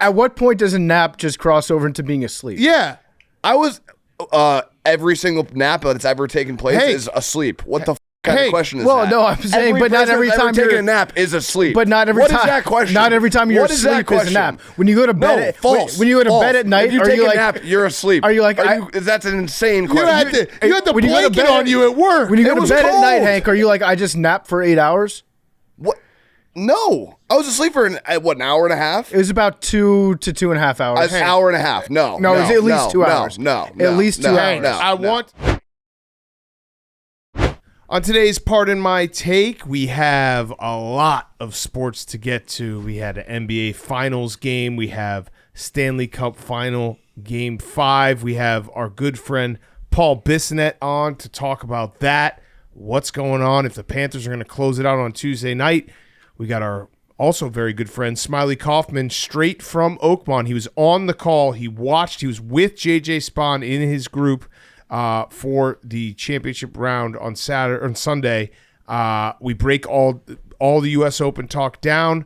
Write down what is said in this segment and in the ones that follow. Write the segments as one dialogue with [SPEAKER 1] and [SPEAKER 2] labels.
[SPEAKER 1] At what point does a nap just cross over into being asleep?
[SPEAKER 2] Yeah.
[SPEAKER 3] I was every single nap that's ever taken place is asleep. What the kind of question is that?
[SPEAKER 1] Well, no, I'm saying, but not every time
[SPEAKER 3] you're taking a nap is asleep.
[SPEAKER 1] But not every time.
[SPEAKER 3] What is that question?
[SPEAKER 1] Not every time you're asleep is a nap. When you go to bed, when you go to bed at night,
[SPEAKER 3] if you take a nap, you're asleep.
[SPEAKER 1] Are you like?
[SPEAKER 3] That's an insane question.
[SPEAKER 2] You had the blanket on you at work.
[SPEAKER 1] When you go to bed at night, Hank, are you like, I just napped for 8 hours?
[SPEAKER 3] What? No, I was asleep for an hour and a half.
[SPEAKER 1] It was about 2 to 2.5 hours.
[SPEAKER 3] An hour and a half. No,
[SPEAKER 1] it was at least 2 hours.
[SPEAKER 3] No,
[SPEAKER 1] at least 2 hours.
[SPEAKER 2] I want. On today's Pardon My Take, we have a lot of sports to get to. We had an NBA Finals game. We have Stanley Cup Final Game 5. We have our good friend Paul Bissonnette on to talk about that. What's going on if the Panthers are going to close it out on Tuesday night. We got our also very good friend Smylie Kaufman straight from Oakmont. He was on the call. He watched. He was with JJ Spaun in his group for the championship round on Sunday. We break all the U.S. Open talk down.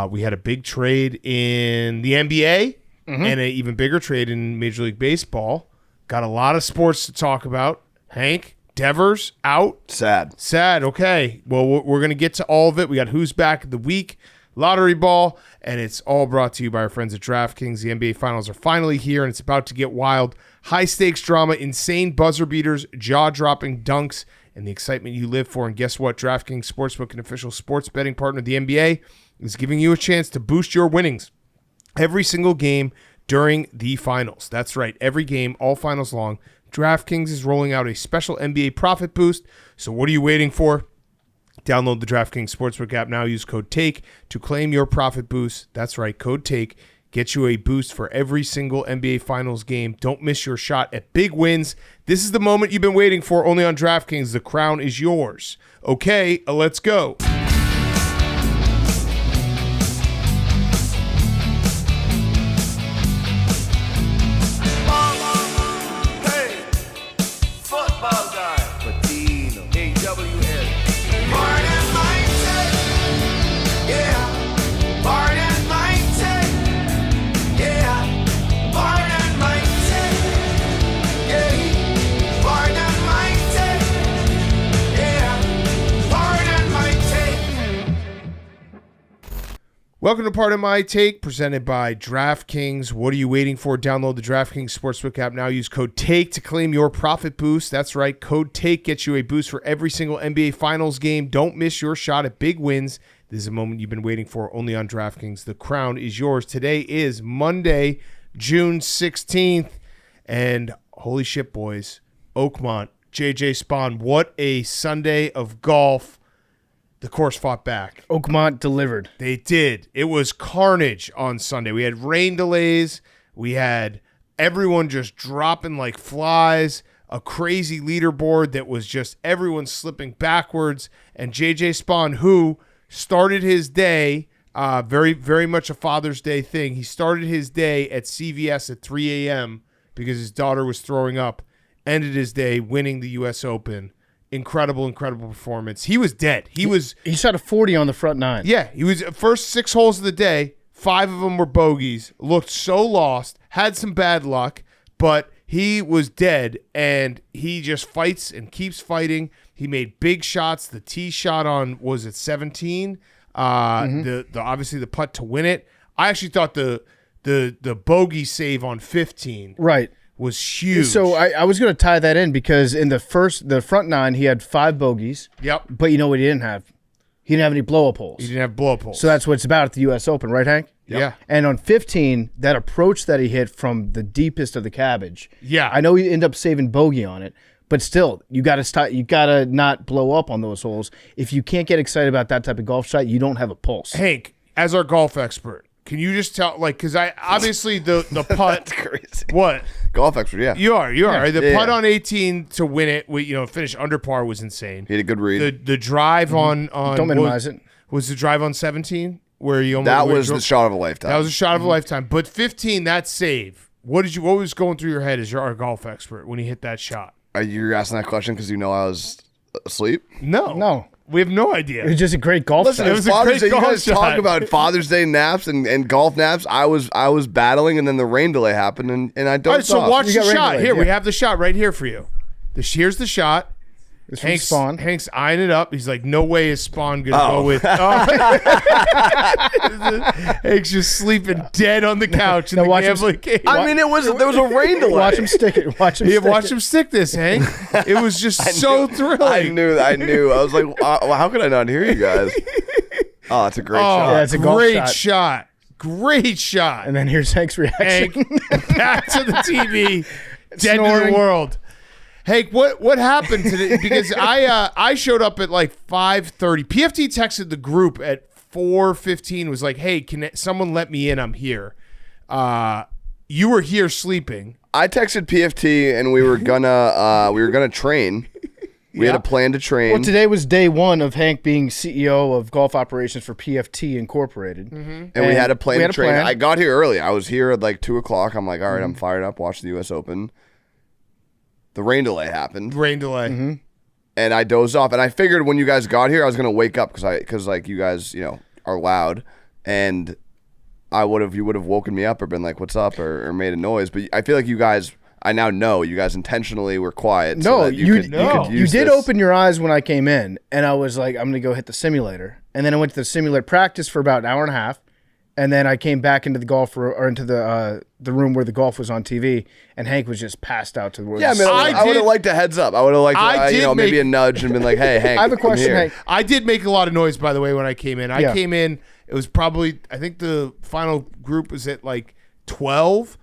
[SPEAKER 2] We had a big trade in the NBA and an even bigger trade in Major League Baseball. Got a lot of sports to talk about. Hank, Devers out.
[SPEAKER 3] Sad.
[SPEAKER 2] Okay. Well, we're going to get to all of it. We got Who's Back of the Week, Lottery Ball, and it's all brought to you by our friends at DraftKings. The NBA Finals are finally here, and it's about to get wild. High-stakes drama, insane buzzer beaters, jaw-dropping dunks, and the excitement you live for. And guess what? DraftKings Sportsbook, an official sports betting partner of the NBA, is giving you a chance to boost your winnings every single game during the finals. That's right. Every game, all finals long. DraftKings is rolling out a special NBA profit boost. So what are you waiting for? Download the DraftKings Sportsbook app now. Use code TAKE to claim your profit boost. That's right. Code TAKE. Get you a boost for every single NBA Finals game. Don't miss your shot at big wins. This is the moment you've been waiting for, only on DraftKings. The crown is yours. Okay, let's go. Welcome to Pardon My Take, presented by DraftKings. What are you waiting for? Download the DraftKings Sportsbook app now. Use code TAKE to claim your profit boost. That's right. Code TAKE gets you a boost for every single NBA Finals game. Don't miss your shot at big wins. This is a moment you've been waiting for, only on DraftKings. The crown is yours. Today is Monday, June 16th. And holy shit, boys. Oakmont, JJ Spaun, what a Sunday of golf. The course fought back.
[SPEAKER 1] Oakmont delivered.
[SPEAKER 2] They did. It was carnage on Sunday. We had rain delays. We had everyone just dropping like flies. A crazy leaderboard that was just everyone slipping backwards. And JJ Spaun, who started his day, very, very much a Father's Day thing. He started his day at CVS at 3 a.m. because his daughter was throwing up. Ended his day winning the U.S. Open. Incredible performance. He was dead. He
[SPEAKER 1] shot a 40 on the front nine.
[SPEAKER 2] Yeah, he was first 6 holes of the day. 5 of them were bogeys. Looked so lost. Had some bad luck, but he was dead, and he just fights and keeps fighting. He made big shots. The tee shot on was at 17. The obviously the putt to win it. I actually thought the bogey save on 15.
[SPEAKER 1] Right.
[SPEAKER 2] Was huge.
[SPEAKER 1] So I was going to tie that in because in the front nine, he had 5 bogeys.
[SPEAKER 2] Yep.
[SPEAKER 1] But you know what he didn't have? He didn't have any blow-up holes.
[SPEAKER 2] He didn't have blow-up holes.
[SPEAKER 1] So that's what it's about at the U.S. Open, right, Hank?
[SPEAKER 2] Yep. Yeah.
[SPEAKER 1] And on 15, that approach that he hit from the deepest of the cabbage.
[SPEAKER 2] Yeah.
[SPEAKER 1] I know he ended up saving bogey on it, but still, you got to not blow up on those holes. If you can't get excited about that type of golf shot, you don't have a pulse.
[SPEAKER 2] Hank, as our golf expert, can you just tell, because I obviously the putt.
[SPEAKER 3] That's crazy.
[SPEAKER 2] What?
[SPEAKER 3] Golf expert, yeah.
[SPEAKER 2] You are. The putt
[SPEAKER 3] yeah.
[SPEAKER 2] on 18 to win it, finish under par was insane.
[SPEAKER 3] He had a good read.
[SPEAKER 2] The drive on
[SPEAKER 1] don't minimize it.
[SPEAKER 2] Was the drive on 17 where you almost
[SPEAKER 3] that was the shot of a lifetime.
[SPEAKER 2] That was a shot of a lifetime. But 15, that save. What was going through your head as our golf expert when he hit that shot?
[SPEAKER 3] Are you asking that question because you know I was asleep?
[SPEAKER 2] No. We have no idea.
[SPEAKER 1] It was just a great golf
[SPEAKER 3] Listen,
[SPEAKER 1] shot.
[SPEAKER 3] it was Father's Day. You
[SPEAKER 2] golf
[SPEAKER 3] guys
[SPEAKER 2] shot.
[SPEAKER 3] talk about Father's Day naps and golf naps. I was battling, and then the rain delay happened, and I don't.
[SPEAKER 2] All right, so watch the
[SPEAKER 1] got rain
[SPEAKER 2] shot.
[SPEAKER 1] delay,
[SPEAKER 2] Here, we
[SPEAKER 1] yeah.
[SPEAKER 2] have the shot right here for you. Here's the shot.
[SPEAKER 1] It's from Spaun.
[SPEAKER 2] Hank's eyeing it up. He's like, no way is Spaun going to go with. Hank's just sleeping dead on the couch in
[SPEAKER 1] Now
[SPEAKER 2] the
[SPEAKER 1] watch him-
[SPEAKER 2] gambling game.
[SPEAKER 3] I mean, there was a rain delay.
[SPEAKER 1] Watch him stick it. Watch him
[SPEAKER 2] Yeah,
[SPEAKER 1] stick
[SPEAKER 2] watch
[SPEAKER 1] it.
[SPEAKER 2] him stick this, Hank. It was just so thrilling.
[SPEAKER 3] I knew. I was like, how could I not hear you guys? Oh, it's a great shot.
[SPEAKER 1] Yeah, it's a golf
[SPEAKER 2] great
[SPEAKER 1] shot.
[SPEAKER 2] Great shot.
[SPEAKER 1] And then here's Hank's reaction.
[SPEAKER 2] Hank, back to the TV, dead to
[SPEAKER 1] Snoring.
[SPEAKER 2] the world. Hank, what happened today? Because I showed up at like 5:30. PFT texted the group at 4:15. Was like, hey, can someone let me in? I'm here. You were here sleeping.
[SPEAKER 3] I texted PFT, and we were gonna train. We had a plan to train.
[SPEAKER 1] Well, today was day one of Hank being CEO of golf operations for PFT Incorporated.
[SPEAKER 3] And we had a plan
[SPEAKER 1] we
[SPEAKER 3] to
[SPEAKER 1] had a
[SPEAKER 3] train.
[SPEAKER 1] plan.
[SPEAKER 3] I got here early. I was here at like 2 o'clock. I'm like, all right, I'm fired up. Watch the U.S. Open. The rain delay happened,
[SPEAKER 2] Rain delay.
[SPEAKER 3] and I dozed off. And I figured when you guys got here, I was gonna wake up because like you guys, are loud, and you would have woken me up or been like, "What's up?" or made a noise. But I feel like you guys. I now know you guys intentionally were quiet. so
[SPEAKER 1] No,
[SPEAKER 3] that
[SPEAKER 1] you
[SPEAKER 3] could use
[SPEAKER 1] did
[SPEAKER 3] this.
[SPEAKER 1] open your eyes when I came in, and I was like, I'm going to go hit the simulator. And then I went to the simulator practice for about an hour and a half, and then I came back into the golf room, or into the room where the golf was on TV, and Hank was just passed out to the world.
[SPEAKER 3] Yeah, man. I would have liked a heads up. I would have liked, maybe a nudge and been like, "Hey, Hank,
[SPEAKER 1] I have a
[SPEAKER 3] I'm
[SPEAKER 1] question,
[SPEAKER 3] here."
[SPEAKER 1] Hank.
[SPEAKER 2] I did make a lot of noise, by the way, when I came in. I
[SPEAKER 1] Yeah.
[SPEAKER 2] came in, it was probably, I think the final group was at like 12,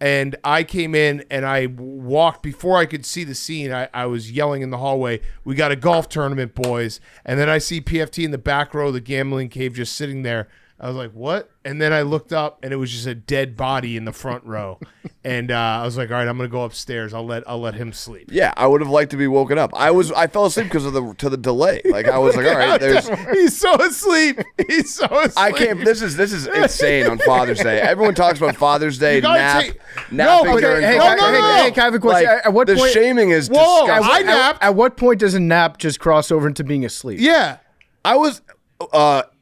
[SPEAKER 2] and I came in and I walked, before I could see the scene, I was yelling in the hallway, "We got a golf tournament, boys." And then I see PFT in the back row of the gambling cave just sitting there. I was like, what? And then I looked up, and it was just a dead body in the front row. And I was like, all right, I'm gonna go upstairs. I'll let him sleep.
[SPEAKER 3] Yeah, I would have liked to be woken up. I fell asleep because of the delay. Like I was like, all right, there's.
[SPEAKER 2] He's so asleep. He's so asleep.
[SPEAKER 3] I can't. This is insane on Father's Day. Everyone talks about Father's Day
[SPEAKER 2] gotta
[SPEAKER 3] napping
[SPEAKER 2] but
[SPEAKER 3] during
[SPEAKER 1] Hey,
[SPEAKER 3] golf.
[SPEAKER 1] Hank, I have a question.
[SPEAKER 3] Like,
[SPEAKER 1] At what
[SPEAKER 3] the
[SPEAKER 1] point?
[SPEAKER 3] shaming is
[SPEAKER 2] Whoa,
[SPEAKER 3] disgusting.
[SPEAKER 2] I napped.
[SPEAKER 1] At what point does a nap just cross over into being asleep?
[SPEAKER 2] Yeah.
[SPEAKER 3] I was.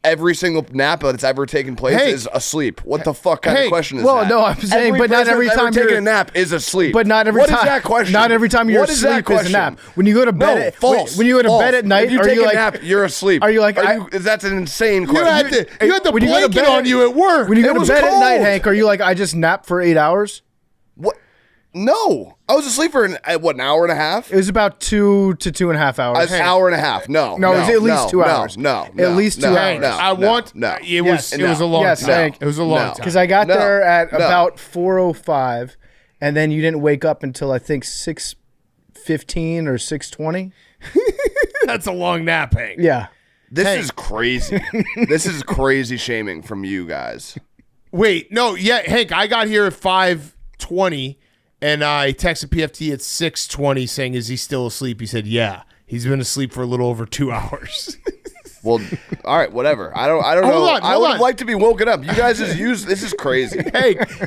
[SPEAKER 3] Every single nap that's ever taken place
[SPEAKER 2] Hey.
[SPEAKER 3] is asleep. What the fuck kind
[SPEAKER 2] Hey.
[SPEAKER 3] of question is
[SPEAKER 1] Well,
[SPEAKER 3] that?
[SPEAKER 1] no, I'm saying, but not
[SPEAKER 3] person
[SPEAKER 1] every
[SPEAKER 3] that's ever
[SPEAKER 1] time
[SPEAKER 3] taking
[SPEAKER 1] you're-
[SPEAKER 3] a nap is asleep.
[SPEAKER 1] But not every
[SPEAKER 3] What
[SPEAKER 1] time.
[SPEAKER 3] is that question?
[SPEAKER 1] Not every time you're
[SPEAKER 3] What is that
[SPEAKER 1] asleep is a
[SPEAKER 3] question?
[SPEAKER 1] nap. When you go to bed,
[SPEAKER 3] No, false.
[SPEAKER 1] When you go to
[SPEAKER 3] False.
[SPEAKER 1] bed at night,
[SPEAKER 3] if you
[SPEAKER 1] are
[SPEAKER 3] take
[SPEAKER 1] you
[SPEAKER 3] a
[SPEAKER 1] like?
[SPEAKER 3] nap, you're asleep.
[SPEAKER 1] Are you like?
[SPEAKER 3] That's an insane
[SPEAKER 2] You
[SPEAKER 3] question.
[SPEAKER 2] had the
[SPEAKER 1] when you go to
[SPEAKER 2] blanket
[SPEAKER 1] bed-
[SPEAKER 2] on you at work.
[SPEAKER 1] When you go
[SPEAKER 3] It
[SPEAKER 1] to
[SPEAKER 3] was
[SPEAKER 1] bed at night,
[SPEAKER 3] cold.
[SPEAKER 1] Hank, are you like? I just napped for 8 hours.
[SPEAKER 3] What? No, I was asleep for an hour and a half.
[SPEAKER 1] It was about 2 to 2.5 hours.
[SPEAKER 3] An hour and a half. No,
[SPEAKER 1] No, it was at least 2 hours.
[SPEAKER 3] No,
[SPEAKER 1] At least 2 hours.
[SPEAKER 3] No,
[SPEAKER 2] I want.
[SPEAKER 3] No,
[SPEAKER 2] It was.
[SPEAKER 1] Yes.
[SPEAKER 2] It was a long
[SPEAKER 1] Yes,
[SPEAKER 2] time.
[SPEAKER 1] Hank.
[SPEAKER 2] It was a long
[SPEAKER 3] No.
[SPEAKER 2] time.
[SPEAKER 1] Because I got
[SPEAKER 3] No.
[SPEAKER 1] there at
[SPEAKER 3] No.
[SPEAKER 1] about 4:05, and then you didn't wake up until I think 6:15 or 6:20.
[SPEAKER 2] That's a long nap, Hank.
[SPEAKER 1] Yeah.
[SPEAKER 3] This
[SPEAKER 2] Hank.
[SPEAKER 3] is crazy. This is crazy shaming from you guys.
[SPEAKER 2] Wait, no, yeah, Hank. I got here at 5:20, and I texted PFT at 6:20 saying, "Is he still asleep?" He said, "Yeah, he's been asleep for a little over 2 hours."
[SPEAKER 3] Well, all right, whatever. I don't
[SPEAKER 2] Hold
[SPEAKER 3] know.
[SPEAKER 2] on,
[SPEAKER 3] I
[SPEAKER 2] hold
[SPEAKER 3] would
[SPEAKER 2] on.
[SPEAKER 3] have liked to be woken up. You guys just use this is crazy.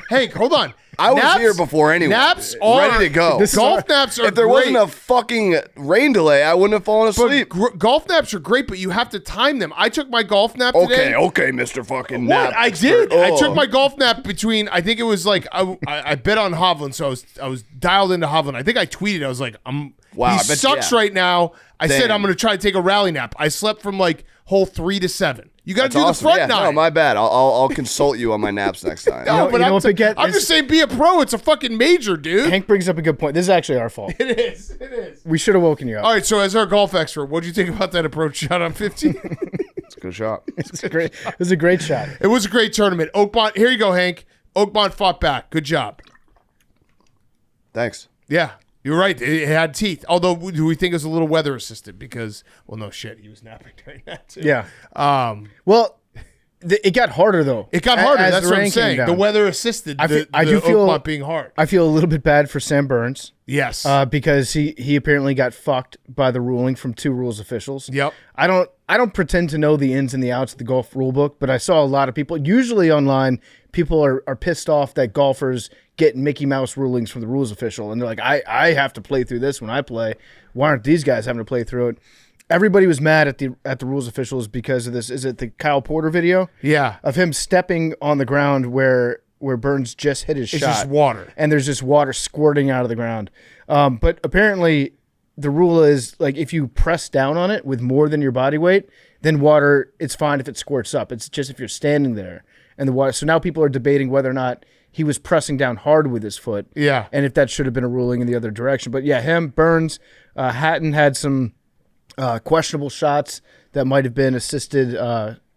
[SPEAKER 2] Hank, hold on.
[SPEAKER 3] I was here before anyway.
[SPEAKER 2] Naps are
[SPEAKER 3] ready to go.
[SPEAKER 2] Golf naps are
[SPEAKER 3] If there
[SPEAKER 2] great.
[SPEAKER 3] wasn't a fucking rain delay, I wouldn't have fallen asleep.
[SPEAKER 2] Golf naps are great, but you have to time them. I took my golf nap today.
[SPEAKER 3] Okay, Mr. Fucking
[SPEAKER 2] What?
[SPEAKER 3] nap
[SPEAKER 2] I
[SPEAKER 3] expert.
[SPEAKER 2] did. I
[SPEAKER 3] Oh.
[SPEAKER 2] took my golf nap between. I think it was like I bet on Hovland, so I was dialed into Hovland. I think I tweeted. I was like,
[SPEAKER 3] Wow, I
[SPEAKER 2] he
[SPEAKER 3] bet-
[SPEAKER 2] sucks
[SPEAKER 3] yeah.
[SPEAKER 2] right now. I said
[SPEAKER 3] Damn.
[SPEAKER 2] I'm going to try to take a rally nap. I slept from like hole 3 to 7. You got to
[SPEAKER 3] That's
[SPEAKER 2] do
[SPEAKER 3] awesome.
[SPEAKER 2] the front
[SPEAKER 3] Yeah,
[SPEAKER 2] nine.
[SPEAKER 3] No, my bad. I'll consult you on my naps next time.
[SPEAKER 2] No, but
[SPEAKER 1] you know
[SPEAKER 2] I'm,
[SPEAKER 1] what they get
[SPEAKER 2] I'm
[SPEAKER 1] is-
[SPEAKER 2] just saying, be a pro. It's a fucking major, dude.
[SPEAKER 1] Hank brings up a good point. This is actually our fault.
[SPEAKER 2] It is. It is.
[SPEAKER 1] We should have woken you up.
[SPEAKER 2] All right. So as our golf expert, what do you think about that approach shot on 15?
[SPEAKER 3] It's a good shot.
[SPEAKER 1] It's a great. It was a great shot.
[SPEAKER 2] It was a great tournament. Oakmont. Here you go, Hank. Oakmont fought back. Good job.
[SPEAKER 3] Thanks.
[SPEAKER 2] Yeah, you're right. It had teeth. Although, do we think it was a little weather assisted? Because, well, no shit, he was napping during that too.
[SPEAKER 1] Yeah.
[SPEAKER 2] Um,
[SPEAKER 1] Well, it got harder though.
[SPEAKER 2] it got harder.
[SPEAKER 1] As
[SPEAKER 2] That's
[SPEAKER 1] the
[SPEAKER 2] what I'm
[SPEAKER 1] rain came
[SPEAKER 2] saying.
[SPEAKER 1] down.
[SPEAKER 2] The weather assisted.
[SPEAKER 1] I
[SPEAKER 2] The
[SPEAKER 1] do feel-
[SPEAKER 2] Oakmont being hard.
[SPEAKER 1] I feel a little bit bad for Sam Burns
[SPEAKER 2] Yes.
[SPEAKER 1] because he apparently got fucked by the ruling from 2 rules officials.
[SPEAKER 2] Yep.
[SPEAKER 1] I don't pretend to know the ins and the outs of the golf rule book, but I saw a lot of people, usually online, people are pissed off that golfers get Mickey Mouse rulings from the rules official, and they're like, I have to play through this when I play. Why aren't these guys having to play through it? everybody was mad at the rules officials because of this. Is it the Kyle Porter video?
[SPEAKER 2] Yeah.
[SPEAKER 1] Of him stepping on the ground where Burns just hit his shot.
[SPEAKER 2] It's just water.
[SPEAKER 1] And there's just water squirting out of the ground. But apparently the rule is, like, if you press down on it with more than your body weight, then water, it's fine if it squirts up. It's just if you're standing there and the water. So now people are debating whether or not he was pressing down hard with his foot.
[SPEAKER 2] Yeah.
[SPEAKER 1] And if that should have been a ruling in the other direction. But yeah, him, Burns, Hatton had some questionable shots that might have been assisted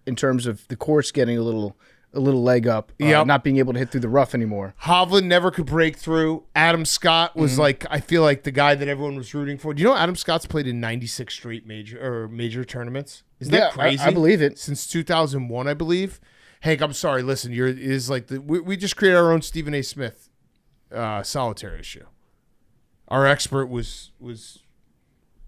[SPEAKER 1] in terms of the course getting a little leg up, not being able to hit through the rough anymore.
[SPEAKER 2] Hovland never could break through. Adam Scott was I feel like the guy that everyone was rooting for. Do you know Adam Scott's played in 96 straight major tournaments? Isn't that crazy?
[SPEAKER 1] I believe it.
[SPEAKER 2] Since 2001, I believe. Hank, I'm sorry. Listen, we just created our own Stephen A. Smith solitaire issue. Our expert was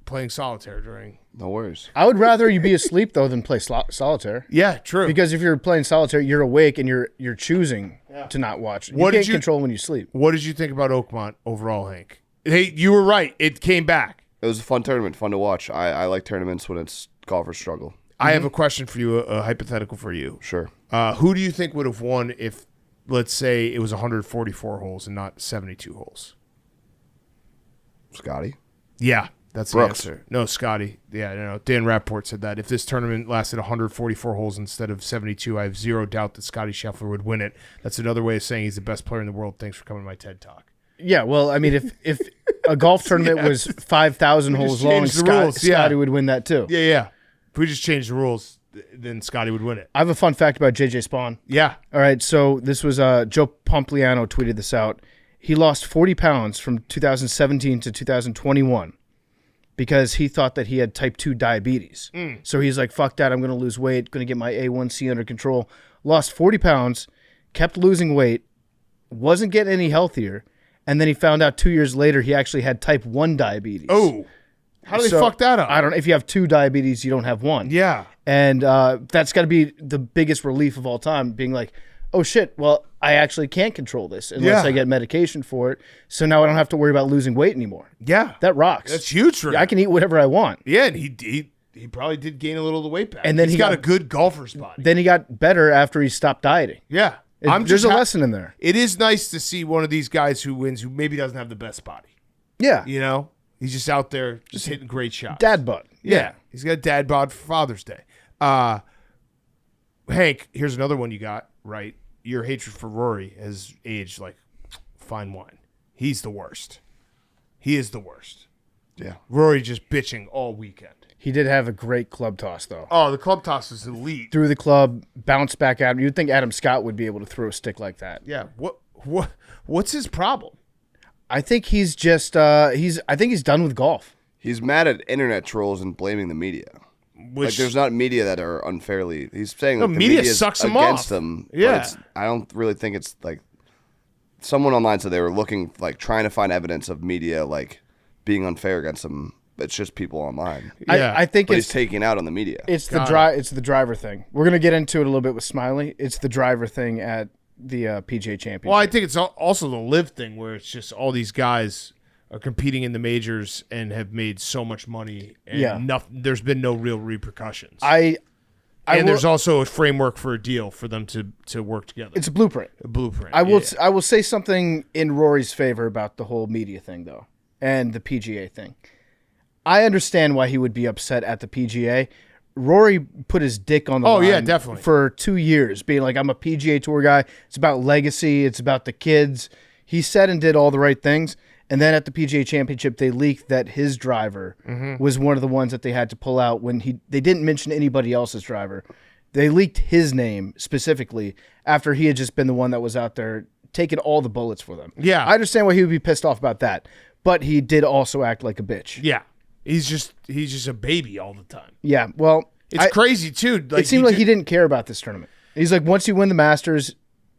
[SPEAKER 2] playing solitaire during.
[SPEAKER 3] No worries.
[SPEAKER 1] I would rather you be asleep though than play solitaire.
[SPEAKER 2] Yeah, true.
[SPEAKER 1] Because if you're playing solitaire, you're awake and you're choosing to not watch. You can't control when you sleep.
[SPEAKER 2] What did you think about Oakmont overall, Hank? Hey, you were right. It came back.
[SPEAKER 3] It was a fun tournament, fun to watch. I like tournaments when it's golfers struggle.
[SPEAKER 2] I have a question for you, a hypothetical for you.
[SPEAKER 3] Sure.
[SPEAKER 2] Who do you think would have won if, let's say, it was 144 holes and not 72 holes?
[SPEAKER 3] Scotty?
[SPEAKER 2] Yeah, that's
[SPEAKER 3] Brooks.
[SPEAKER 2] the answer. No, Scotty. Yeah, no. Dan Rappaport said that. If this tournament lasted 144 holes instead of 72, I have zero doubt that Scotty Scheffler would win it. That's another way of saying he's the best player in the world. Thanks for coming to my TED Talk.
[SPEAKER 1] Yeah, well, I mean, if a golf tournament was 5,000 holes long, Scotty would win that too.
[SPEAKER 2] Yeah. If we just changed the rules, then Scotty would win it.
[SPEAKER 1] I have a fun fact about JJ Spaun.
[SPEAKER 2] Yeah.
[SPEAKER 1] All right, so this was Joe Pompliano tweeted this out. He lost 40 pounds from 2017 to 2021 because he thought that he had type 2 diabetes. So he's like, fuck that, I'm going to lose weight, going to get my A1C under control. Lost 40 pounds, kept losing weight, wasn't getting any healthier, and then he found out 2 years later he actually had type 1 diabetes.
[SPEAKER 2] Oh, how do they fuck that up?
[SPEAKER 1] I don't know. If you have 2 diabetes, you don't have 1.
[SPEAKER 2] Yeah.
[SPEAKER 1] And that's got to be the biggest relief of all time, being like, oh, shit, well, I actually can't control this unless I get medication for it. So now I don't have to worry about losing weight anymore.
[SPEAKER 2] Yeah.
[SPEAKER 1] That rocks.
[SPEAKER 2] That's huge for him.
[SPEAKER 1] I can eat whatever I want.
[SPEAKER 2] Yeah, and he probably did gain a little of the weight back.
[SPEAKER 1] And then
[SPEAKER 2] he's got a good golfer's body.
[SPEAKER 1] Then he got better after he stopped dieting.
[SPEAKER 2] Yeah.
[SPEAKER 1] There's a lesson in there.
[SPEAKER 2] It is nice to see one of these guys who wins who maybe doesn't have the best body.
[SPEAKER 1] Yeah.
[SPEAKER 2] You know? He's just out there just hitting great shots.
[SPEAKER 1] Dad bod.
[SPEAKER 2] Yeah. He's got a dad bod for Father's Day. Hank, here's another one you got, right? Your hatred for Rory has aged like fine wine. He's the worst. He is the worst.
[SPEAKER 3] Yeah.
[SPEAKER 2] Rory just bitching all weekend.
[SPEAKER 1] He did have a great club toss, though.
[SPEAKER 2] Oh, the club toss is elite.
[SPEAKER 1] Threw the club, bounced back at him. You'd think Adam Scott would be able to throw a stick like that.
[SPEAKER 2] Yeah. What's his problem?
[SPEAKER 1] I think he's just he's done with golf.
[SPEAKER 3] He's mad at internet trolls and blaming the media. Like there's not media that are unfairly. He's saying like the media
[SPEAKER 2] sucks him
[SPEAKER 3] against
[SPEAKER 2] off.
[SPEAKER 3] him.
[SPEAKER 2] Yeah.
[SPEAKER 3] But I don't really think it's like someone online said they were looking like trying to find evidence of media like being unfair against him. It's just people online.
[SPEAKER 2] Yeah.
[SPEAKER 1] I think
[SPEAKER 3] he's taking out on the media.
[SPEAKER 1] It's the driver thing. We're gonna get into it a little bit with Smylie. It's the driver thing at the PGA Championship.
[SPEAKER 2] Well, I think it's also the live thing where it's just all these guys are competing in the majors and have made so much money and there's been no real repercussions. There's also a framework for a deal for them to work together.
[SPEAKER 1] It's a blueprint. I will say something in Rory's favor about the whole media thing though and the PGA thing. I understand why he would be upset at the PGA. Rory put his dick on the line
[SPEAKER 2] definitely.
[SPEAKER 1] For 2 years, being like, I'm a PGA Tour guy. It's about legacy. It's about the kids. He said and did all the right things. And then at the PGA Championship, they leaked that his driver was one of the ones that they had to pull out when they didn't mention anybody else's driver. They leaked his name specifically after he had just been the one that was out there taking all the bullets for them.
[SPEAKER 2] Yeah.
[SPEAKER 1] I understand why he would be pissed off about that. But he did also act like a bitch.
[SPEAKER 2] Yeah. He's just a baby all the time.
[SPEAKER 1] Yeah, well...
[SPEAKER 2] It's crazy, too.
[SPEAKER 1] Like, it seemed like he didn't care about this tournament. He's like, once you win the Masters,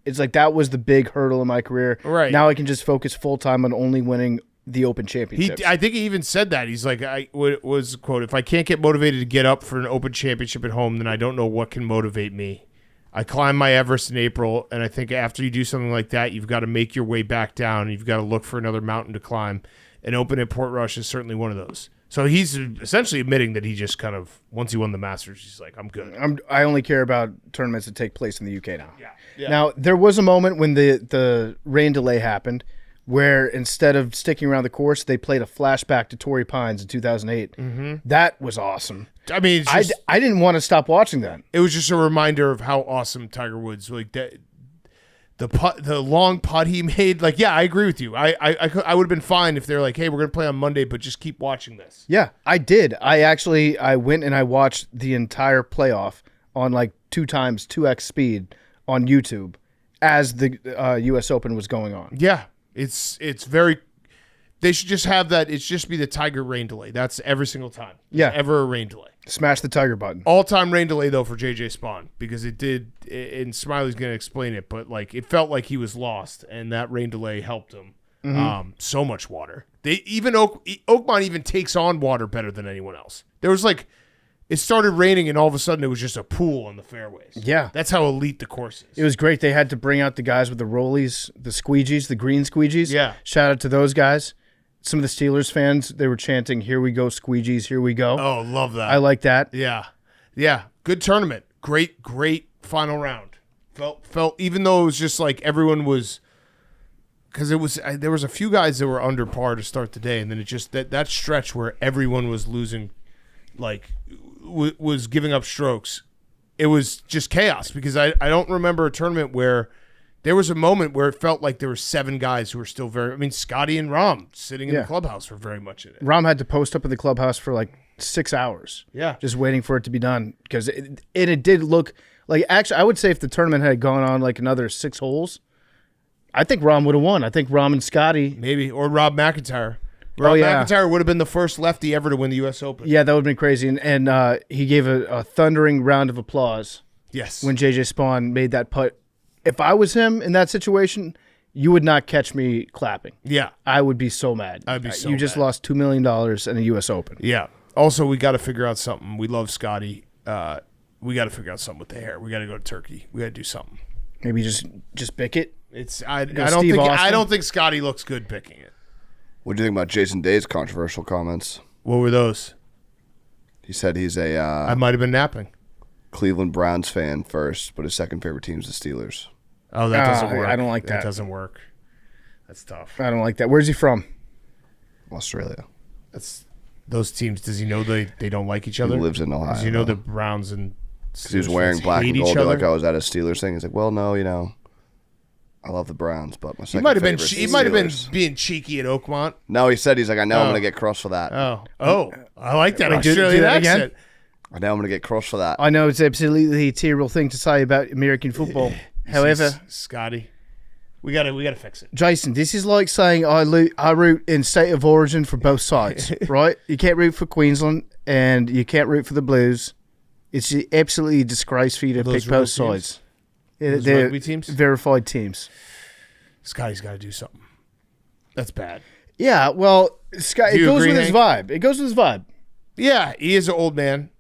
[SPEAKER 1] it's like, that was the big hurdle in my career.
[SPEAKER 2] Right.
[SPEAKER 1] Now I can just focus full-time on only winning the Open Championship.
[SPEAKER 2] I think he even said that. He's like, was quote, if I can't get motivated to get up for an Open Championship at home, then I don't know what can motivate me. I climbed my Everest in April, and I think after you do something like that, you've got to make your way back down. You've got to look for another mountain to climb. An Open at Portrush is certainly one of those. So he's essentially admitting that he just kind of, once he won the Masters, he's like, I'm good.
[SPEAKER 1] I only care about tournaments that take place in the UK now.
[SPEAKER 2] Yeah.
[SPEAKER 1] Now, there was a moment when the rain delay happened where instead of sticking around the course, they played a flashback to Torrey Pines in 2008. Mm-hmm. That was awesome.
[SPEAKER 2] I mean, it's just,
[SPEAKER 1] I didn't want to stop watching that.
[SPEAKER 2] it was just a reminder of how awesome Tiger Woods, like that. The long putt he made, like, yeah, I agree with you. I would have been fine if they're like, hey, we're gonna play on Monday, but just keep watching this.
[SPEAKER 1] Yeah, I did. I went and I watched the entire playoff on like 2x speed on YouTube as the U.S. Open was going on.
[SPEAKER 2] Yeah, it's very. They should just have that. It's just be the Tiger rain delay. That's every single time.
[SPEAKER 1] Yeah,
[SPEAKER 2] ever a rain delay.
[SPEAKER 1] Smash the Tiger button.
[SPEAKER 2] All-time rain delay, though, for JJ Spaun, because it did, and Smiley's going to explain it, but like it felt like he was lost, and that rain delay helped him. Mm-hmm. So much water. Oakmont even takes on water better than anyone else. There was like, it started raining, and all of a sudden it was just a pool on the fairways.
[SPEAKER 1] Yeah.
[SPEAKER 2] That's how elite the course is.
[SPEAKER 1] It was great. They had to bring out the guys with the rollies, the squeegees, the green squeegees.
[SPEAKER 2] Yeah.
[SPEAKER 1] Shout out to those guys. Some of the Steelers fans, they were chanting, "Here we go, squeegees, here we go."
[SPEAKER 2] Oh, love that.
[SPEAKER 1] I like that.
[SPEAKER 2] Yeah. Good tournament. Great final round. Felt even though it was just like everyone was, because there was a few guys that were under par to start the day, and then it just that stretch where everyone was losing, like was giving up strokes. It was just chaos because I don't remember a tournament where. There was a moment where it felt like there were 7 guys who were still very. I mean, Scotty and Rahm sitting in the clubhouse were very much in it.
[SPEAKER 1] Rahm had to post up in the clubhouse for like 6 hours.
[SPEAKER 2] Yeah,
[SPEAKER 1] just waiting for it to be done because it did look like. Actually, I would say if the tournament had gone on like another 6 holes, I think Rahm would have won. I think Rahm and Scotty
[SPEAKER 2] maybe or Rob McIntyre. McIntyre would have been the first lefty ever to win the U.S. Open.
[SPEAKER 1] Yeah, that would have been crazy. And he gave a thundering round of applause.
[SPEAKER 2] Yes,
[SPEAKER 1] when JJ Spaun made that putt. If I was him in that situation, you would not catch me clapping.
[SPEAKER 2] Yeah.
[SPEAKER 1] I would be so mad.
[SPEAKER 2] I'd be so
[SPEAKER 1] You just
[SPEAKER 2] mad.
[SPEAKER 1] lost $2 million in a U.S. Open.
[SPEAKER 2] Yeah. Also, we got to figure out something. We love Scotty. We got to figure out something with the hair. We got to go to Turkey. We got to do something.
[SPEAKER 1] Maybe just pick it.
[SPEAKER 2] I don't think Scotty looks good picking it.
[SPEAKER 3] What do you think about Jason Day's controversial comments?
[SPEAKER 2] What were those?
[SPEAKER 3] He said he's
[SPEAKER 2] I might have been napping.
[SPEAKER 3] Cleveland Browns fan first, but his second favorite team is the Steelers.
[SPEAKER 2] Oh, that doesn't work.
[SPEAKER 1] I don't like that.
[SPEAKER 2] That doesn't work. That's tough.
[SPEAKER 1] I don't like that. Where's he from?
[SPEAKER 3] Australia.
[SPEAKER 2] That's those teams. Does he know they don't like each other?
[SPEAKER 3] He lives in Ohio.
[SPEAKER 2] Does he know the Browns and
[SPEAKER 3] because he was wearing black and gold like I was at a Steelers thing. He's like, well, no, I love the Browns, but my second favorite is the Steelers.
[SPEAKER 2] He might have been being cheeky at Oakmont.
[SPEAKER 3] No, he said he's like, I know I'm going to get crushed for that.
[SPEAKER 2] Oh, I like that
[SPEAKER 1] do
[SPEAKER 2] Australian
[SPEAKER 1] that
[SPEAKER 2] accent.
[SPEAKER 1] again?
[SPEAKER 3] I know I'm going to get crushed for that.
[SPEAKER 1] I know it's absolutely a terrible thing to say about American football. However,
[SPEAKER 2] Scotty, we gotta fix it.
[SPEAKER 1] Jason, this is like saying I root in state of origin for both sides, right? You can't root for Queensland and you can't root for the Blues. It's absolutely a disgrace for you to pick both sides.
[SPEAKER 2] Those
[SPEAKER 1] They're
[SPEAKER 2] rugby teams?
[SPEAKER 1] verified teams.
[SPEAKER 2] Scotty's got to do something. That's bad.
[SPEAKER 1] Yeah, well, Scott, it goes with his vibe. It goes with his vibe.
[SPEAKER 2] Yeah, he is an old man.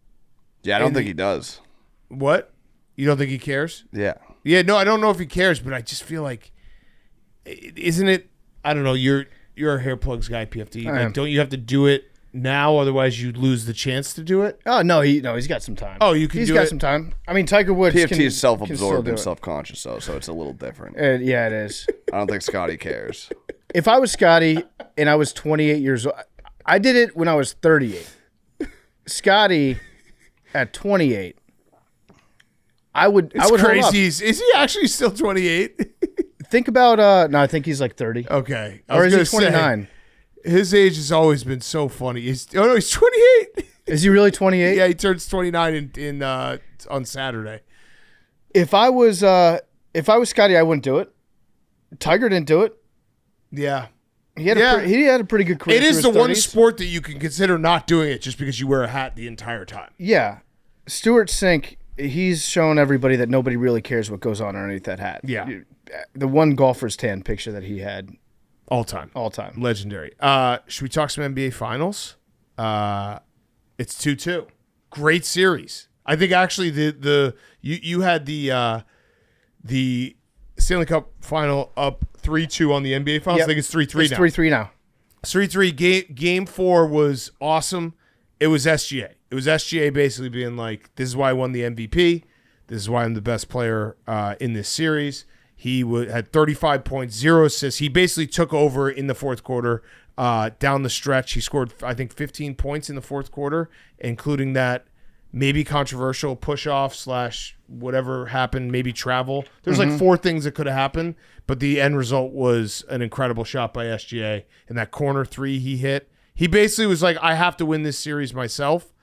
[SPEAKER 3] Yeah, I don't think he does.
[SPEAKER 2] What? You don't think he cares?
[SPEAKER 3] Yeah.
[SPEAKER 2] Yeah, no, I don't know if he cares, but I just feel like, isn't it? I don't know. You're a hair plugs guy, PFT. Like, don't you have to do it now? Otherwise, you lose the chance to do it.
[SPEAKER 1] Oh no, he's got some time.
[SPEAKER 2] Oh, you can.
[SPEAKER 1] He's got some time. I mean, Tiger Woods.
[SPEAKER 3] PFT is self-absorbed
[SPEAKER 1] can
[SPEAKER 3] and self-conscious, though, so it's a little different.
[SPEAKER 1] Yeah, it is.
[SPEAKER 3] I don't think Scotty cares.
[SPEAKER 1] If I was Scotty and I was 28 years old, I did it when I was 38. Scotty at 28. I would
[SPEAKER 2] crazy.
[SPEAKER 1] Hold up.
[SPEAKER 2] Is he actually still 28?
[SPEAKER 1] Think about no, I think he's like 30.
[SPEAKER 2] Okay.
[SPEAKER 1] Or is he 29?
[SPEAKER 2] His age has always been so funny. He's 28.
[SPEAKER 1] Is he really 28?
[SPEAKER 2] Yeah, he turns 29 in on Saturday.
[SPEAKER 1] If I was Scotty, I wouldn't do it. Tiger didn't do it.
[SPEAKER 2] Yeah.
[SPEAKER 1] He had a pretty good career.
[SPEAKER 2] It is the
[SPEAKER 1] 30s.
[SPEAKER 2] one sport that you can consider not doing it just because you wear a hat the entire time.
[SPEAKER 1] Yeah. Stuart Sink, he's shown everybody that nobody really cares what goes on underneath that hat.
[SPEAKER 2] Yeah.
[SPEAKER 1] The one golfer's tan picture that he had.
[SPEAKER 2] All time. Legendary. Should we talk some NBA Finals? It's 2-2. Great series. I think actually you had the Stanley Cup Final up 3-2 on the NBA Finals.
[SPEAKER 1] Yep.
[SPEAKER 2] I think it's 3-3 now.
[SPEAKER 1] It's 3-3 now.
[SPEAKER 2] 3-3. Game 4 was awesome. It was SGA. It was SGA basically being like, this is why I won the MVP. This is why I'm the best player in this series. He had 35 points, 0 assists. He basically took over in the fourth quarter down the stretch. He scored, I think, 15 points in the fourth quarter, including that maybe controversial push-off / whatever happened, maybe travel. There's like 4 things that could have happened, but the end result was an incredible shot by SGA. And that corner 3 he hit, he basically was like, I have to win this series myself.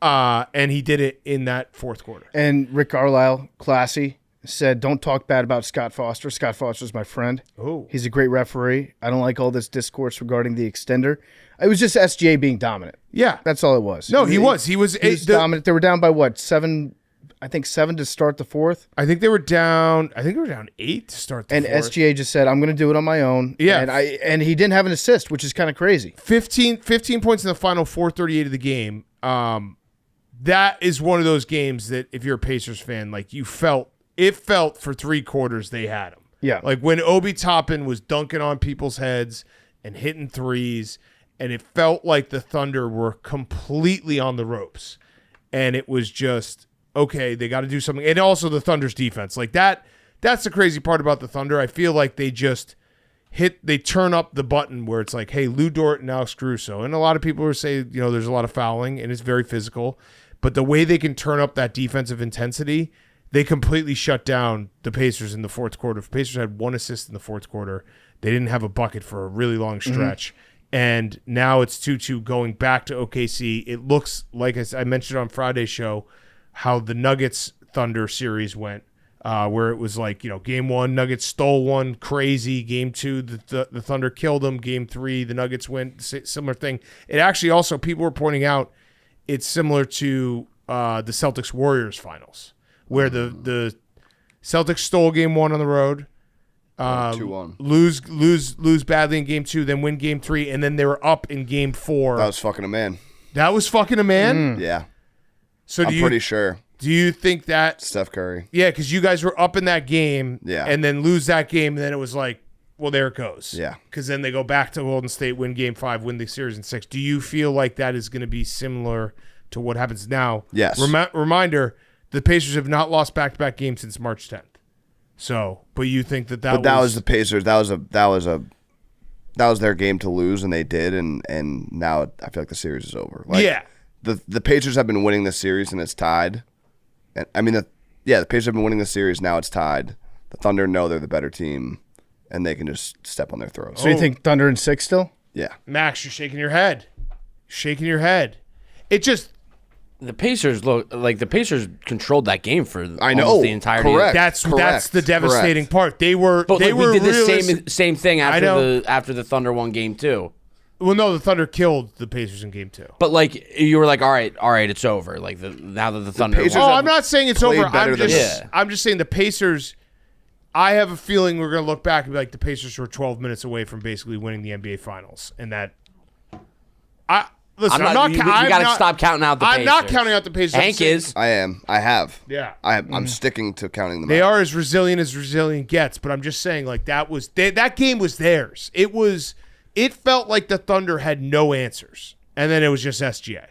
[SPEAKER 2] And he did it in that fourth quarter.
[SPEAKER 1] And Rick Carlisle, classy, said, don't talk bad about Scott Foster. Scott Foster's my friend.
[SPEAKER 2] Oh.
[SPEAKER 1] He's a great referee. I don't like all this discourse regarding the extender. It was just SGA being dominant.
[SPEAKER 2] Yeah.
[SPEAKER 1] That's all it was.
[SPEAKER 2] No, he was. He was
[SPEAKER 1] dominant. They were down by what? 7? I think 7 to start the fourth.
[SPEAKER 2] I think they were down 8 to start the
[SPEAKER 1] and
[SPEAKER 2] fourth.
[SPEAKER 1] SGA just said, I'm going to do it on my own.
[SPEAKER 2] Yeah.
[SPEAKER 1] And he didn't have an assist, which is kind of crazy.
[SPEAKER 2] 15 points in the final 4:38 of the game. That is one of those games that if you're a Pacers fan, like it felt for 3 quarters they had him.
[SPEAKER 1] Yeah.
[SPEAKER 2] Like when Obi Toppin was dunking on people's heads and hitting threes, and it felt like the Thunder were completely on the ropes. And it was just, okay, they got to do something. And also the Thunder's defense. Like that's the crazy part about the Thunder. I feel like they just they turn up the button where it's like, hey, Lou Dort and Alex Caruso. And a lot of people are saying, there's a lot of fouling and it's very physical. But the way they can turn up that defensive intensity, they completely shut down the Pacers in the fourth quarter. The Pacers had 1 assist in the fourth quarter. They didn't have a bucket for a really long stretch. And now it's 2-2 going back to OKC. It looks like, as I mentioned on Friday's show, how the Nuggets-Thunder series went, where it was like, game 1, Nuggets stole one, crazy. Game 2, the Thunder killed them. Game 3, the Nuggets went, similar thing. It actually also, people were pointing out, it's similar to the Celtics-Warriors finals, where the Celtics stole game 1 on the road,
[SPEAKER 3] 2-1.
[SPEAKER 2] Lose badly in game 2, then win game 3, and then they were up in game 4.
[SPEAKER 3] That was fucking a man.
[SPEAKER 2] That was fucking a man?
[SPEAKER 3] Yeah.
[SPEAKER 2] So
[SPEAKER 3] I'm pretty sure.
[SPEAKER 2] Do you think that
[SPEAKER 3] Steph Curry?
[SPEAKER 2] Yeah, because you guys were up in that game,
[SPEAKER 3] Yeah.
[SPEAKER 2] and then lose that game, and then it was like, well, there it goes.
[SPEAKER 3] Yeah.
[SPEAKER 2] Because then they go back to Golden State, win game 5, win the series in 6. Do you feel like that is going to be similar to what happens now?
[SPEAKER 3] Yes.
[SPEAKER 2] Reminder, the Pacers have not lost back-to-back games since March 10th. So, but you think that
[SPEAKER 3] that was the Pacers. That was their game to lose, and they did, and now I feel like the series is over. Like,
[SPEAKER 2] yeah.
[SPEAKER 3] The Pacers have been winning this series, and it's tied. And I mean, the Pacers have been winning the series. Now it's tied. The Thunder know they're the better team, and they can just step on their throats.
[SPEAKER 1] So you think Thunder in 6 still?
[SPEAKER 3] Yeah.
[SPEAKER 2] Max, you're shaking your head. It just.
[SPEAKER 4] The Pacers controlled that game for
[SPEAKER 3] I know
[SPEAKER 4] almost the entirety.
[SPEAKER 3] correct.
[SPEAKER 2] That's the devastating part. They were
[SPEAKER 4] But
[SPEAKER 2] they
[SPEAKER 4] we
[SPEAKER 2] were
[SPEAKER 4] did the
[SPEAKER 2] realistic.
[SPEAKER 4] same thing after the Thunder won game 2.
[SPEAKER 2] Well, no, the Thunder killed the Pacers in game 2.
[SPEAKER 4] But you were like, all right, it's over. Like now that the Thunder
[SPEAKER 3] Pacers
[SPEAKER 4] won.
[SPEAKER 2] Oh, I'm not saying it's over.
[SPEAKER 3] better
[SPEAKER 2] I'm just saying the Pacers. I have a feeling we're going to look back and be like, the Pacers were 12 minutes away from basically winning the NBA Finals, and that. Listen,
[SPEAKER 4] you got to stop counting out the Pacers.
[SPEAKER 2] I'm not counting out the Pacers.
[SPEAKER 4] Hank is.
[SPEAKER 3] I am. I have.
[SPEAKER 2] Yeah.
[SPEAKER 3] I'm sticking to counting them
[SPEAKER 2] They
[SPEAKER 3] out.
[SPEAKER 2] are as resilient gets, but I'm just saying, like, that game was theirs. It felt like the Thunder had no answers, and then it was just SGA,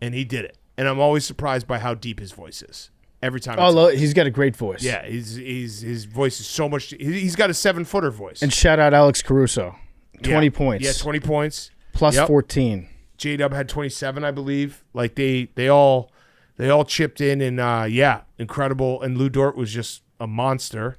[SPEAKER 2] and he did it. And I'm always surprised by how deep his voice is every time.
[SPEAKER 1] He's got a great voice.
[SPEAKER 2] Yeah, his voice is so much. He's got a 7-footer voice.
[SPEAKER 1] And shout out Alex Caruso, 20 points.
[SPEAKER 2] Yeah, 20 points.
[SPEAKER 1] Plus 14.
[SPEAKER 2] J-Dub had 27, I believe. Like they all chipped in, and incredible. And Lou Dort was just a monster,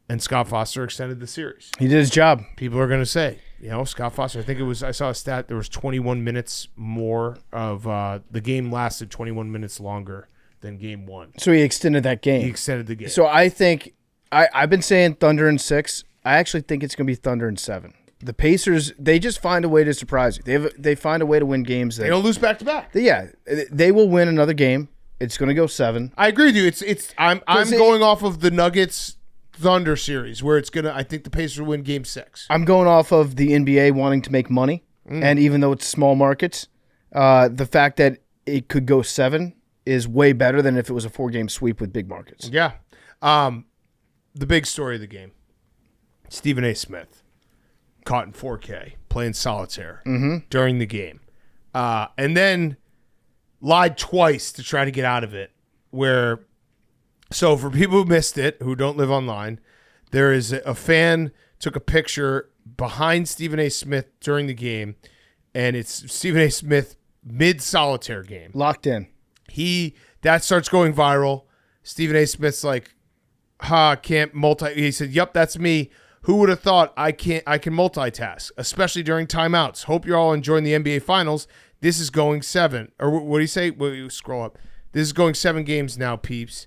[SPEAKER 2] and Scott Foster extended the series.
[SPEAKER 1] He did his job.
[SPEAKER 2] People are going to say, Scott Foster. I saw a stat. There was 21 minutes more of the game lasted 21 minutes longer than game 1.
[SPEAKER 1] So he extended that game.
[SPEAKER 2] He extended the game.
[SPEAKER 1] So I think I've been saying Thunder in 6. I actually think it's going to be Thunder in 7. The Pacers, they just find a way to surprise you. They find a way to win games.
[SPEAKER 2] They don't lose back to back.
[SPEAKER 1] Yeah, they will win another game. It's going to go 7.
[SPEAKER 2] I agree with you. I'm going off of the Nuggets Thunder series where it's gonna. I think the Pacers will win game 6.
[SPEAKER 1] I'm going off of the NBA wanting to make money, and even though it's small markets, the fact that it could go 7 is way better than if it was a 4-game sweep with big markets.
[SPEAKER 2] Yeah. The big story of the game: Stephen A. Smith. caught in 4K playing solitaire during the game. And then lied twice to try to get out of it. So for people who missed it, who don't live online, there is a fan took a picture behind Stephen A. Smith during the game, and it's Stephen A. Smith mid-solitaire game.
[SPEAKER 1] Locked in.
[SPEAKER 2] That starts going viral. Stephen A. Smith's like, can't multi. He said, "Yep, that's me. Who would have thought I can multitask, especially during timeouts. Hope you're all enjoying the NBA Finals. This is going 7." Or what do you say? Scroll up. This is going 7 games now, peeps.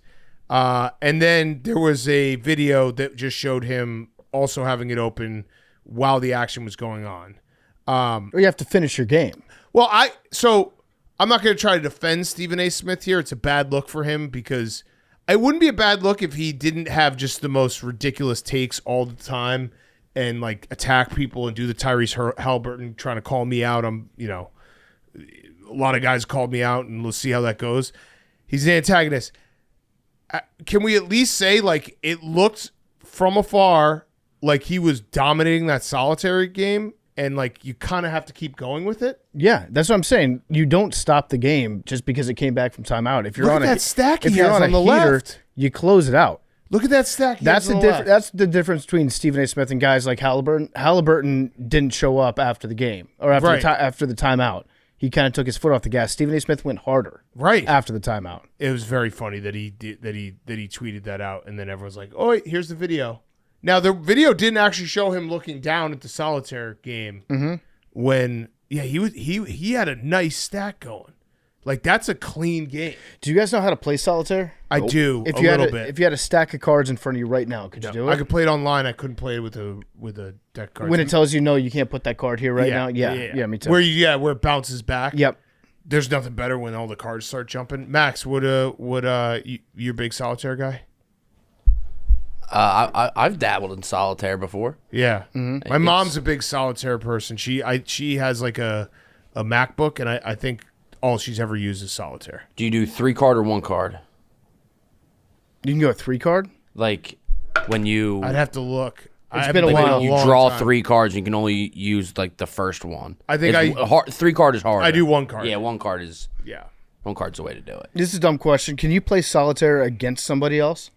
[SPEAKER 2] And then there was a video that just showed him also having it open while the action was going on.
[SPEAKER 1] Or you have to finish your game.
[SPEAKER 2] Well, I'm not going to try to defend Stephen A. Smith here. It's a bad look for him because it wouldn't be a bad look if he didn't have just the most ridiculous takes all the time and like attack people and do the Tyrese Halliburton trying to call me out. A lot of guys called me out, and we'll see how that goes. He's an antagonist. Can we at least say like it looked from afar like he was dominating that solitary game? And, like, you kind of have to keep going with it?
[SPEAKER 1] Yeah, that's what I'm saying. You don't stop the game just because it came back from timeout. If you're
[SPEAKER 2] Look
[SPEAKER 1] on
[SPEAKER 2] at that stack
[SPEAKER 1] if
[SPEAKER 2] he
[SPEAKER 1] you're
[SPEAKER 2] has
[SPEAKER 1] on
[SPEAKER 2] on
[SPEAKER 1] a
[SPEAKER 2] the
[SPEAKER 1] heater,
[SPEAKER 2] left.
[SPEAKER 1] you close it out.
[SPEAKER 2] Look at that stack he
[SPEAKER 1] That's
[SPEAKER 2] has
[SPEAKER 1] the
[SPEAKER 2] on the left.
[SPEAKER 1] That's the difference between Stephen A. Smith and guys like Halliburton. Halliburton didn't show up after the game or after the timeout. He kind of took his foot off the gas. Stephen A. Smith went harder after the timeout.
[SPEAKER 2] It was very funny that he tweeted that out, and then everyone's like, "Oh, wait, here's the video." Now, the video didn't actually show him looking down at the solitaire game when he had a nice stack going. Like, that's a clean game.
[SPEAKER 1] Do you guys know how to play solitaire?
[SPEAKER 2] I do
[SPEAKER 1] If
[SPEAKER 2] a
[SPEAKER 1] you
[SPEAKER 2] little
[SPEAKER 1] had
[SPEAKER 2] bit.
[SPEAKER 1] If you had a stack of cards in front of you right now, could you do it?
[SPEAKER 2] I could play it online. I couldn't play it with a deck card.
[SPEAKER 1] When it tells you no, you can't put that card here right now. Yeah, me too.
[SPEAKER 2] Where it bounces back.
[SPEAKER 1] Yep.
[SPEAKER 2] There's nothing better when all the cards start jumping. Max, you're a big solitaire guy?
[SPEAKER 4] I've dabbled in solitaire before.
[SPEAKER 2] Yeah. My mom's a big solitaire person. She has like a MacBook, and I think all she's ever used is solitaire.
[SPEAKER 4] Do you do 3 card or 1 card?
[SPEAKER 1] You can go a 3 card.
[SPEAKER 4] Like when you
[SPEAKER 2] I'd have to look.
[SPEAKER 1] It's been a while.
[SPEAKER 4] you draw 3 cards, you can only use like the first one.
[SPEAKER 2] I think
[SPEAKER 4] 3 card is hard.
[SPEAKER 2] I do 1 card.
[SPEAKER 4] Yeah, 1 card is.
[SPEAKER 2] Yeah.
[SPEAKER 4] 1 card's the way to do it.
[SPEAKER 1] This is a dumb question. Can you play solitaire against somebody else?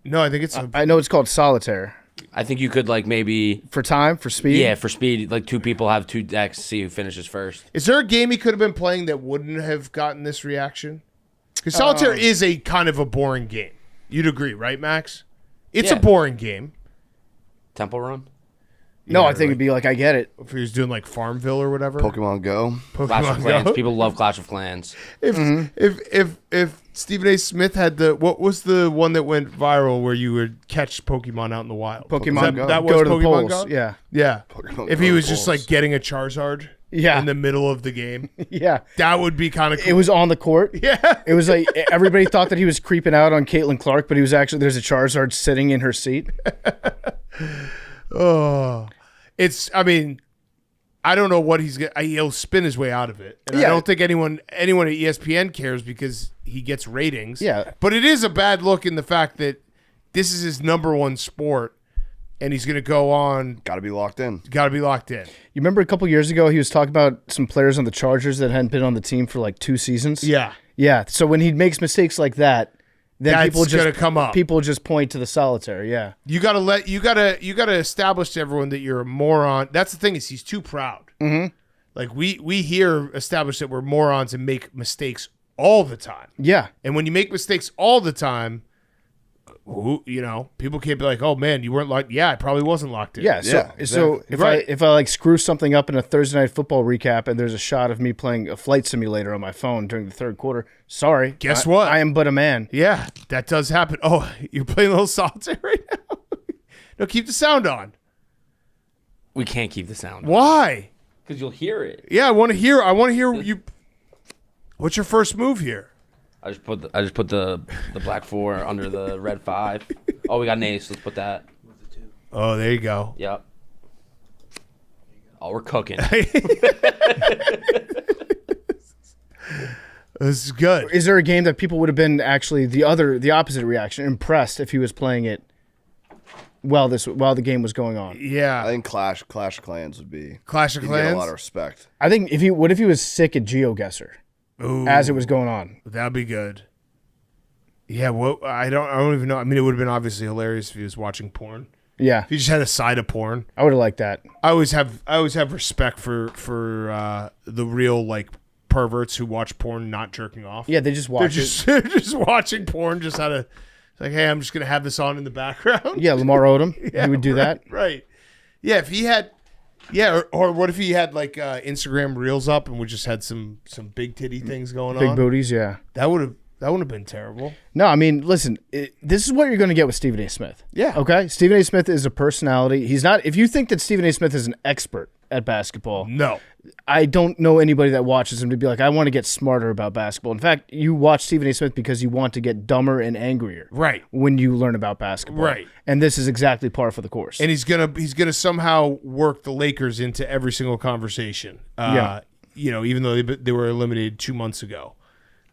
[SPEAKER 2] No, I think it's
[SPEAKER 1] I know it's called solitaire.
[SPEAKER 4] I think you could like maybe
[SPEAKER 1] For time, for speed?
[SPEAKER 4] yeah, for speed, like 2 people have 2 decks, see who finishes first.
[SPEAKER 2] Is there a game he could have been playing that wouldn't have gotten this reaction? Because solitaire is a kind of a boring game. You'd agree, right, Max? It's a
[SPEAKER 4] Yeah.
[SPEAKER 2] boring game.
[SPEAKER 4] Temple Run?
[SPEAKER 1] No,
[SPEAKER 2] Yeah,
[SPEAKER 1] I think it'd be like, I get it.
[SPEAKER 2] If he was doing like Farmville or whatever.
[SPEAKER 3] Pokemon Go.
[SPEAKER 4] Clash of
[SPEAKER 2] Pokemon
[SPEAKER 4] Clans.
[SPEAKER 2] Go.
[SPEAKER 4] People love Clash of Clans.
[SPEAKER 2] If Stephen A. Smith had what was the one that went viral where you would catch Pokemon out in the wild?
[SPEAKER 1] Pokemon
[SPEAKER 3] Go.
[SPEAKER 2] That was
[SPEAKER 1] go to
[SPEAKER 2] Pokemon
[SPEAKER 1] the polls.
[SPEAKER 2] Go?
[SPEAKER 1] Yeah.
[SPEAKER 2] Yeah.
[SPEAKER 3] Pokemon
[SPEAKER 2] If
[SPEAKER 3] Go
[SPEAKER 2] he was
[SPEAKER 3] to
[SPEAKER 2] just
[SPEAKER 3] polls.
[SPEAKER 2] like getting a Charizard
[SPEAKER 1] Yeah.
[SPEAKER 2] in the middle of the game,
[SPEAKER 1] Yeah.
[SPEAKER 2] that would be kind of cool.
[SPEAKER 1] It was on the court.
[SPEAKER 2] Yeah.
[SPEAKER 1] It was like everybody thought that he was creeping out on Caitlin Clark, but he was actually, there's a Charizard sitting in her seat.
[SPEAKER 2] Oh, I mean, I don't know what he'll spin his way out of it. And I
[SPEAKER 1] Yeah.
[SPEAKER 2] don't think anyone at ESPN cares because he gets ratings.
[SPEAKER 1] Yeah.
[SPEAKER 2] But it is a bad look in the fact that this is his number 1 sport and he's going to go on.
[SPEAKER 3] Got to be locked in.
[SPEAKER 2] Got to be locked in.
[SPEAKER 1] You remember a couple years ago, he was talking about some players on the Chargers that hadn't been on the team for like 2 seasons?
[SPEAKER 2] Yeah.
[SPEAKER 1] Yeah. So when he makes mistakes like that, then
[SPEAKER 2] That's
[SPEAKER 1] people
[SPEAKER 2] gonna
[SPEAKER 1] just
[SPEAKER 2] come up.
[SPEAKER 1] People just point to the solitaire. Yeah.
[SPEAKER 2] You gotta establish to everyone that you're a moron. That's the thing is he's too proud. Mm-hmm. Like we here establish that we're morons and make mistakes all the time.
[SPEAKER 1] Yeah.
[SPEAKER 2] And when you make mistakes all the time, people can't be like, "Oh man, you weren't locked." Yeah, I probably wasn't locked in.
[SPEAKER 1] Yeah. So
[SPEAKER 2] exactly.
[SPEAKER 1] if I like screw something up in a Thursday night football recap and there's a shot of me playing a flight simulator on my phone during the 3rd quarter, sorry.
[SPEAKER 2] Guess what?
[SPEAKER 1] I am but a man.
[SPEAKER 2] Yeah, that does happen. Oh, you're playing a little solitaire right now. No, keep the sound on.
[SPEAKER 4] We can't keep the sound
[SPEAKER 2] Why?
[SPEAKER 4] because you'll hear it.
[SPEAKER 2] Yeah, I want to hear you. What's your first move here?
[SPEAKER 4] I just put the black 4 under the red 5. Oh, we got an ace. Let's put that.
[SPEAKER 2] Oh, there you go.
[SPEAKER 4] Yep. Oh, we're cooking.
[SPEAKER 2] This is good.
[SPEAKER 1] Is there a game that people would have been actually the opposite reaction, impressed if he was playing it while the game was going on.
[SPEAKER 2] Yeah.
[SPEAKER 3] I think Clash of Clans would be
[SPEAKER 2] Clash of
[SPEAKER 3] he'd
[SPEAKER 2] Clans?
[SPEAKER 3] get a lot of respect.
[SPEAKER 1] I think what if he was sick at GeoGuessr as it was going on?
[SPEAKER 2] That'd be good. Yeah, well, I don't even know. I mean, it would have been obviously hilarious if he was watching porn.
[SPEAKER 1] Yeah,
[SPEAKER 2] If he just had a side of porn.
[SPEAKER 1] I would have liked that.
[SPEAKER 2] I always have respect for the real like perverts who watch porn not jerking off.
[SPEAKER 1] Yeah, they just watch
[SPEAKER 2] They're just watching porn just out of like, hey, I'm just gonna have this on in the background.
[SPEAKER 1] Yeah, Lamar Odom,
[SPEAKER 2] Yeah,
[SPEAKER 1] he would do that.
[SPEAKER 2] Right. Yeah, if he had or what if he had like Instagram reels up and we just had some big titty things going
[SPEAKER 1] Big
[SPEAKER 2] on?
[SPEAKER 1] booties, yeah.
[SPEAKER 2] That wouldn't have been terrible.
[SPEAKER 1] No, I mean, listen, this is what you're going to get with Stephen A. Smith.
[SPEAKER 2] Yeah.
[SPEAKER 1] Okay? Stephen A. Smith is a personality. He's not, if you think that Stephen A. Smith is an expert at basketball,
[SPEAKER 2] No.
[SPEAKER 1] I don't know anybody that watches him to be like, I want to get smarter about basketball. In fact, you watch Stephen A. Smith because you want to get dumber and angrier.
[SPEAKER 2] Right.
[SPEAKER 1] When you learn about basketball.
[SPEAKER 2] Right.
[SPEAKER 1] And this is exactly par for the course.
[SPEAKER 2] And he's gonna somehow work the Lakers into every single conversation.
[SPEAKER 1] Yeah.
[SPEAKER 2] Even though they were eliminated 2 months ago,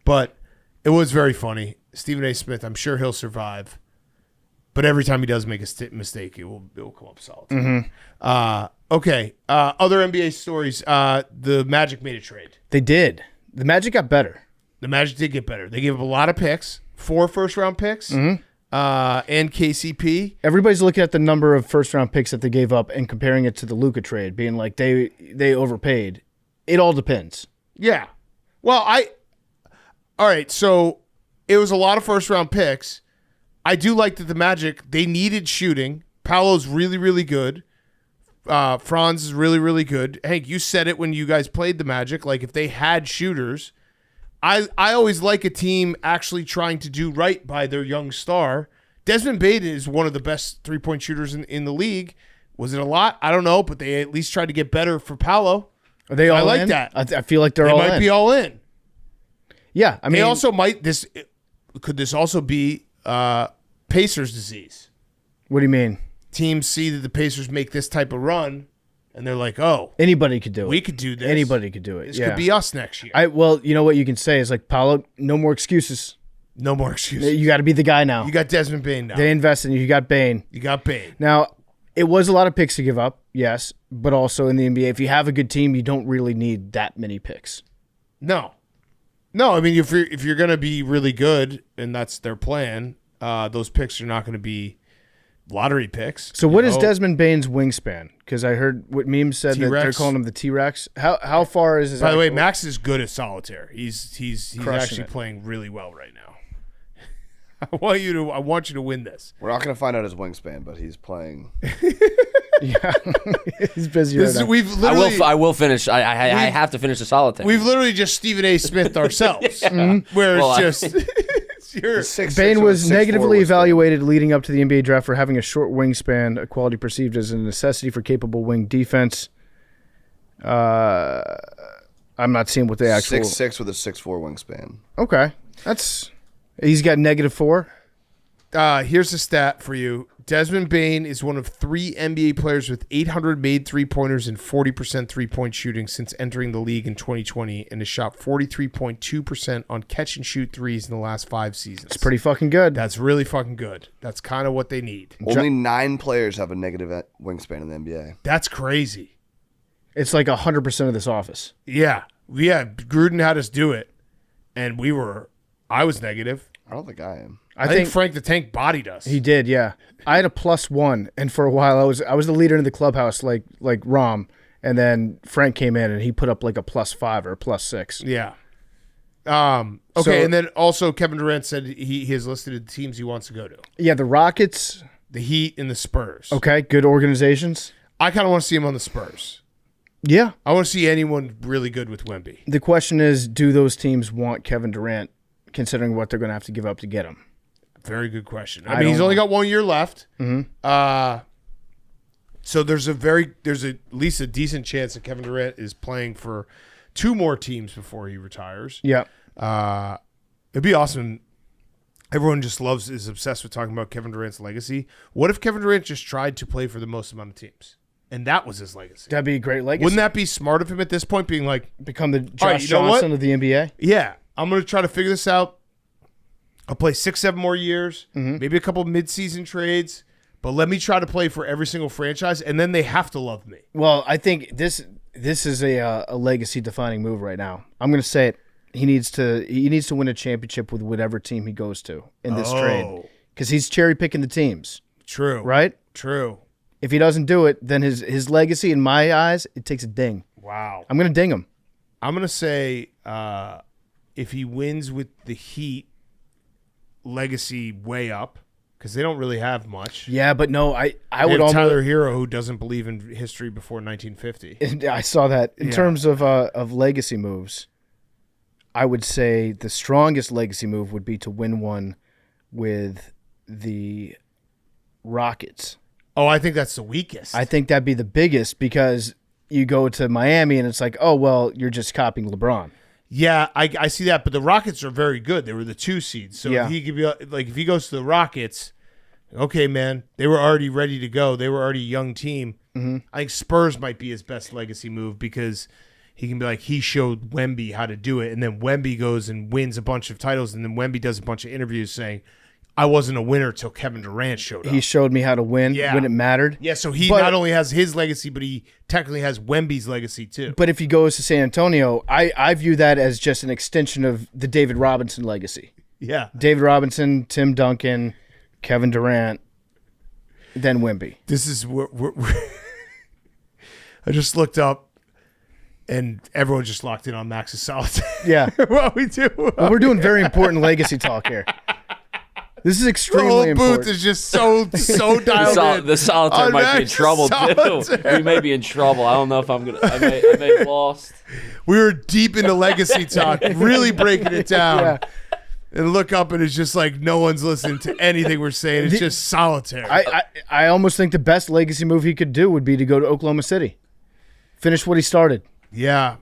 [SPEAKER 2] but it was very funny. Stephen A. Smith, I'm sure he'll survive, but every time he does make a mistake, it will come up solid.
[SPEAKER 1] Mm-hmm.
[SPEAKER 2] Okay. Other NBA stories. The Magic made a trade.
[SPEAKER 1] They did. The Magic got better.
[SPEAKER 2] The Magic did get better. They gave up a lot of picks, 4 first-round picks, and KCP.
[SPEAKER 1] Everybody's looking at the number of first-round picks that they gave up and comparing it to the Luka trade, being like they overpaid. It all depends.
[SPEAKER 2] Yeah. Well, all right, so it was a lot of first-round picks. I do like that the Magic, they needed shooting. Paolo's really, really good. Franz is really, really good. Hank, you said it when you guys played the Magic. Like, if they had shooters, I always like a team actually trying to do right by their young star. Desmond Bane is one of the best three-point shooters in the league. Was it a lot? I don't know, but they at least tried to get better for Paolo.
[SPEAKER 1] Are they all
[SPEAKER 2] I like
[SPEAKER 1] in?
[SPEAKER 2] that.
[SPEAKER 1] I feel like they're
[SPEAKER 2] They
[SPEAKER 1] all
[SPEAKER 2] might
[SPEAKER 1] in.
[SPEAKER 2] be all in.
[SPEAKER 1] Yeah, I mean,
[SPEAKER 2] They also might could this also be Pacers disease?
[SPEAKER 1] what do you mean?
[SPEAKER 2] Teams see that the Pacers make this type of run, and they're like, "Oh,
[SPEAKER 1] Anybody could do it.
[SPEAKER 2] we could do this.
[SPEAKER 1] Anybody could do it.
[SPEAKER 2] This
[SPEAKER 1] yeah.
[SPEAKER 2] could be us next year."
[SPEAKER 1] Well, you know what you can say is like, Paolo, no more excuses.
[SPEAKER 2] No more excuses.
[SPEAKER 1] You got to be the guy now.
[SPEAKER 2] You got Desmond Bane now.
[SPEAKER 1] They invest in you. You got Bane.
[SPEAKER 2] You got Bane.
[SPEAKER 1] Now, it was a lot of picks to give up, yes, but also in the NBA, if you have a good team, you don't really need that many picks.
[SPEAKER 2] No. I mean, if you're gonna be really good, and that's their plan, those picks are not going to be lottery picks.
[SPEAKER 1] So what is Desmond Bane's wingspan? Because I heard what memes said that they're
[SPEAKER 2] T-Rex.
[SPEAKER 1] calling him the T-Rex. How far is his?
[SPEAKER 2] By the way,
[SPEAKER 1] actual-
[SPEAKER 2] Max is good at solitaire. He's
[SPEAKER 1] Crushing
[SPEAKER 2] actually
[SPEAKER 1] it.
[SPEAKER 2] playing really well right now. I want you to win this.
[SPEAKER 3] We're not going to find out his wingspan, but he's playing.
[SPEAKER 1] Yeah, he's busy right now.
[SPEAKER 2] We've literally
[SPEAKER 4] I will finish. I have to finish the solitaire.
[SPEAKER 2] we've literally just Stephen A. Smith ourselves, where
[SPEAKER 4] Well,
[SPEAKER 2] it's just it's your,
[SPEAKER 3] He's 6'6"
[SPEAKER 1] Bane
[SPEAKER 3] with a
[SPEAKER 1] was
[SPEAKER 3] 6'4"
[SPEAKER 1] negatively
[SPEAKER 3] wingspan.
[SPEAKER 1] evaluated leading up to the NBA draft for having a short wingspan, a quality perceived as a necessity for capable wing defense. I'm not seeing what the actual.
[SPEAKER 3] 6'6" with a 6'4" wingspan.
[SPEAKER 1] Okay, he's got -4.
[SPEAKER 2] here's a stat for you. Desmond Bane is one of 3 NBA players with 800 made three-pointers and 40% three-point shooting since entering the league in 2020, and has shot 43.2% on catch-and-shoot threes in the last 5 seasons.
[SPEAKER 1] It's pretty fucking good.
[SPEAKER 2] That's really fucking good. That's kind of what they need.
[SPEAKER 3] Only 9 players have a negative wingspan in the NBA.
[SPEAKER 2] That's crazy.
[SPEAKER 1] It's like 100% of this office.
[SPEAKER 2] Yeah. Gruden had us do it, and I was negative.
[SPEAKER 3] I don't think I am.
[SPEAKER 2] I think Frank the Tank bodied us.
[SPEAKER 1] He did, yeah. I had a +1, and for a while I was the leader in the clubhouse, like Rom, and then Frank came in and he put up like a +5 or a +6.
[SPEAKER 2] Yeah. Okay,
[SPEAKER 1] So-
[SPEAKER 2] and then also Kevin Durant said he has listed the teams he wants to go to.
[SPEAKER 1] Yeah, the Rockets.
[SPEAKER 2] The Heat and the Spurs.
[SPEAKER 1] Okay, good organizations.
[SPEAKER 2] I kind of want to see him on the Spurs.
[SPEAKER 1] Yeah.
[SPEAKER 2] I want to see anyone really good with Wemby.
[SPEAKER 1] The question is, do those teams want Kevin Durant, considering what they're going to have to give up to get him?
[SPEAKER 2] Very good question.
[SPEAKER 1] I
[SPEAKER 2] I mean, he's
[SPEAKER 1] don't
[SPEAKER 2] only got 1 year left.
[SPEAKER 1] Mm-hmm.
[SPEAKER 2] So there's at least a decent chance that Kevin Durant is playing for 2 more teams before he retires.
[SPEAKER 1] Yeah.
[SPEAKER 2] It'd be awesome. Everyone just is obsessed with talking about Kevin Durant's legacy. What if Kevin Durant just tried to play for the most amount of teams? And that was his legacy.
[SPEAKER 1] That'd be a great legacy.
[SPEAKER 2] Wouldn't that be smart of him at this point, being like,
[SPEAKER 1] become the Josh
[SPEAKER 2] right, you know what?
[SPEAKER 1] Johnson of the NBA?
[SPEAKER 2] yeah, I'm going to try to figure this out. I'll play 6-7 more years, maybe a couple mid-season trades, but let me try to play for every single franchise, and then they have to love me.
[SPEAKER 1] Well, I think this is a legacy defining move right now. I'm going to say it. He needs to win a championship with whatever team he goes to in this trade, because he's cherry picking the teams.
[SPEAKER 2] True.
[SPEAKER 1] Right?
[SPEAKER 2] True.
[SPEAKER 1] If he doesn't do it, then his legacy, in my eyes, it takes a ding.
[SPEAKER 2] Wow.
[SPEAKER 1] I'm going to ding him.
[SPEAKER 2] I'm going to say if he wins with the Heat, legacy way up, because they don't really have much.
[SPEAKER 1] Yeah, but no, I
[SPEAKER 2] They
[SPEAKER 1] would
[SPEAKER 2] have
[SPEAKER 1] almost.
[SPEAKER 2] Tyler Hero, who doesn't believe in history before 1950.
[SPEAKER 1] I saw that. In terms of legacy moves, I would say the strongest legacy move would be to win one with the Rockets.
[SPEAKER 2] Oh, I think that's the weakest.
[SPEAKER 1] I think that'd be the biggest, because you go to Miami and it's like, oh, well, you're just copying LeBron.
[SPEAKER 2] Yeah, I see that, but the Rockets are very good. They were the 2 seeds, so
[SPEAKER 1] Yeah.
[SPEAKER 2] if he could be like, if he goes to the Rockets, okay, man, they were already ready to go. They were already a young team. Mm-hmm. I think Spurs might be his best legacy move, because he can be like, he showed Wemby how to do it, and then Wemby goes and wins a bunch of titles, and then Wemby does a bunch of interviews saying, I wasn't a winner till Kevin Durant showed up.
[SPEAKER 1] He showed me how to win when it mattered.
[SPEAKER 2] Yeah, so he
[SPEAKER 1] But-
[SPEAKER 2] not only has his legacy, but he technically has Wemby's legacy too.
[SPEAKER 1] But if he goes to San Antonio, I view that as just an extension of the David Robinson legacy.
[SPEAKER 2] Yeah.
[SPEAKER 1] David Robinson, Tim Duncan, Kevin Durant, then Wemby.
[SPEAKER 2] This is where I just looked up, and everyone just locked in on Max's solitaire.
[SPEAKER 1] Yeah.
[SPEAKER 2] What we do.
[SPEAKER 1] Well, we're doing very important legacy talk here. This is
[SPEAKER 2] The
[SPEAKER 1] extremely
[SPEAKER 2] whole
[SPEAKER 1] important.
[SPEAKER 2] booth is just so dialed in.
[SPEAKER 4] The solitaire
[SPEAKER 2] On
[SPEAKER 4] might be in
[SPEAKER 2] Max's
[SPEAKER 4] trouble
[SPEAKER 2] solitaire.
[SPEAKER 4] too. We may be in trouble. I don't know if I'm gonna. I may have lost.
[SPEAKER 2] We were deep into legacy talk, really breaking it down.
[SPEAKER 1] Yeah.
[SPEAKER 2] And look up, and it's just like no one's listening to anything we're saying. It's just solitaire.
[SPEAKER 1] I almost think the best legacy move he could do would be to go to Oklahoma City. Finish what he started.
[SPEAKER 2] Yeah.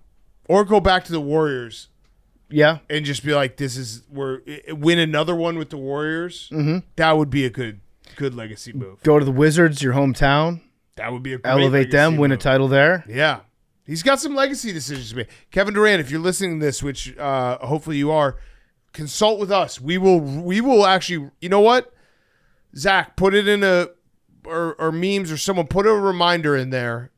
[SPEAKER 2] Or go back to the Warriors
[SPEAKER 1] Yeah.
[SPEAKER 2] and just be like, this is where win another one with the Warriors. Mm-hmm. That would be a good legacy move.
[SPEAKER 1] Go to the Wizards, your hometown.
[SPEAKER 2] That would be a great
[SPEAKER 1] Elevate them,
[SPEAKER 2] legacy
[SPEAKER 1] win a
[SPEAKER 2] move.
[SPEAKER 1] title there.
[SPEAKER 2] Yeah. He's got some legacy decisions to make. Kevin Durant, if you're listening to this, which hopefully you are, consult with us. We will actually, you know what? Zach, put it in or memes, or someone put a reminder in there.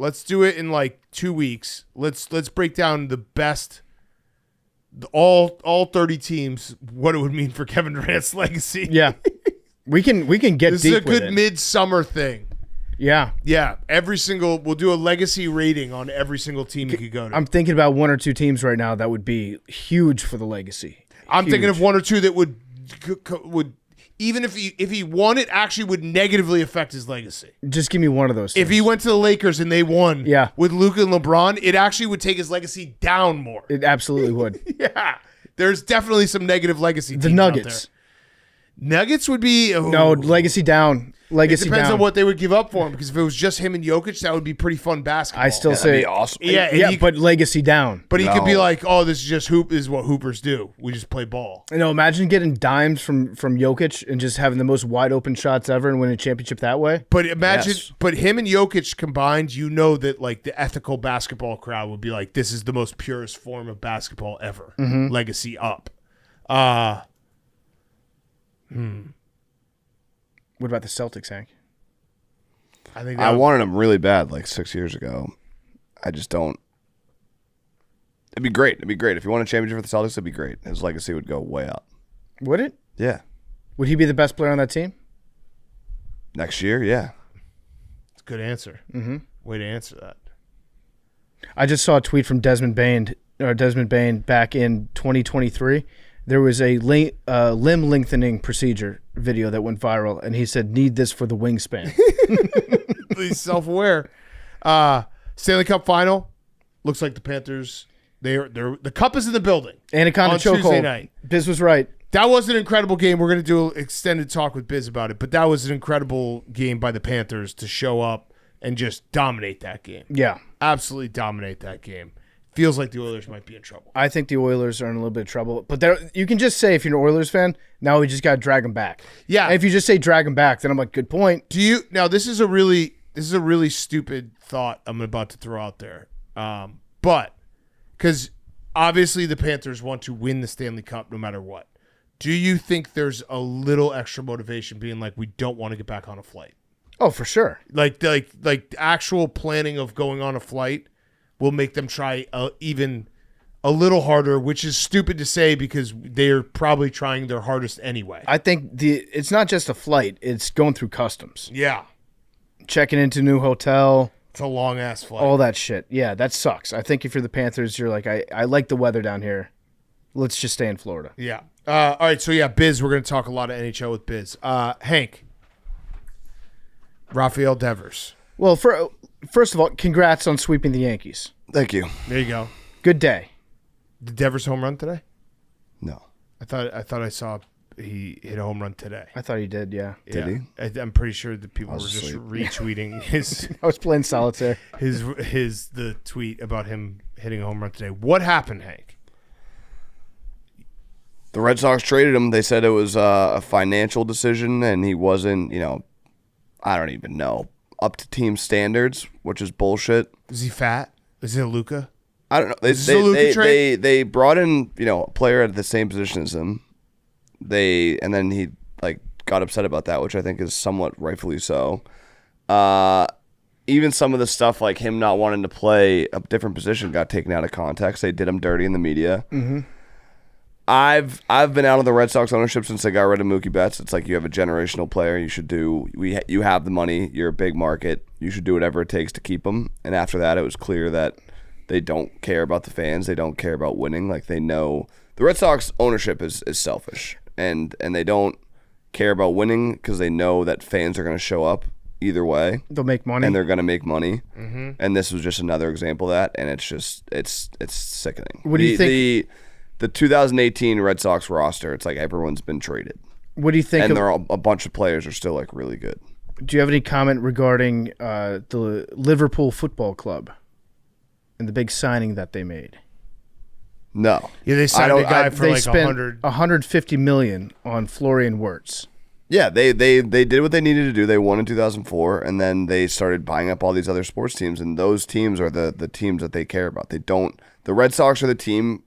[SPEAKER 2] Let's do it in like 2 weeks. Let's break down the best, all 30 teams, what it would mean for Kevin Durant's legacy.
[SPEAKER 1] Yeah. We can get
[SPEAKER 2] This
[SPEAKER 1] deep
[SPEAKER 2] is a
[SPEAKER 1] with
[SPEAKER 2] good
[SPEAKER 1] it.
[SPEAKER 2] midsummer thing.
[SPEAKER 1] Yeah.
[SPEAKER 2] Yeah, we'll do a legacy rating on every single team you could go to.
[SPEAKER 1] I'm thinking about 1 or 2 teams right now that would be huge for the legacy.
[SPEAKER 2] I'm thinking
[SPEAKER 1] Huge.
[SPEAKER 2] of 1 or 2 that would even if he won, it actually would negatively affect his legacy.
[SPEAKER 1] Just give me one of those
[SPEAKER 2] If
[SPEAKER 1] teams.
[SPEAKER 2] he went to the Lakers and they won
[SPEAKER 1] Yeah.
[SPEAKER 2] with Luka and LeBron, it actually would take his legacy down more.
[SPEAKER 1] It absolutely would.
[SPEAKER 2] Yeah. There's definitely some negative legacy
[SPEAKER 1] The
[SPEAKER 2] teams
[SPEAKER 1] Nuggets.
[SPEAKER 2] out there. Nuggets would be
[SPEAKER 1] No, legacy down.
[SPEAKER 2] It
[SPEAKER 1] Legacy
[SPEAKER 2] depends
[SPEAKER 1] down.
[SPEAKER 2] on what they would give up for him, because if it was just him and Jokic, that would be pretty fun basketball.
[SPEAKER 1] I still
[SPEAKER 3] That'd
[SPEAKER 1] say
[SPEAKER 3] be awesome.
[SPEAKER 2] Yeah, and
[SPEAKER 1] yeah,
[SPEAKER 2] he-
[SPEAKER 1] but legacy down.
[SPEAKER 2] But he could be
[SPEAKER 3] No.
[SPEAKER 2] like, "Oh, this is just is what hoopers do. We just play ball."
[SPEAKER 1] You know, imagine getting dimes from Jokic and just having the most wide open shots ever and winning a championship that way.
[SPEAKER 2] But imagine,
[SPEAKER 3] Yes.
[SPEAKER 2] but him and Jokic combined, you know that like the ethical basketball crowd would be like, "This is the most purest form of basketball ever."
[SPEAKER 1] Mm-hmm.
[SPEAKER 2] Legacy up.
[SPEAKER 1] What about the Celtics, Hank?
[SPEAKER 2] I think
[SPEAKER 3] I wanted him really bad like 6 years ago. I just don't. It'd be great. It'd be great. If he won a championship for the Celtics, it'd be great. His legacy would go way up.
[SPEAKER 1] Would it?
[SPEAKER 3] Yeah.
[SPEAKER 1] Would he be the best player on that team?
[SPEAKER 3] Next year, yeah.
[SPEAKER 2] It's a good answer. Mm-hmm. Way to answer that.
[SPEAKER 1] I just saw a tweet from Desmond Bane back in 2023. There was a limb lengthening procedure video that went viral, and he said, "Need this for the wingspan."
[SPEAKER 2] He's self-aware. Stanley Cup Final. Looks like the Panthers. The cup is in the building.
[SPEAKER 1] Anaconda
[SPEAKER 2] On Tuesday
[SPEAKER 1] chokehold.
[SPEAKER 2] night.
[SPEAKER 1] Biz was right.
[SPEAKER 2] That was an incredible game. We're going to do an extended talk with Biz about it, but that was an incredible game by the Panthers to show up and just dominate that game.
[SPEAKER 1] Yeah.
[SPEAKER 2] Absolutely dominate that game. Feels like the Oilers might be in trouble.
[SPEAKER 1] I think the Oilers are in a little bit of trouble. But you can just say, if you're an Oilers fan, now we just got to drag them back.
[SPEAKER 2] Yeah.
[SPEAKER 1] And if you just say drag them back, then I'm like, good point.
[SPEAKER 2] Do you now? This is a really stupid thought I'm about to throw out there, but because obviously the Panthers want to win the Stanley Cup no matter what. Do you think there's a little extra motivation being like, we don't want to get back on a flight?
[SPEAKER 1] Oh, for sure.
[SPEAKER 2] Like actual planning of going on a flight will make them try even a little harder, which is stupid to say because they're probably trying their hardest anyway.
[SPEAKER 1] I think it's not just a flight; it's going through customs,
[SPEAKER 2] Yeah.
[SPEAKER 1] checking into new hotel,
[SPEAKER 2] It's a long ass flight.
[SPEAKER 1] all that shit. Yeah, that sucks. I think if you're the Panthers, you're like, I like the weather down here. Let's just stay in Florida.
[SPEAKER 2] Yeah. All right. So, yeah, Biz, we're going to talk a lot of NHL with Biz. Hank. Rafael Devers.
[SPEAKER 1] Well, first of all, congrats on sweeping the Yankees.
[SPEAKER 3] Thank you.
[SPEAKER 2] There you go.
[SPEAKER 1] Good day.
[SPEAKER 2] Did Devers home run today?
[SPEAKER 3] No.
[SPEAKER 2] I thought I saw he hit a home run today.
[SPEAKER 1] I thought he did, yeah.
[SPEAKER 3] Did he?
[SPEAKER 2] I'm pretty sure that people were
[SPEAKER 3] was
[SPEAKER 2] just
[SPEAKER 3] asleep.
[SPEAKER 2] retweeting his
[SPEAKER 1] I was playing solitaire.
[SPEAKER 2] the tweet about him hitting a home run today. What happened, Hank?
[SPEAKER 3] The Red Sox traded him. They said it was a financial decision, and he wasn't, I don't even know, up to team standards, which is bullshit.
[SPEAKER 2] Is he fat? Is it Luca?
[SPEAKER 3] I don't know.
[SPEAKER 2] Is this a Luka trade?
[SPEAKER 3] They brought in, a player at the same position as him. And then he got upset about that, which I think is somewhat rightfully so. Even some of the stuff like him not wanting to play a different position got taken out of context. They did him dirty in the media. Mm-hmm. I've been out of the Red Sox ownership since they got rid of Mookie Betts. It's like you have a generational player. You have the money. You're a big market. You should do whatever it takes to keep him. And after that, it was clear that they don't care about the fans. They don't care about winning. Like they know the Red Sox ownership is selfish, and they don't care about winning because they know that fans are going to show up either way.
[SPEAKER 1] They'll make money.
[SPEAKER 3] And they're going to make money.
[SPEAKER 2] Mm-hmm.
[SPEAKER 3] And this was just another example of that. And it's sickening.
[SPEAKER 1] What do you think?
[SPEAKER 3] The 2018 Red Sox roster, it's like everyone's been traded.
[SPEAKER 1] What do you think?
[SPEAKER 3] And a bunch of players are still really good.
[SPEAKER 1] Do you have any comment regarding the Liverpool Football Club and the big signing that they made?
[SPEAKER 3] No.
[SPEAKER 2] Yeah, they signed a guy for
[SPEAKER 1] They
[SPEAKER 2] like
[SPEAKER 1] spent
[SPEAKER 2] 100.
[SPEAKER 1] $150 million on Florian Wirtz.
[SPEAKER 3] Yeah, they did what they needed to do. They won in 2004, and then they started buying up all these other sports teams, and those teams are the teams that they care about. The Red Sox are the team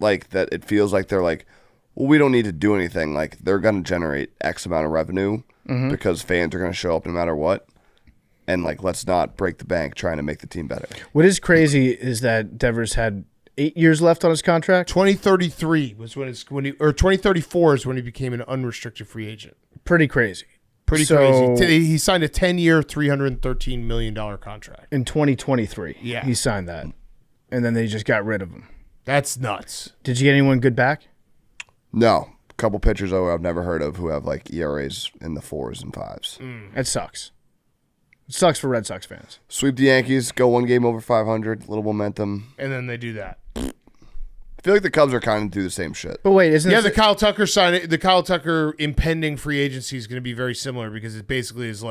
[SPEAKER 3] that it feels like they're like, well, we don't need to do anything. Like they're going to generate X amount of revenue because fans are going to show up no matter what. And let's not break the bank trying to make the team better.
[SPEAKER 1] What is crazy is that Devers had 8 years left on his contract.
[SPEAKER 2] 2033 was when 2034 is when he became an unrestricted free agent.
[SPEAKER 1] Pretty crazy.
[SPEAKER 2] Pretty crazy. He signed a 10-year, $313 million contract.
[SPEAKER 1] In 2023,
[SPEAKER 2] Yeah.
[SPEAKER 1] he signed that. And then they just got rid of him.
[SPEAKER 2] That's nuts.
[SPEAKER 1] Did you get anyone good back?
[SPEAKER 3] No. A couple pitchers I've never heard of who have ERAs in the 4s and 5s.
[SPEAKER 1] That sucks. It sucks for Red Sox fans.
[SPEAKER 3] Sweep the Yankees, go one game over 500, little momentum.
[SPEAKER 2] And then they do that.
[SPEAKER 3] I feel like the Cubs are kind of do the same shit.
[SPEAKER 1] But wait, isn't
[SPEAKER 2] The Kyle Tucker impending free agency is going to be very similar because it basically is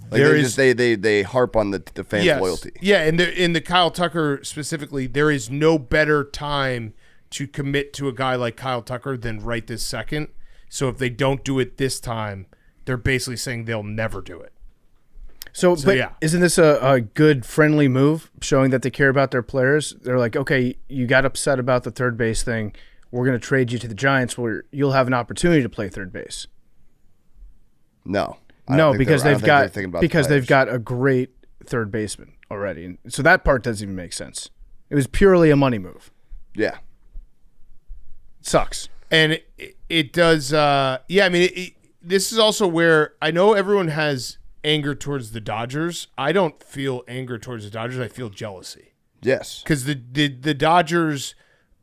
[SPEAKER 3] they harp on the fans' loyalty.
[SPEAKER 2] Yeah, and in the Kyle Tucker specifically, there is no better time to commit to a guy like Kyle Tucker than right this second. So if they don't do it this time, they're basically saying they'll never do it.
[SPEAKER 1] But
[SPEAKER 2] yeah.
[SPEAKER 1] Isn't this a good friendly move showing that they care about their players? They're like, okay, you got upset about the third base thing. We're going to trade you to the Giants where you'll have an opportunity to play third base.
[SPEAKER 3] No.
[SPEAKER 1] No, because they've got a great third baseman already. And so that part doesn't even make sense. It was purely a money move.
[SPEAKER 3] Yeah.
[SPEAKER 1] Sucks.
[SPEAKER 2] And it does, this is also where I know everyone has anger towards the Dodgers. I don't feel anger towards the Dodgers. I feel jealousy.
[SPEAKER 3] Yes.
[SPEAKER 2] Because the Dodgers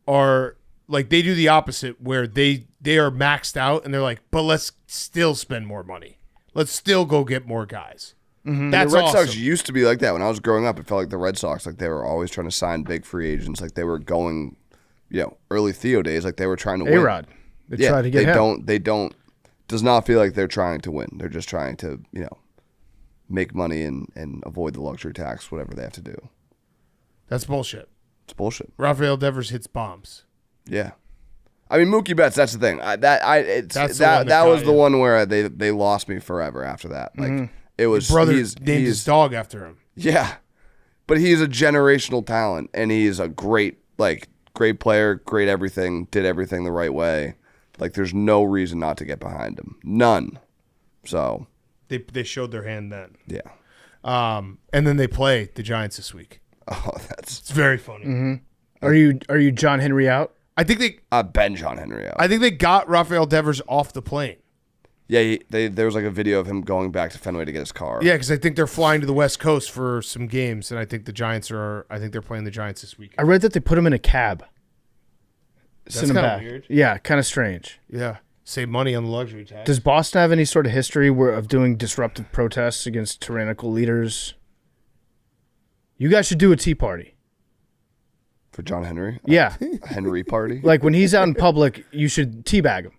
[SPEAKER 2] are they do the opposite where they are maxed out and they're like, but let's still spend more money. Let's still go get more guys.
[SPEAKER 1] Mm-hmm.
[SPEAKER 2] That's
[SPEAKER 3] the Red
[SPEAKER 2] awesome.
[SPEAKER 3] Sox used to be like that. When I was growing up, it felt like the Red Sox, they were always trying to sign big free agents. They were going, early Theo days, they were trying to win.
[SPEAKER 1] A-Rod. They tried to get him.
[SPEAKER 3] They don't, does not feel like they're trying to win. They're just trying to, make money and avoid the luxury tax, whatever they have to do.
[SPEAKER 2] That's bullshit.
[SPEAKER 3] It's bullshit.
[SPEAKER 2] Rafael Devers hits bombs.
[SPEAKER 3] Yeah. I mean, Mookie Betts, that's the thing. That was the one where they lost me forever after that. It was
[SPEAKER 2] his brother named his dog after him.
[SPEAKER 3] Yeah. But he's a generational talent and he's a great player, great everything, did everything the right way. Like, there's no reason not to get behind him. None. So
[SPEAKER 2] They showed their hand then.
[SPEAKER 3] yeah.
[SPEAKER 2] And then they play the Giants this week.
[SPEAKER 3] Oh, that's
[SPEAKER 2] It's very funny.
[SPEAKER 1] Mm-hmm. Are you John Henry out?
[SPEAKER 2] I think they
[SPEAKER 3] Ben John Henry out.
[SPEAKER 2] I think they got Rafael Devers off the plane.
[SPEAKER 3] Yeah, there was like a video of him going back to Fenway to get his car.
[SPEAKER 2] Yeah, because I think they're flying to the West Coast for some games, and I think they're playing the Giants this week.
[SPEAKER 1] I read that they put him in a cab.
[SPEAKER 2] That's
[SPEAKER 1] Send him
[SPEAKER 2] kind
[SPEAKER 1] back.
[SPEAKER 2] of weird.
[SPEAKER 1] Yeah, kind of strange.
[SPEAKER 2] Yeah, save money on the luxury tax.
[SPEAKER 1] Does Boston have any sort of history of doing disruptive protests against tyrannical leaders? You guys should do a tea party.
[SPEAKER 3] For John Henry?
[SPEAKER 1] Yeah.
[SPEAKER 3] A Henry party?
[SPEAKER 1] Like when he's out in public, you should teabag him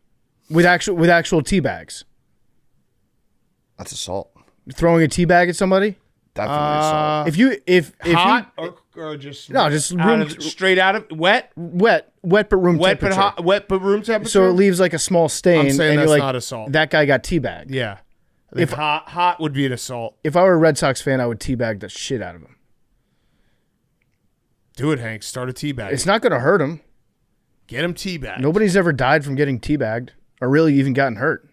[SPEAKER 1] with actual tea bags.
[SPEAKER 3] That's assault.
[SPEAKER 1] Throwing a tea bag at somebody?
[SPEAKER 3] Definitely assault.
[SPEAKER 1] if
[SPEAKER 2] hot
[SPEAKER 1] you,
[SPEAKER 2] or just
[SPEAKER 1] No, just
[SPEAKER 2] straight out of wet,
[SPEAKER 1] wet but room
[SPEAKER 2] wet but
[SPEAKER 1] temperature.
[SPEAKER 2] hot, wet but room temperature.
[SPEAKER 1] So it leaves like a small stain.
[SPEAKER 2] I'm saying
[SPEAKER 1] and
[SPEAKER 2] that's
[SPEAKER 1] you're like,
[SPEAKER 2] not assault.
[SPEAKER 1] That guy got teabagged.
[SPEAKER 2] Yeah, I think hot would be an assault.
[SPEAKER 1] If I were a Red Sox fan, I would teabag the shit out of him.
[SPEAKER 2] Do it, Hank. Start a teabag.
[SPEAKER 1] It's not going to hurt him.
[SPEAKER 2] Get him teabagged.
[SPEAKER 1] Nobody's ever died from getting teabagged or really even gotten hurt.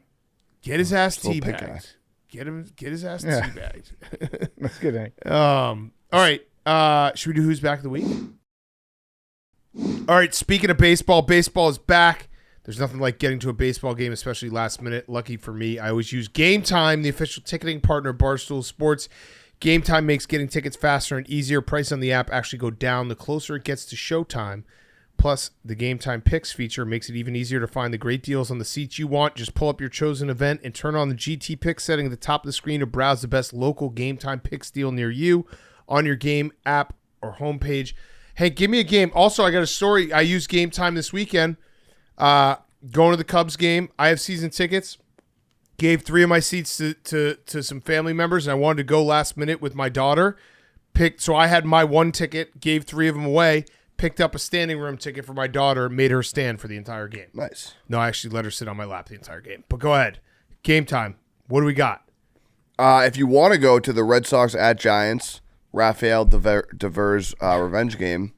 [SPEAKER 2] Get his ass
[SPEAKER 3] Little pink guy.
[SPEAKER 2] teabagged. Get his ass
[SPEAKER 1] Yeah.
[SPEAKER 2] teabagged.
[SPEAKER 1] That's good, Hank.
[SPEAKER 2] All right. Should we do who's back of the week? All right. Speaking of baseball, baseball is back. There's nothing like getting to a baseball game, especially last minute. Lucky for me, I always use Game Time, the official ticketing partner of Barstool Sports. Game Time makes getting tickets faster and easier. Prices on the app actually go down the closer it gets to showtime. Plus, the Game Time Picks feature makes it even easier to find the great deals on the seats you want. Just pull up your chosen event and turn on the GT Picks setting at the top of the screen to browse the best local Game Time Picks deal near you on your game app or homepage. Hey, give me a game. Also, I got a story. I used Game Time this weekend. Going to the Cubs game. I have season tickets. Gave 3 of my seats to some family members, and I wanted to go last minute with my daughter. So I had my 1 ticket, gave 3 of them away, picked up a standing room ticket for my daughter, made her stand for the entire game.
[SPEAKER 3] Nice.
[SPEAKER 2] No, I actually let her sit on my lap the entire game. But go ahead. Game time. What do we got?
[SPEAKER 3] If you want to go to the Red Sox at Giants, Rafael Devers revenge game,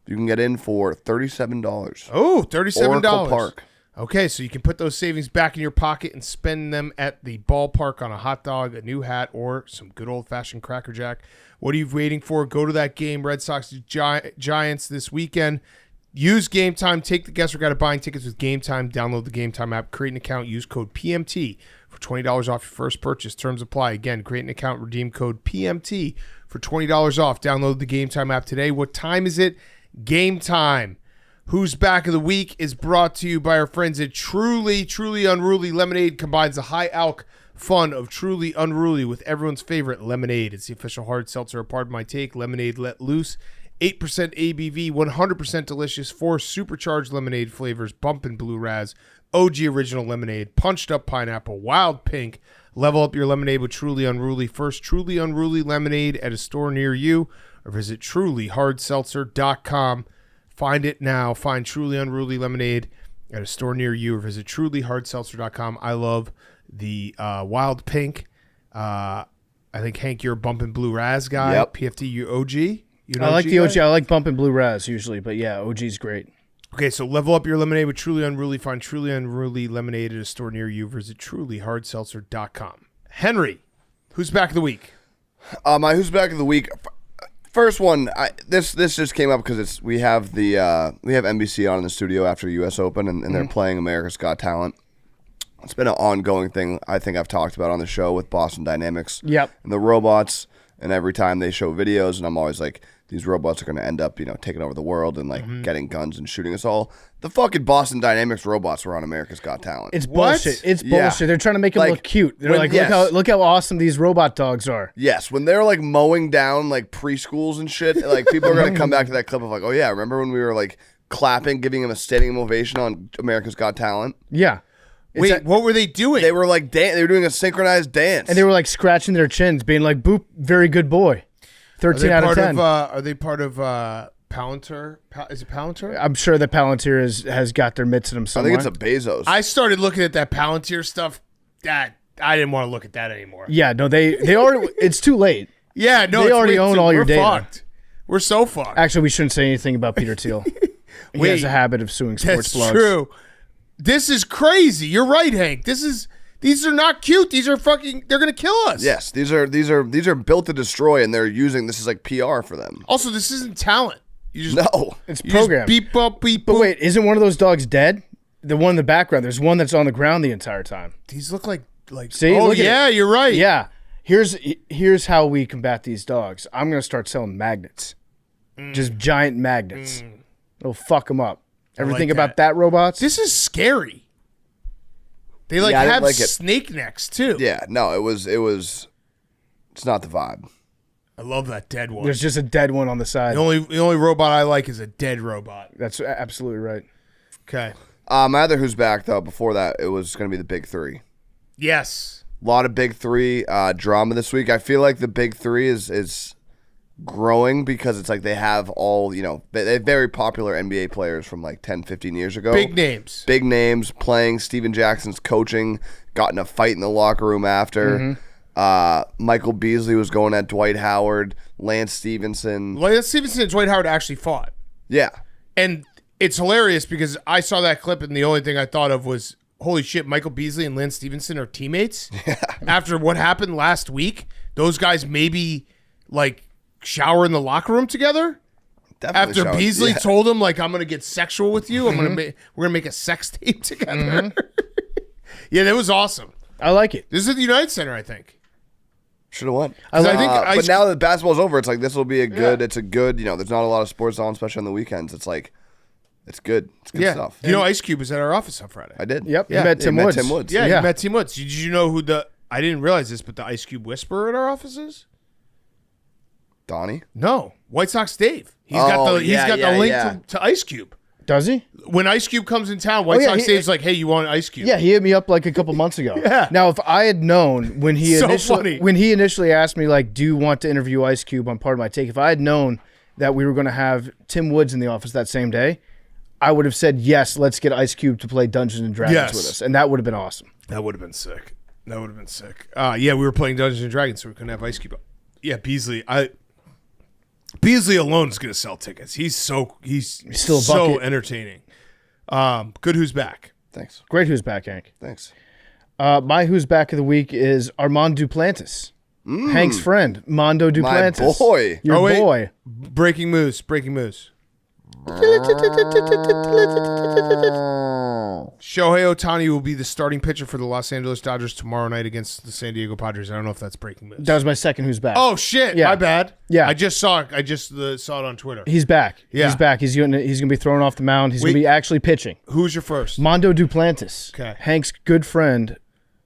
[SPEAKER 3] you can get in for $37.
[SPEAKER 2] Oh, $37.
[SPEAKER 3] Oracle Park.
[SPEAKER 2] Okay, so you can put those savings back in your pocket and spend them at the ballpark on a hot dog, a new hat, or some good old-fashioned Cracker Jack. What are you waiting for? Go to that game, Red Sox Giants this weekend. Use Game Time. Take the guesswork out of buying tickets with Game Time. Download the Game Time app. Create an account. Use code PMT for $20 off your first purchase. Terms apply. Again, create an account. Redeem code PMT for $20 off. Download the Game Time app today. What time is it? Game Time. Who's Back of the Week is brought to you by our friends at Truly. Truly Unruly Lemonade combines the high alc fun of Truly Unruly with everyone's favorite lemonade. It's the official hard seltzer of Pardon My Take. Lemonade let loose. 8% ABV, 100% delicious. 4 supercharged lemonade flavors. Bumpin' Blue Raz, OG Original Lemonade, Punched Up Pineapple, Wild Pink. Level up your lemonade with Truly Unruly. First, Truly Unruly Lemonade at a store near you or visit trulyhardseltzer.com. Find it now. Find Truly Unruly Lemonade at a store near you or visit trulyhardseltzer.com. I love the Wild Pink. I think, Hank, you're a Bumpin' Blue Raz guy.
[SPEAKER 3] Yep.
[SPEAKER 2] PFT, you OG? You an
[SPEAKER 1] I like the
[SPEAKER 2] guy?
[SPEAKER 1] OG. I like bumping Blue Raz usually, but yeah, OG's great.
[SPEAKER 2] Okay, so level up your lemonade with Truly Unruly. Find Truly Unruly Lemonade at a store near you. Visit trulyhardseltzer.com. Henry, who's back of the week?
[SPEAKER 3] My Who's Back of the Week. First one, this just came up because we have NBC on in the studio after the U.S. Open, and they're playing America's Got Talent. It's been an ongoing thing I think I've talked about on the show with Boston Dynamics.
[SPEAKER 1] Yep.
[SPEAKER 3] And the robots, and every time they show videos, and I'm always like, these robots are going to end up, taking over the world and getting guns and shooting us all. The fucking Boston Dynamics robots were on America's Got Talent.
[SPEAKER 1] It's bullshit. It's
[SPEAKER 3] Yeah.
[SPEAKER 1] bullshit. They're trying to make them
[SPEAKER 3] Like,
[SPEAKER 1] look cute. They're
[SPEAKER 3] when-
[SPEAKER 1] like,
[SPEAKER 3] yes.
[SPEAKER 1] look how awesome these robot dogs are.
[SPEAKER 3] Yes, when they're like mowing down like preschools and shit, like people are gonna come back to that clip of like, oh yeah, remember when we were like clapping, giving him a standing ovation on America's Got Talent?
[SPEAKER 1] Yeah. It's
[SPEAKER 2] Wait,
[SPEAKER 1] that-
[SPEAKER 2] what were they doing?
[SPEAKER 3] They were like they were doing a synchronized dance,
[SPEAKER 1] and they were like scratching their chins, being like, "Boop, very good boy." 13 out of 10.
[SPEAKER 2] Are they part of Palantir? Is it Palantir?
[SPEAKER 1] I'm sure that Palantir has got their mitts in them
[SPEAKER 3] I
[SPEAKER 1] somewhere.
[SPEAKER 3] think it's a Bezos.
[SPEAKER 2] I started looking at that Palantir stuff. That I didn't want to look at that anymore.
[SPEAKER 1] Yeah, no, they already. It's too late.
[SPEAKER 2] Yeah, no,
[SPEAKER 1] They
[SPEAKER 2] it's
[SPEAKER 1] already
[SPEAKER 2] way
[SPEAKER 1] own
[SPEAKER 2] too-
[SPEAKER 1] all your
[SPEAKER 2] we're
[SPEAKER 1] data.
[SPEAKER 2] Fucked. We're so fucked.
[SPEAKER 1] Actually, we shouldn't say anything about Peter Thiel. He
[SPEAKER 2] Wait,
[SPEAKER 1] has a habit of suing sports
[SPEAKER 2] That's
[SPEAKER 1] blogs.
[SPEAKER 2] true. This is crazy. You're right, Hank. These are not cute. These are fucking. They're gonna kill us.
[SPEAKER 3] Yes, these are built to destroy, and they're using this is like PR for them.
[SPEAKER 2] Also, this isn't talent. You just
[SPEAKER 3] No,
[SPEAKER 1] It's
[SPEAKER 2] you just
[SPEAKER 1] programmed.
[SPEAKER 2] beep up, beep.
[SPEAKER 1] But
[SPEAKER 2] boop.
[SPEAKER 1] wait, isn't one of those dogs dead? The one in the background. There's one that's on the ground the entire time.
[SPEAKER 2] These look like.
[SPEAKER 1] See,
[SPEAKER 2] Oh
[SPEAKER 1] look at
[SPEAKER 2] yeah,
[SPEAKER 1] it.
[SPEAKER 2] you're right.
[SPEAKER 1] Yeah. Here's how we combat these dogs. I'm gonna start selling magnets, just giant magnets. It'll fuck them up. Ever
[SPEAKER 2] like
[SPEAKER 1] think
[SPEAKER 2] that.
[SPEAKER 1] about that, robots?
[SPEAKER 2] This is scary. They like
[SPEAKER 3] Yeah, I didn't
[SPEAKER 2] have
[SPEAKER 3] like it.
[SPEAKER 2] snake necks too.
[SPEAKER 3] yeah, no, it was. It's not the vibe.
[SPEAKER 2] I love that dead one.
[SPEAKER 1] There's just a dead one on the side.
[SPEAKER 2] The only robot I like is a dead robot.
[SPEAKER 1] That's absolutely right.
[SPEAKER 2] Okay.
[SPEAKER 3] My other who's back though. Before that, it was going to be the big three.
[SPEAKER 2] Yes.
[SPEAKER 3] A lot of big three drama this week. I feel like the big three is growing because it's like they have all, they have very popular NBA players from like 10, 15 years ago.
[SPEAKER 2] Big names.
[SPEAKER 3] Big names playing. Steven Jackson's coaching, got in a fight in the locker room after. Michael Beasley was going at Dwight Howard. Lance Stevenson.
[SPEAKER 2] Lance Stevenson and Dwight Howard actually fought.
[SPEAKER 3] Yeah.
[SPEAKER 2] And it's hilarious because I saw that clip and the only thing I thought of was, holy shit, Michael Beasley and Lance Stevenson are teammates? After what happened last week, those guys maybe like shower in the locker room together?
[SPEAKER 3] Definitely
[SPEAKER 2] After
[SPEAKER 3] showing-
[SPEAKER 2] Beasley
[SPEAKER 3] yeah.
[SPEAKER 2] told him like, I'm gonna get sexual with you, we're gonna make a sex tape together. Yeah, that was awesome.
[SPEAKER 1] I like it.
[SPEAKER 2] This is at the United Center, I think.
[SPEAKER 3] Should have won.
[SPEAKER 1] I like-
[SPEAKER 3] But now that basketball's over, it's like this will be a good. It's a good. There's not a lot of sports on, especially on the weekends. It's like, it's good. It's good stuff.
[SPEAKER 2] Ice Cube was at our office on Friday.
[SPEAKER 3] I did.
[SPEAKER 1] Yep.
[SPEAKER 2] Yeah.
[SPEAKER 1] You met
[SPEAKER 3] Yeah,
[SPEAKER 1] Tim
[SPEAKER 3] you met
[SPEAKER 1] Woods.
[SPEAKER 3] Tim Woods.
[SPEAKER 2] Yeah,
[SPEAKER 1] Yeah.
[SPEAKER 2] you met Tim Woods. Did you know who I didn't realize this, but the Ice Cube whisperer at our office is?
[SPEAKER 3] Donnie.
[SPEAKER 2] No, White Sox Dave. He's got
[SPEAKER 3] Oh,
[SPEAKER 2] the
[SPEAKER 3] yeah,
[SPEAKER 2] link
[SPEAKER 3] yeah.
[SPEAKER 2] to Ice Cube.
[SPEAKER 1] Does he?
[SPEAKER 2] When Ice Cube comes in town, White
[SPEAKER 1] yeah,
[SPEAKER 2] Sox Dave's like, "Hey, you want Ice Cube?"
[SPEAKER 1] Yeah, he hit me up like a couple months ago.
[SPEAKER 2] Yeah.
[SPEAKER 1] Now, if I had known when he
[SPEAKER 2] So funny.
[SPEAKER 1] initially asked me like, "Do you want to interview Ice Cube on Part of My Take?" If I had known that we were going to have Tim Woods in the office that same day, I would have said yes. Let's get Ice Cube to play Dungeons and Dragons
[SPEAKER 2] Yes.
[SPEAKER 1] with us, and that would have been awesome.
[SPEAKER 2] That would have been sick. Yeah, we were playing Dungeons and Dragons, so we couldn't have Ice Cube. Yeah, Beasley. Beasley alone is going to sell tickets. He's still
[SPEAKER 1] a
[SPEAKER 2] so
[SPEAKER 1] bucket.
[SPEAKER 2] entertaining. Good. Who's back?
[SPEAKER 3] Thanks.
[SPEAKER 1] Great, who's back, Hank?
[SPEAKER 3] Thanks.
[SPEAKER 1] My who's back of the week is Armand Duplantis, Hank's friend, Mondo Duplantis.
[SPEAKER 3] boy.
[SPEAKER 1] Your
[SPEAKER 2] Oh, wait.
[SPEAKER 1] boy.
[SPEAKER 2] Breaking news. Shohei Ohtani will be the starting pitcher for the Los Angeles Dodgers tomorrow night against the San Diego Padres. I don't know if that's breaking news.
[SPEAKER 1] That was my second who's back.
[SPEAKER 2] Oh shit!
[SPEAKER 1] Yeah.
[SPEAKER 2] My bad.
[SPEAKER 1] Yeah.
[SPEAKER 2] I just saw it. I just saw it on Twitter.
[SPEAKER 1] He's back.
[SPEAKER 2] Yeah.
[SPEAKER 1] He's back. He's gonna be thrown off the mound. He's gonna
[SPEAKER 2] Wait.
[SPEAKER 1] be actually pitching.
[SPEAKER 2] Who's your first?
[SPEAKER 1] Mondo Duplantis.
[SPEAKER 2] Okay.
[SPEAKER 1] Hank's good friend.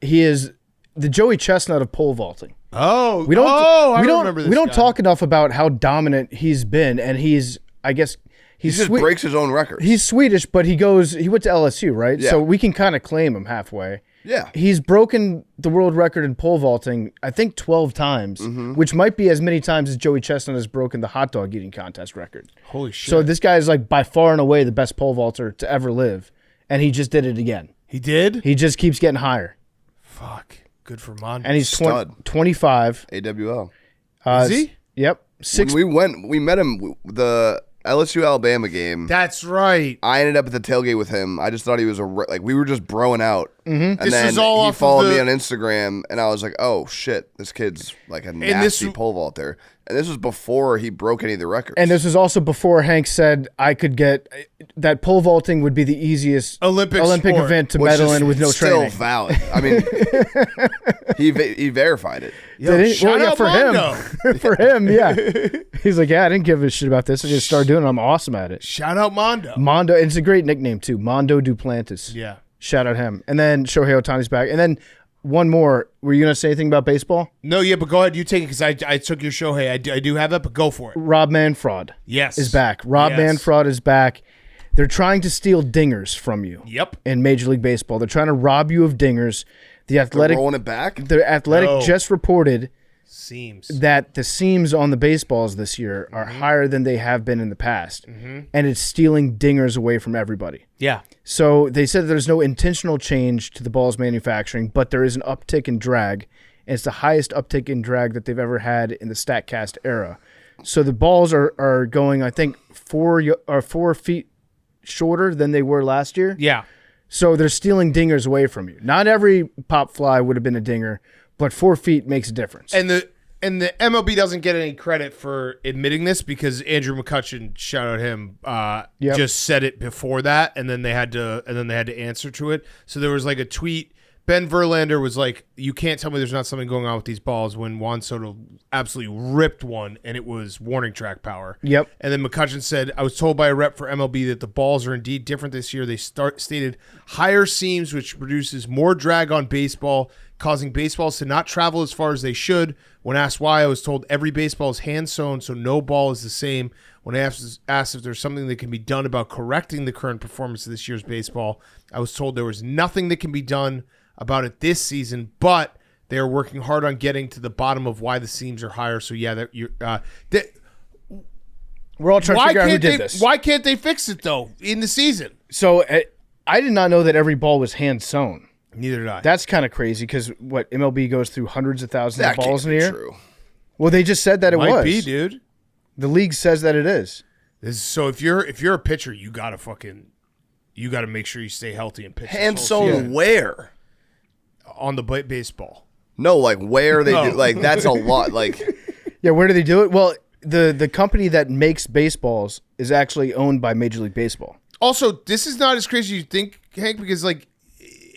[SPEAKER 1] He is the Joey Chestnut of pole vaulting.
[SPEAKER 2] Oh,
[SPEAKER 1] We don't.
[SPEAKER 2] I
[SPEAKER 1] we don't.
[SPEAKER 2] remember this
[SPEAKER 1] We don't
[SPEAKER 2] guy.
[SPEAKER 1] talk enough about how dominant he's been, and he's. I guess
[SPEAKER 3] He
[SPEAKER 1] he's
[SPEAKER 3] just
[SPEAKER 1] Swe-
[SPEAKER 3] breaks his own records.
[SPEAKER 1] He's Swedish, but he went to LSU, right?
[SPEAKER 3] Yeah.
[SPEAKER 1] So we can kind of claim him halfway.
[SPEAKER 3] Yeah.
[SPEAKER 1] He's broken the world record in pole vaulting, I think 12 times,
[SPEAKER 3] Mm-hmm.
[SPEAKER 1] which might be as many times as Joey Chestnut has broken the hot dog eating contest record.
[SPEAKER 2] Holy shit!
[SPEAKER 1] So this guy is like by far and away the best pole vaulter to ever live, and he just did it again.
[SPEAKER 2] he did.
[SPEAKER 1] He just keeps getting higher,
[SPEAKER 2] Fuck. Good for Mondo.
[SPEAKER 1] and he's
[SPEAKER 3] Stud.
[SPEAKER 1] 25.
[SPEAKER 3] AWO.
[SPEAKER 2] Is he?
[SPEAKER 1] Yep. Six.
[SPEAKER 3] When we met him the LSU Alabama game.
[SPEAKER 2] That's right.
[SPEAKER 3] I ended up at the tailgate with him. I just thought he was we were just broing out. And
[SPEAKER 2] This
[SPEAKER 3] then
[SPEAKER 2] is all
[SPEAKER 3] he
[SPEAKER 2] off of
[SPEAKER 3] followed
[SPEAKER 2] the-
[SPEAKER 3] me on Instagram, and I was like, oh shit, this kid's like a nasty pole vaulter. And this was before he broke any of the records.
[SPEAKER 1] And this was also before Hank said I could get that pole vaulting would be the easiest
[SPEAKER 2] Olympic sport,
[SPEAKER 1] event to
[SPEAKER 3] Which
[SPEAKER 1] medal
[SPEAKER 3] is
[SPEAKER 1] in with no
[SPEAKER 3] still
[SPEAKER 1] training.
[SPEAKER 3] valid. I mean, he verified it.
[SPEAKER 2] Yo,
[SPEAKER 1] Did he?
[SPEAKER 2] shout out
[SPEAKER 1] for
[SPEAKER 2] Mondo.
[SPEAKER 1] him. For him, yeah. He's like, yeah, I didn't give a shit about this. I just started doing it. I'm awesome at it.
[SPEAKER 2] Shout out Mondo.
[SPEAKER 1] Mondo, and it's a great nickname too. Mondo Duplantis.
[SPEAKER 2] Yeah.
[SPEAKER 1] Shout out him. And then Shohei Ohtani's back. And then one more. Were you going to say anything about baseball?
[SPEAKER 2] No, yeah, but go ahead. You take it because I took your Shohei. I do have that, but go for it.
[SPEAKER 1] Rob Manfred
[SPEAKER 2] Yes.
[SPEAKER 1] is back. Rob
[SPEAKER 2] Yes.
[SPEAKER 1] Manfred is back. They're trying to steal dingers from you.
[SPEAKER 2] Yep.
[SPEAKER 1] In Major League Baseball. They're trying to rob you of dingers. The
[SPEAKER 3] They're
[SPEAKER 1] Athletic
[SPEAKER 3] rolling it back.
[SPEAKER 2] No.
[SPEAKER 1] just reported
[SPEAKER 2] Seems.
[SPEAKER 1] that the seams on the baseballs this year are higher than they have been in the past. And it's stealing dingers away from everybody.
[SPEAKER 2] Yeah.
[SPEAKER 1] So they said there's no intentional change to the ball's manufacturing, but there is an uptick in drag. And it's the highest uptick in drag that they've ever had in the StatCast era. So the balls are going, I think, 4 feet shorter than they were last year.
[SPEAKER 2] Yeah.
[SPEAKER 1] So they're stealing dingers away from you. Not every pop fly would have been a dinger, but 4 feet makes a difference.
[SPEAKER 2] And the MLB doesn't get any credit for admitting this because Andrew McCutcheon, shout out him, just said it before that, and then they had to answer to it. So there was like a tweet. Ben Verlander was like, "You can't tell me there's not something going on with these balls." When Juan Soto absolutely ripped one, and it was warning track power.
[SPEAKER 1] Yep.
[SPEAKER 2] And then McCutcheon said, "I was told by a rep for MLB that the balls are indeed different this year. They stated higher seams, which produces more drag on baseball, causing baseballs to not travel as far as they should. When asked why, I was told every baseball is hand sewn, so no ball is the same. When I asked if there's something that can be done about correcting the current performance of this year's baseball, I was told there was nothing that can be done about it this season, but they are working hard on getting to the bottom of why the seams are higher." So yeah,
[SPEAKER 1] we're all trying to figure out who did this.
[SPEAKER 2] Why can't they fix it though in the season?
[SPEAKER 1] So I did not know that every ball was hand sewn.
[SPEAKER 2] Neither did I.
[SPEAKER 1] That's kind of crazy because what MLB goes through hundreds of thousands of balls in a year.
[SPEAKER 3] True.
[SPEAKER 1] Well, they just said that it
[SPEAKER 2] Might
[SPEAKER 1] was.
[SPEAKER 2] be, dude.
[SPEAKER 1] The league says that it is.
[SPEAKER 2] So if you're a pitcher, you gotta make sure you stay healthy and pitch.
[SPEAKER 3] Hand sewn where?
[SPEAKER 2] On the baseball.
[SPEAKER 3] No, like where they do. Like that's a lot. Like
[SPEAKER 1] Yeah, where do they do it? Well, the company that makes baseballs is actually owned by Major League Baseball.
[SPEAKER 2] Also, this is not as crazy as you think, Hank, because like,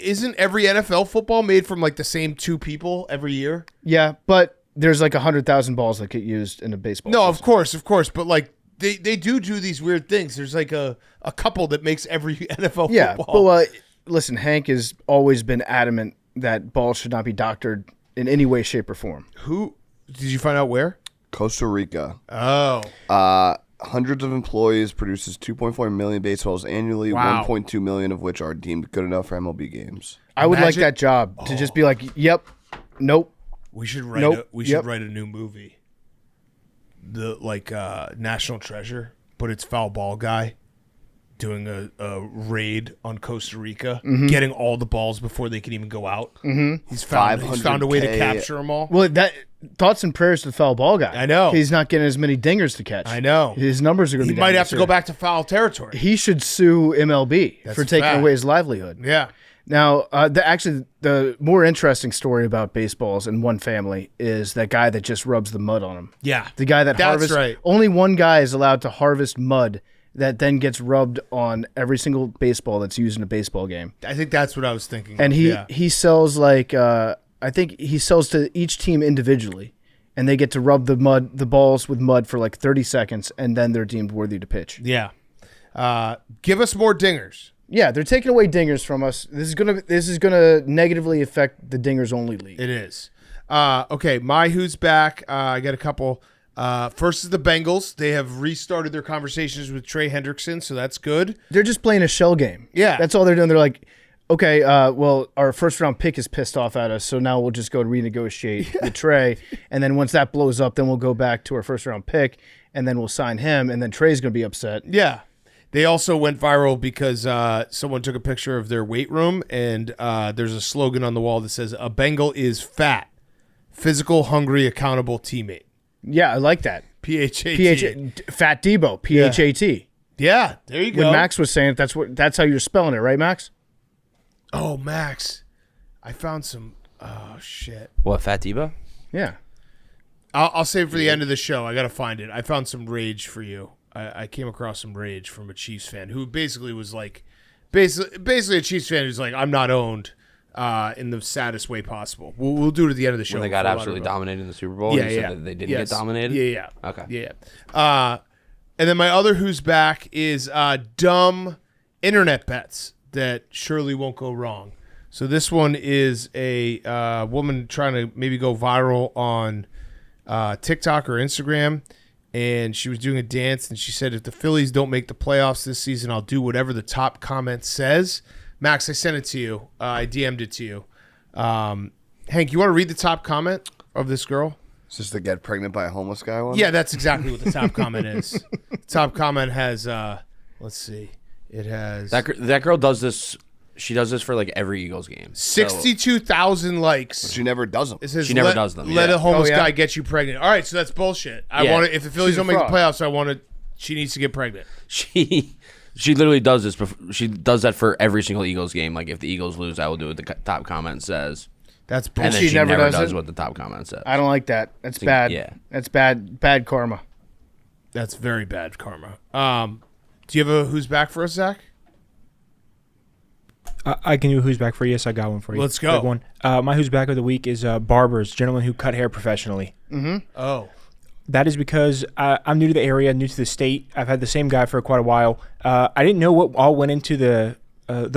[SPEAKER 2] isn't every NFL football made from like the same 2 people every year?
[SPEAKER 1] Yeah, but there's like 100,000 balls that get used in a baseball.
[SPEAKER 2] No,
[SPEAKER 1] season.
[SPEAKER 2] of course, but like they do these weird things. There's like a couple that makes every NFL
[SPEAKER 1] Yeah,
[SPEAKER 2] football.
[SPEAKER 1] but listen, Hank has always been adamant that balls should not be doctored in any way, shape, or form.
[SPEAKER 2] Who did you find out where?
[SPEAKER 3] Costa Rica.
[SPEAKER 2] Oh,
[SPEAKER 3] Hundreds of employees produces 2.4 million baseballs annually,
[SPEAKER 2] Wow.
[SPEAKER 3] 1.2 million of which are deemed good enough for MLB games.
[SPEAKER 1] I would like
[SPEAKER 2] Imagine-
[SPEAKER 1] that job to just be like, yep, nope.
[SPEAKER 2] we should write
[SPEAKER 1] Nope.
[SPEAKER 2] should write a new movie. The National Treasure, but it's foul ball guy doing a raid on Costa Rica, getting all the balls before they can even go out. Mm-hmm. He's found a way to
[SPEAKER 3] 500K.
[SPEAKER 2] capture them all.
[SPEAKER 1] Well, thoughts and prayers to the foul ball guy.
[SPEAKER 2] I know.
[SPEAKER 1] He's not getting as many dingers to catch.
[SPEAKER 2] I know.
[SPEAKER 1] His numbers are going to
[SPEAKER 2] He
[SPEAKER 1] be
[SPEAKER 2] might
[SPEAKER 1] down
[SPEAKER 2] have
[SPEAKER 1] this
[SPEAKER 2] to
[SPEAKER 1] year.
[SPEAKER 2] go back to foul territory.
[SPEAKER 1] He should sue MLB
[SPEAKER 2] That's
[SPEAKER 1] for
[SPEAKER 2] a
[SPEAKER 1] taking
[SPEAKER 2] fact.
[SPEAKER 1] away his livelihood.
[SPEAKER 2] Yeah.
[SPEAKER 1] Now, the more interesting story about baseballs in one family is that guy that just rubs the mud on them.
[SPEAKER 2] Yeah.
[SPEAKER 1] The guy that
[SPEAKER 2] That's
[SPEAKER 1] harvests.
[SPEAKER 2] right.
[SPEAKER 1] Only one guy is allowed to harvest mud that then gets rubbed on every single baseball that's used in a baseball game.
[SPEAKER 2] I think that's what I was thinking.
[SPEAKER 1] And
[SPEAKER 2] of.
[SPEAKER 1] he sells like I think he sells to each team individually, and they get to rub the balls with mud for like 30 seconds, and then they're deemed worthy to pitch.
[SPEAKER 2] Yeah. Give us more dingers.
[SPEAKER 1] Yeah, they're taking away dingers from us. This is gonna negatively affect the dingers only league.
[SPEAKER 2] It is. Okay, my who's back. I got a couple. First is the Bengals. They have restarted their conversations with Trey Hendrickson, so that's good.
[SPEAKER 1] They're just playing a shell game.
[SPEAKER 2] Yeah.
[SPEAKER 1] That's all they're doing. They're like, okay, well, our first round pick is pissed off at us, so now we'll just go renegotiate with Trey. And then once that blows up, then we'll go back to our first round pick, and then we'll sign him, and then Trey's going to be upset.
[SPEAKER 2] Yeah. They also went viral because someone took a picture of their weight room, and there's a slogan on the wall that says, "A Bengal is fat, physical, hungry, accountable teammate."
[SPEAKER 1] Yeah, I like that.
[SPEAKER 2] PHAT.
[SPEAKER 1] Fat Debo, PHAT.
[SPEAKER 2] Yeah, there you go.
[SPEAKER 1] When Max was saying it, that's how you're spelling it, right, Max?
[SPEAKER 2] Oh, Max. I found some. Oh, shit.
[SPEAKER 4] What, Fat Debo?
[SPEAKER 1] Yeah.
[SPEAKER 2] I'll save it for the end of the show. I got to find it. I found some rage for you. I came across some rage from a Chiefs fan who basically was like, basically a Chiefs fan who's like, I'm not owned in the saddest way possible. We'll do it at the end of the show.
[SPEAKER 4] When they got
[SPEAKER 2] before a lot
[SPEAKER 4] absolutely
[SPEAKER 2] of-
[SPEAKER 4] dominated in the Super Bowl?
[SPEAKER 2] Yeah,
[SPEAKER 4] You said
[SPEAKER 2] yeah.
[SPEAKER 4] that they didn't
[SPEAKER 2] Yes.
[SPEAKER 4] get dominated?
[SPEAKER 2] Yeah.
[SPEAKER 4] Okay.
[SPEAKER 2] Yeah. And then my other who's back is dumb internet bets that surely won't go wrong. So this one is a woman trying to maybe go viral on TikTok or Instagram, and she was doing a dance, and she said, if the Phillies don't make the playoffs this season, I'll do whatever the top comment says. Max, I sent it to you. I DM'd it to you. Hank, you want to read the top comment of this girl?
[SPEAKER 3] Is this the get pregnant by a homeless guy one?
[SPEAKER 2] Yeah, that's exactly what the top comment is. The top comment has, let's see, it has
[SPEAKER 4] That girl does this. She does this for like every Eagles game.
[SPEAKER 2] 62,000 likes.
[SPEAKER 3] She never does them.
[SPEAKER 2] It says,
[SPEAKER 4] She never does them,
[SPEAKER 2] Let
[SPEAKER 4] yeah.
[SPEAKER 2] a homeless
[SPEAKER 1] Oh, yeah?
[SPEAKER 2] guy get you pregnant. All right, so that's bullshit. I
[SPEAKER 4] Yeah.
[SPEAKER 2] want to. If the Phillies
[SPEAKER 1] She's a
[SPEAKER 2] don't make the
[SPEAKER 1] fraud.
[SPEAKER 2] playoffs, she needs to get pregnant.
[SPEAKER 4] She She literally does this. She does that for every single Eagles game. Like if the Eagles lose, I will do what the top comment says.
[SPEAKER 2] That's
[SPEAKER 4] And
[SPEAKER 2] bullshit.
[SPEAKER 4] then
[SPEAKER 1] She
[SPEAKER 4] she
[SPEAKER 1] never
[SPEAKER 4] never
[SPEAKER 1] does
[SPEAKER 4] does
[SPEAKER 1] it?
[SPEAKER 4] what the top comment says.
[SPEAKER 1] I don't like that. That's bad.
[SPEAKER 4] yeah.
[SPEAKER 1] That's bad karma.
[SPEAKER 2] That's very bad karma. Do you have a who's back for us, Zach?
[SPEAKER 5] I can do who's back for you. Yes, I got one for you.
[SPEAKER 2] Let's go.
[SPEAKER 5] Good one. My who's back of the week is barbers, gentlemen who cut hair professionally.
[SPEAKER 2] Oh.
[SPEAKER 5] That is because I'm new to the area, new to the state. I've had the same guy for quite a while. I didn't know what all went into the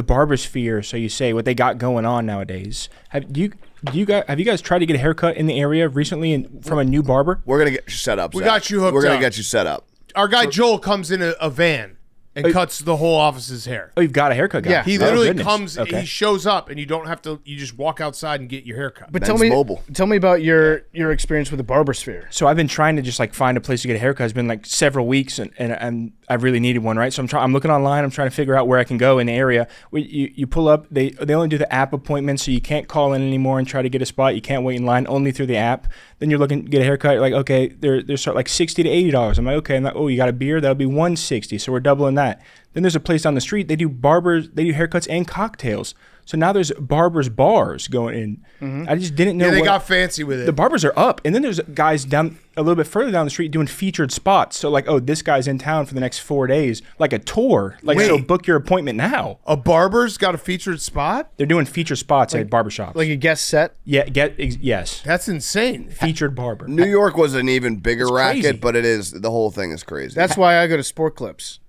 [SPEAKER 5] barber sphere, so you say, what they got going on nowadays. Have you guys tried to get a haircut in the area recently from a new barber?
[SPEAKER 3] We're gonna get you set up.
[SPEAKER 2] We
[SPEAKER 3] Zach.
[SPEAKER 2] got you hooked
[SPEAKER 3] We're gonna
[SPEAKER 2] up.
[SPEAKER 3] get you set up.
[SPEAKER 2] Our guy Joel comes in a van and cuts the whole office's hair.
[SPEAKER 5] Oh, you've got a haircut guy.
[SPEAKER 1] Yeah.
[SPEAKER 2] He
[SPEAKER 5] Oh,
[SPEAKER 2] literally
[SPEAKER 5] goodness.
[SPEAKER 2] comes,
[SPEAKER 5] Okay.
[SPEAKER 2] he shows up, and you don't have to, you just walk outside and get your hair cut.
[SPEAKER 1] But
[SPEAKER 3] Men's mobile.
[SPEAKER 1] tell me about your experience with the barber sphere.
[SPEAKER 5] So I've been trying to just like find a place to get a haircut. It's been like several weeks, and I really needed one, right? So I'm looking online. I'm trying to figure out where I can go in the area. You pull up. They only do the app appointments, so you can't call in anymore and try to get a spot. You can't wait in line, only through the app. Then you're looking to get a haircut. You're like, okay, they're start like $60 to $80. I'm like, okay. I'm like, oh, you got a beard? That'll be $160. So we're doubling that. Then there's a place down the street. They do haircuts and cocktails. So now there's barbers bars going in. I just didn't know.
[SPEAKER 2] Yeah, they
[SPEAKER 5] what-
[SPEAKER 2] got fancy with it.
[SPEAKER 5] the barbers are up, and then there's guys down a little bit further down the street doing featured spots. So like, oh, this guy's in town for the next 4 days, like a tour. Like, so
[SPEAKER 2] Wait.
[SPEAKER 5] book your appointment now.
[SPEAKER 2] A barber's got a featured spot?
[SPEAKER 5] They're doing featured spots at barbershops.
[SPEAKER 1] Like a guest set.
[SPEAKER 5] yeah, yes,
[SPEAKER 2] That's insane.
[SPEAKER 5] featured barber.
[SPEAKER 3] New York was an even bigger
[SPEAKER 5] crazy.
[SPEAKER 3] racket, but the whole thing is crazy.
[SPEAKER 1] That's why I go to Sport Clips.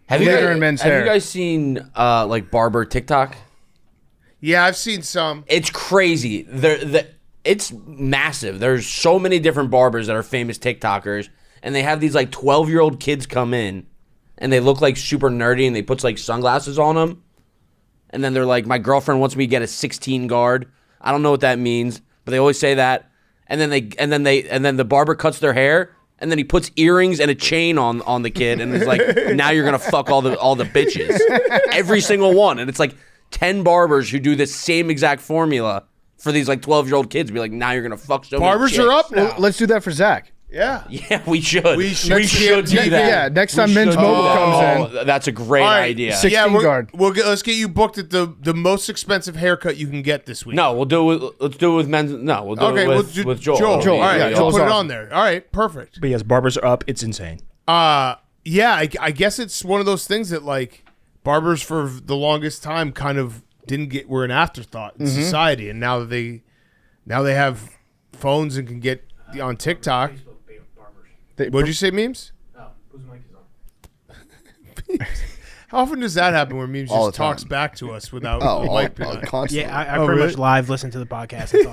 [SPEAKER 4] Have you
[SPEAKER 1] Later
[SPEAKER 4] guys,
[SPEAKER 1] in men's
[SPEAKER 4] have
[SPEAKER 1] hair.
[SPEAKER 4] you guys seen like barber TikTok?
[SPEAKER 2] Yeah, I've seen some.
[SPEAKER 4] It's crazy. It's massive. There's so many different barbers that are famous TikTokers, and they have these like 12-year-old kids come in, and they look like super nerdy, and they put like sunglasses on them, and then they're like, "My girlfriend wants me to get a 16 guard." I don't know what that means, but they always say that. And then the barber cuts their hair, and then he puts earrings and a chain on the kid, and is like, "Now you're gonna fuck all the bitches, every single one." And it's like 10 barbers who do this same exact formula for these like 12-year-old kids. Be like, now you're gonna fuck so many
[SPEAKER 2] Barbers
[SPEAKER 4] chicks.
[SPEAKER 2] are up now.
[SPEAKER 1] Well, let's do that for Zach.
[SPEAKER 2] Yeah.
[SPEAKER 4] Yeah, we should.
[SPEAKER 2] We should
[SPEAKER 4] do that.
[SPEAKER 1] Yeah, next time Men's
[SPEAKER 4] should
[SPEAKER 1] Mobile
[SPEAKER 4] do that.
[SPEAKER 1] comes in.
[SPEAKER 4] Oh, that's a great
[SPEAKER 2] All right,
[SPEAKER 4] idea.
[SPEAKER 1] 16 guard.
[SPEAKER 2] Let's get you booked at the most expensive haircut you can get this week.
[SPEAKER 4] No, we'll do it. Let's do it with men's. No, we'll do
[SPEAKER 2] Okay,
[SPEAKER 4] it with Joel.
[SPEAKER 2] Joel.
[SPEAKER 1] Joel,
[SPEAKER 2] All right,
[SPEAKER 1] yeah,
[SPEAKER 2] I'll
[SPEAKER 1] Joel's
[SPEAKER 2] put it
[SPEAKER 1] awesome.
[SPEAKER 2] on there. All right, perfect.
[SPEAKER 5] But yes, barbers are up. It's insane.
[SPEAKER 2] Yeah, I guess it's one of those things that like barbers for the longest time kind of were an afterthought in society, and now they have phones and can get on TikTok. What'd you say, memes? How often does that happen where memes
[SPEAKER 3] All
[SPEAKER 2] just
[SPEAKER 3] the time.
[SPEAKER 2] talks back to us without
[SPEAKER 3] oh,
[SPEAKER 2] the mic being on?
[SPEAKER 3] constantly.
[SPEAKER 6] Yeah, I
[SPEAKER 2] Oh,
[SPEAKER 6] pretty
[SPEAKER 2] really?
[SPEAKER 6] much live listen to the podcast. That's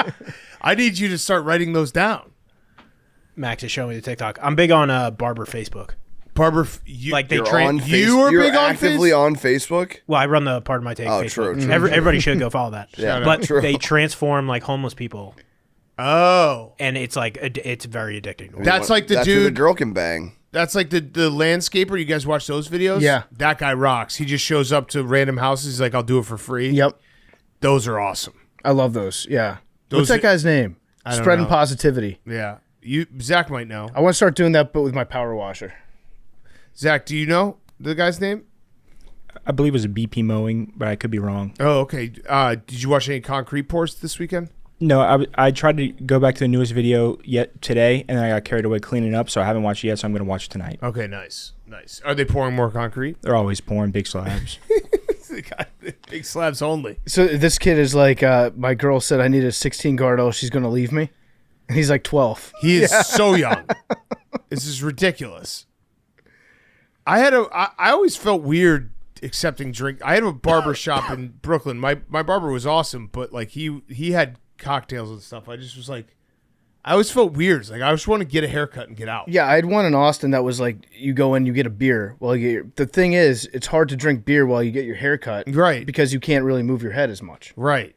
[SPEAKER 6] all.
[SPEAKER 2] I need you to start writing those down.
[SPEAKER 6] Max is showing me the TikTok. I'm big on Barber Facebook.
[SPEAKER 2] Barber, you,
[SPEAKER 6] Like they
[SPEAKER 3] You're
[SPEAKER 6] train.
[SPEAKER 3] on
[SPEAKER 2] You are
[SPEAKER 3] You're
[SPEAKER 2] big on
[SPEAKER 3] actively
[SPEAKER 2] Face-
[SPEAKER 3] on Facebook.
[SPEAKER 6] Well, I run the part of my take.
[SPEAKER 3] Oh,
[SPEAKER 6] Facebook.
[SPEAKER 3] true.
[SPEAKER 6] Everybody should go follow that.
[SPEAKER 3] Yeah,
[SPEAKER 6] but
[SPEAKER 3] true.
[SPEAKER 6] they transform like homeless people,
[SPEAKER 2] Oh,
[SPEAKER 6] and it's like it's very addicting. To watch.
[SPEAKER 2] That's like the
[SPEAKER 3] That's who the
[SPEAKER 2] dude-
[SPEAKER 3] girl can bang.
[SPEAKER 2] that's like the landscaper. You guys watch those videos?
[SPEAKER 1] Yeah.
[SPEAKER 2] That guy rocks. He just shows up to random houses. He's like, I'll do it for free.
[SPEAKER 1] Yep.
[SPEAKER 2] Those are awesome.
[SPEAKER 1] I love those. Yeah.
[SPEAKER 2] Those
[SPEAKER 1] What's that
[SPEAKER 2] are-
[SPEAKER 1] guy's name?
[SPEAKER 2] don't
[SPEAKER 1] Spreading
[SPEAKER 2] know.
[SPEAKER 1] positivity.
[SPEAKER 2] Yeah. Zach might know.
[SPEAKER 1] I want to start doing that, but with my power washer.
[SPEAKER 2] Zach, do you know the guy's name?
[SPEAKER 5] I believe it was a BP mowing, but I could be wrong.
[SPEAKER 2] Oh, okay. Did you watch any concrete pours this weekend?
[SPEAKER 5] No, I tried to go back to the newest video yet today, and then I got carried away cleaning up, so I haven't watched it yet, so I'm going to watch it tonight.
[SPEAKER 2] Okay, nice. Are they pouring more concrete?
[SPEAKER 5] They're always pouring big slabs.
[SPEAKER 2] They got big slabs only.
[SPEAKER 1] So this kid is like, my girl said I need a 16 guard. Oh, she's going to leave me. And he's like 12.
[SPEAKER 2] He is so young. This is ridiculous. I always felt weird accepting drink. I had a barber shop in Brooklyn. My barber was awesome, but like he had cocktails and stuff. I just was like, I always felt weird. It's like I just want to get a haircut and get out.
[SPEAKER 1] Yeah, I had one in Austin that was like, you go in, you get a beer. Well, the thing is, it's hard to drink beer while you get your hair cut.
[SPEAKER 2] Right.
[SPEAKER 1] Because you can't really move your head as much.
[SPEAKER 2] Right.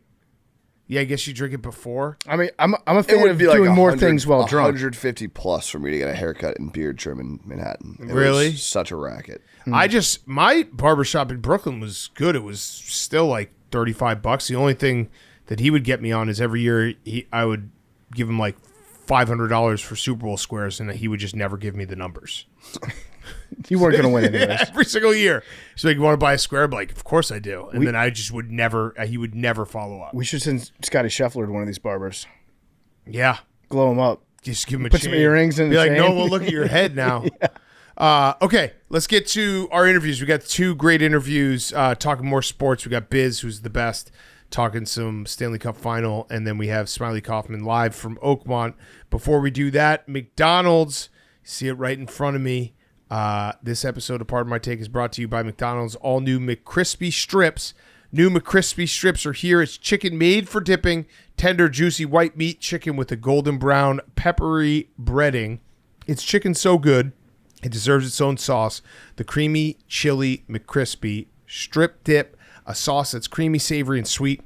[SPEAKER 2] Yeah, I guess you drink it before.
[SPEAKER 1] I mean, I'm a
[SPEAKER 3] It
[SPEAKER 1] fan
[SPEAKER 3] would
[SPEAKER 1] of
[SPEAKER 3] be like
[SPEAKER 1] doing more
[SPEAKER 3] 100
[SPEAKER 1] things while drunk.
[SPEAKER 3] 150 plus for me to get a haircut and beard trim in Manhattan. It
[SPEAKER 2] Really?
[SPEAKER 3] was such a racket.
[SPEAKER 2] My barbershop in Brooklyn was good. It was still like $35. The only thing that he would get me on is every year I would give him like $500 for Super Bowl squares, and he would just never give me the numbers.
[SPEAKER 1] You weren't going to win anyways.
[SPEAKER 2] Every single year. So like, you want to buy a square? I'm like, of course I do. And then I just would never, he would never follow up.
[SPEAKER 1] We should send Scotty Scheffler to one of these barbers.
[SPEAKER 2] Yeah.
[SPEAKER 1] Glow him up.
[SPEAKER 2] Just give him a
[SPEAKER 1] Put
[SPEAKER 2] chain.
[SPEAKER 1] some earrings in
[SPEAKER 2] Be
[SPEAKER 1] the
[SPEAKER 2] like,
[SPEAKER 1] chain.
[SPEAKER 2] no, we'll look at your head now. Okay, let's get to our interviews. We got 2 great interviews talking more sports. We got Biz, who's the best, talking some Stanley Cup Final, and then we have Smylie Kaufman live from Oakmont. Before we do that, McDonald's, see it right in front of me. This episode of Pardon My Take is brought to you by McDonald's all new McCrispy Strips. New McCrispy Strips are here. It's chicken made for dipping, tender, juicy white meat chicken with a golden brown, peppery breading. It's chicken so good, it deserves its own sauce. The creamy chili McCrispy strip dip, a sauce that's creamy, savory, and sweet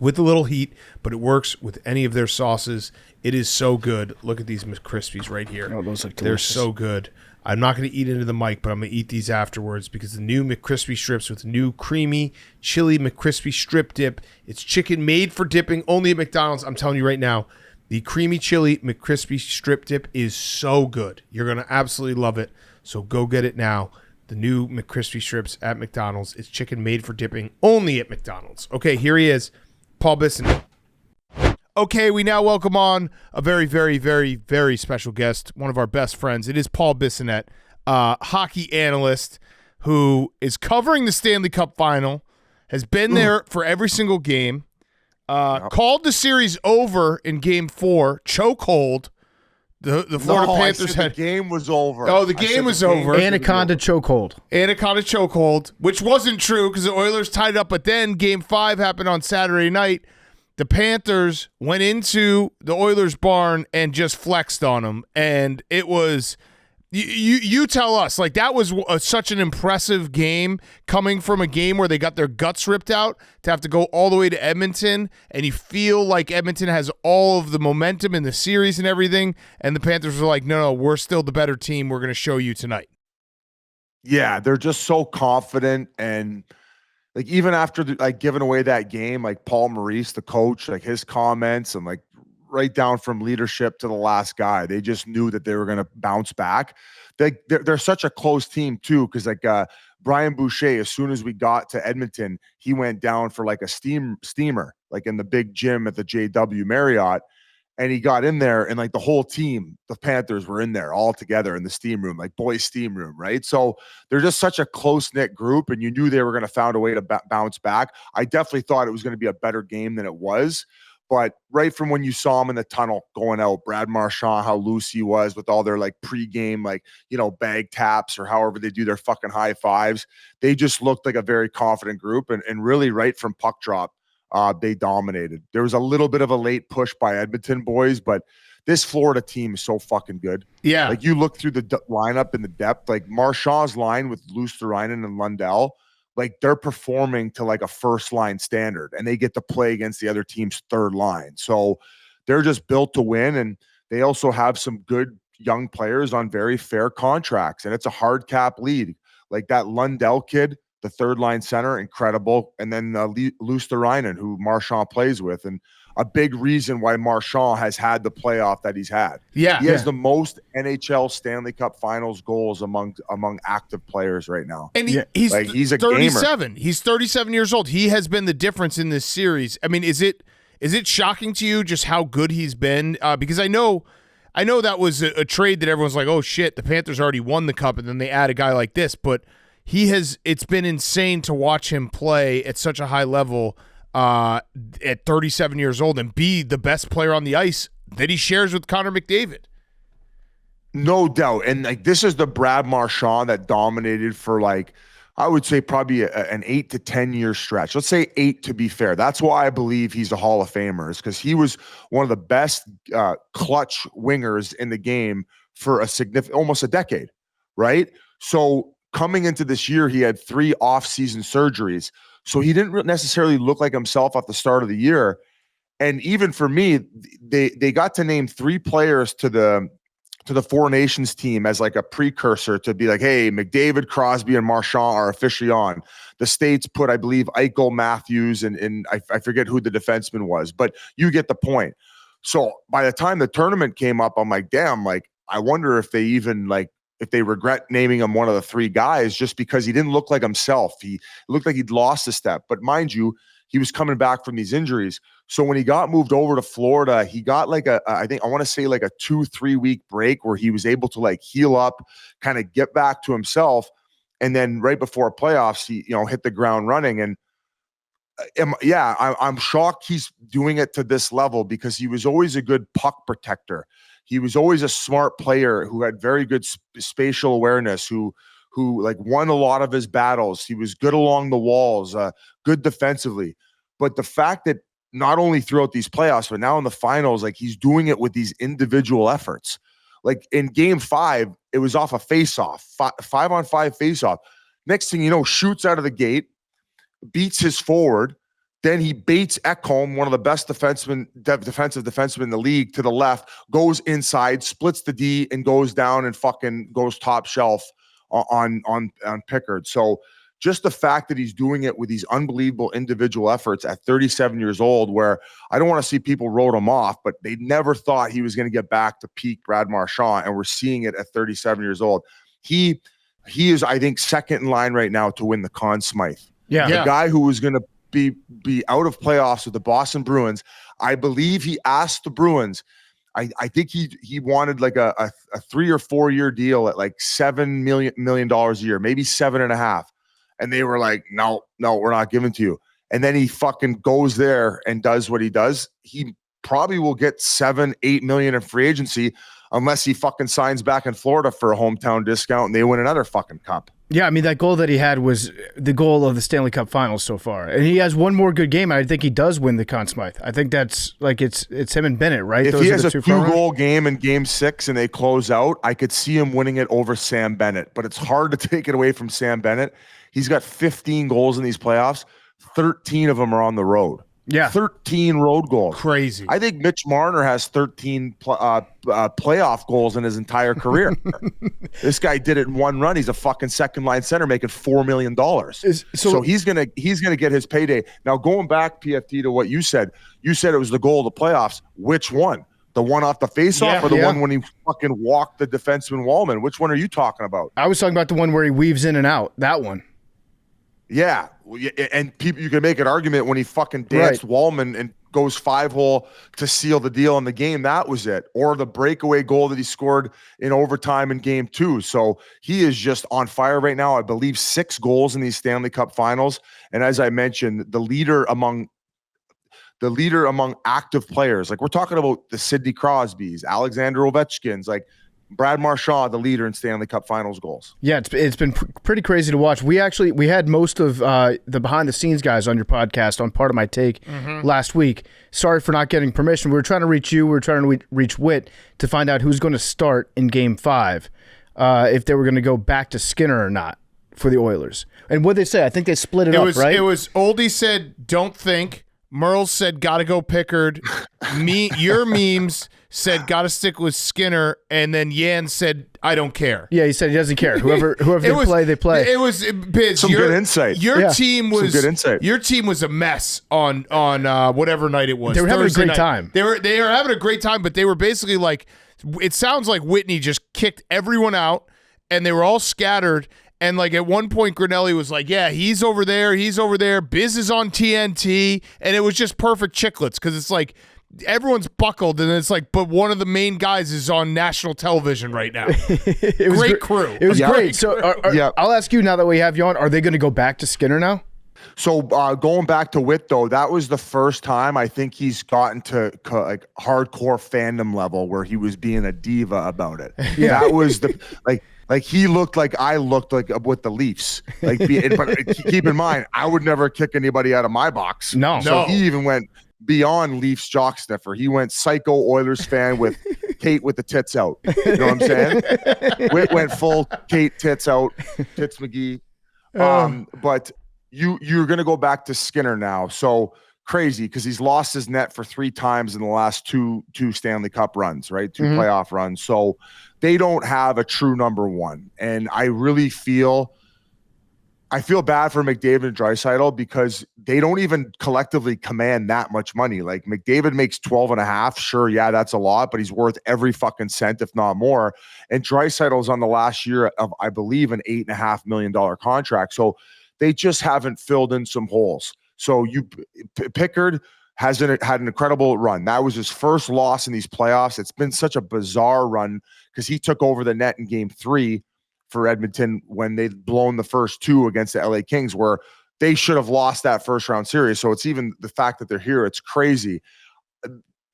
[SPEAKER 2] with a little heat, but it works with any of their sauces. It is so good. Look at these McCrispies right here.
[SPEAKER 1] Oh, those look
[SPEAKER 2] They're
[SPEAKER 1] delicious.
[SPEAKER 2] so good. I'm not going to eat into the mic, but I'm going to eat these afterwards because the new McCrispy strips with new creamy chili McCrispy strip dip. It's chicken made for dipping only at McDonald's. I'm telling you right now, the creamy chili McCrispy strip dip is so good. You're going to absolutely love it. So go get it now. The new McCrispy strips at McDonald's. It's chicken made for dipping only at McDonald's. Okay, here he is, Paul Bissonnette. Okay, we now welcome on a very, very, very, very special guest, one of our best friends. It is Paul Bissonnette, hockey analyst who is covering the Stanley Cup Final, has been there for every single game, called the series over in Game 4, chokehold. The Florida Panthers had...
[SPEAKER 7] the game was over.
[SPEAKER 2] Oh, the game was over.
[SPEAKER 1] Anaconda chokehold.
[SPEAKER 2] Anaconda chokehold, which wasn't true because the Oilers tied up. But then Game 5 happened on Saturday night. The Panthers went into the Oilers barn and just flexed on them. And it was, you tell us, like that was such an impressive game coming from a game where they got their guts ripped out to have to go all the way to Edmonton. And you feel like Edmonton has all of the momentum in the series and everything. And the Panthers were like, no, we're still the better team. We're going to show you tonight.
[SPEAKER 7] Yeah, they're just so confident, and like even after giving away that game, like Paul Maurice, the coach, like his comments and like right down from leadership to the last guy, they just knew that they were going to bounce back. They're such a close team too, because like Brian Boucher, as soon as we got to Edmonton, he went down for like a steamer, like in the big gym at the JW Marriott. And he got in there, and like the whole team, the Panthers were in there all together in the steam room, like boys' steam room, right? So they're just such a close-knit group, and you knew they were going to find a way to bounce back. I definitely thought it was going to be a better game than it was. But right from when you saw him in the tunnel going out, Brad Marchand, how loose he was with all their like pregame, like, you know, bag taps or however they do their fucking high fives, they just looked like a very confident group. And really right from puck drop, they dominated. There was a little bit of a late push by Edmonton boys, but this Florida team is so fucking good.
[SPEAKER 2] Yeah.
[SPEAKER 7] Like you look through the lineup in the depth, like Marchand's line with Luosterainen and Lundell, like they're performing to like a first line standard, and they get to play against the other team's third line. So they're just built to win. And they also have some good young players on very fair contracts, and it's a hard cap league. Like that Lundell kid, the third line center, incredible. And then Luosterainen, who Marchand plays with, and a big reason why Marchand has had the playoff that he's had.
[SPEAKER 2] Yeah.
[SPEAKER 7] He has the most NHL Stanley Cup Finals goals among active players right now.
[SPEAKER 2] And
[SPEAKER 7] he's a
[SPEAKER 2] 37.
[SPEAKER 7] gamer.
[SPEAKER 2] He's 37 years old. He has been the difference in this series. I mean, is it shocking to you just how good he's been? Because I know that was a trade that everyone's like, oh shit, the Panthers already won the cup, and then they add a guy like this. But it's been insane to watch him play at such a high level at 37 years old and be the best player on the ice that he shares with Connor McDavid.
[SPEAKER 7] No doubt. And like this is the Brad Marchand that dominated for like, I would say probably an 8 to 10 year stretch. Let's say 8 to be fair. That's why I believe he's a Hall of Famer, is because he was one of the best clutch wingers in the game for almost a decade, right? So coming into this year, he had 3 off-season surgeries. So he didn't necessarily look like himself at the start of the year. And even for me, they got to name 3 players to the Four Nations team as like a precursor to be like, hey, McDavid, Crosby, and Marchand are officially on. The States put, I believe, Eichel, Matthews, and I forget who the defenseman was, but you get the point. So by the time the tournament came up, I'm like, damn, like, I wonder if they even like if they regret naming him one of the three guys, just because he didn't look like himself. He looked like he'd lost a step. But mind you, he was coming back from these injuries. So when he got moved over to Florida, he got like I want to say like a 2-3 week break where he was able to like heal up, kind of get back to himself. And then right before playoffs, he, hit the ground running. And I'm shocked he's doing it to this level because he was always a good puck protector. He was always a smart player who had very good spatial awareness, who like won a lot of his battles. He was good along the walls, good defensively. But the fact that not only throughout these playoffs, but now in the finals, like he's doing it with these individual efforts. Like in game 5, it was off a face-off, 5-on-5 face-off. Next thing you know, shoots out of the gate, beats his forward. Then he baits Ekholm, one of the best defensive defensemen in the league, to the left, goes inside, splits the D, and goes down and fucking goes top shelf on Pickard. So just the fact that he's doing it with these unbelievable individual efforts at 37 years old, where I don't want to see people wrote him off, but they never thought he was going to get back to peak Brad Marchand, and we're seeing it at 37 years old. He is, I think, second in line right now to win the Conn Smythe.
[SPEAKER 1] Yeah.
[SPEAKER 7] The guy who was going to be out of playoffs with the Boston Bruins. I believe he asked the Bruins. I think he wanted like a 3 or 4 year deal at like $7 million a year, maybe 7.5. And they were like, no, we're not giving to you. And then he fucking goes there and does what he does. He probably will get $7-8 million in free agency unless he fucking signs back in Florida for a hometown discount and they win another fucking cup.
[SPEAKER 1] Yeah, I mean, that goal that he had was the goal of the Stanley Cup Finals so far. And he has one more good game, and I think he does win the Conn Smythe. I think that's like it's him and Bennett, right?
[SPEAKER 7] If
[SPEAKER 1] Those
[SPEAKER 7] he
[SPEAKER 1] are
[SPEAKER 7] has
[SPEAKER 1] the
[SPEAKER 7] a
[SPEAKER 1] two
[SPEAKER 7] 2-goal game in game 6 and they close out, I could see him winning it over Sam Bennett. But it's hard to take it away from Sam Bennett. He's got 15 goals in these playoffs. 13 of them are on the road.
[SPEAKER 1] Yeah.
[SPEAKER 7] 13 road goals.
[SPEAKER 2] Crazy.
[SPEAKER 7] I think Mitch Marner has 13 playoff goals in his entire career. This guy did it in one run. He's a fucking second line center making $4 million. So he's gonna get his payday. Now going back, PFT, to what you said it was the goal of the playoffs. Which one? The one off the faceoff or the one when he fucking walked the defenseman Wallman? Which one are you talking about?
[SPEAKER 1] I was talking about the one where he weaves in and out. That one.
[SPEAKER 7] Yeah, and people, you can make an argument when he fucking danced Wallman and goes 5-hole to seal the deal in the game. That was it. Or the breakaway goal that he scored in overtime in game 2. So he is just on fire right now. I believe 6 goals in these Stanley Cup Finals. And as I mentioned, the leader among active players. Like we're talking about the Sidney Crosbys, Alexander Ovechkins, like Brad Marchand, the leader in Stanley Cup Finals goals.
[SPEAKER 1] Yeah, it's been pretty crazy to watch. We had most of the behind the scenes guys on your podcast on Part of My Take last week. Sorry for not getting permission. We were trying to reach you. We were trying to reach Witt to find out who's going to start in Game 5, if they were going to go back to Skinner or not for the Oilers. And what did they say? I think they split it up, right?
[SPEAKER 2] It was Oldie said, don't think. Merle said, gotta go Pickard. Your memes said, gotta stick with Skinner. And then Yan said, I don't care.
[SPEAKER 1] Yeah, he said he doesn't care. Whoever they play.
[SPEAKER 2] It was Biz.
[SPEAKER 7] Some good insight.
[SPEAKER 2] Your team was
[SPEAKER 7] some good insight.
[SPEAKER 2] Your team was a mess on whatever night it was.
[SPEAKER 1] They were having
[SPEAKER 2] Thursday
[SPEAKER 1] a great
[SPEAKER 2] night.
[SPEAKER 1] time.
[SPEAKER 2] They were having a great time, but they were basically like, it sounds like Whitney just kicked everyone out, and they were all scattered. And like at one point, Grinelli was like, yeah, he's over there. Biz is on TNT. And it was just perfect chicklets because it's like everyone's buckled. And it's like, but one of the main guys is on national television right now.
[SPEAKER 1] It was
[SPEAKER 2] great crew.
[SPEAKER 1] It was great. So I'll ask you now that we have you on, are they going to go back to Skinner now?
[SPEAKER 7] So going back to Witt, though, that was the first time I think he's gotten to like hardcore fandom level where he was being a diva about it. Yeah. That was the like he looked like I looked like with the Leafs. But keep in mind, I would never kick anybody out of my box.
[SPEAKER 1] No.
[SPEAKER 7] So he even went beyond Leafs jock sniffer. He went psycho Oilers fan with Kate with the tits out. You know what I'm saying? Witt went full Kate tits out, tits McGee. But you're going to go back to Skinner now. So crazy because he's lost his net for 3 times in the last two Stanley Cup runs, right? 2 playoff runs. So they don't have a true number 1. And I really feel I feel bad for McDavid and Draisaitl because they don't even collectively command that much money. Like McDavid makes 12 and a half. Sure. Yeah, that's a lot, but he's worth every fucking cent, if not more. And Draisaitl's on the last year of, I believe, an $8.5 million contract. So they just haven't filled in some holes. So Pickard had an incredible run. That was his first loss in these playoffs. It's been such a bizarre run because he took over the net in game 3 for Edmonton when they'd blown the first 2 against the LA Kings, where they should have lost that first round series. So it's even the fact that they're here, it's crazy.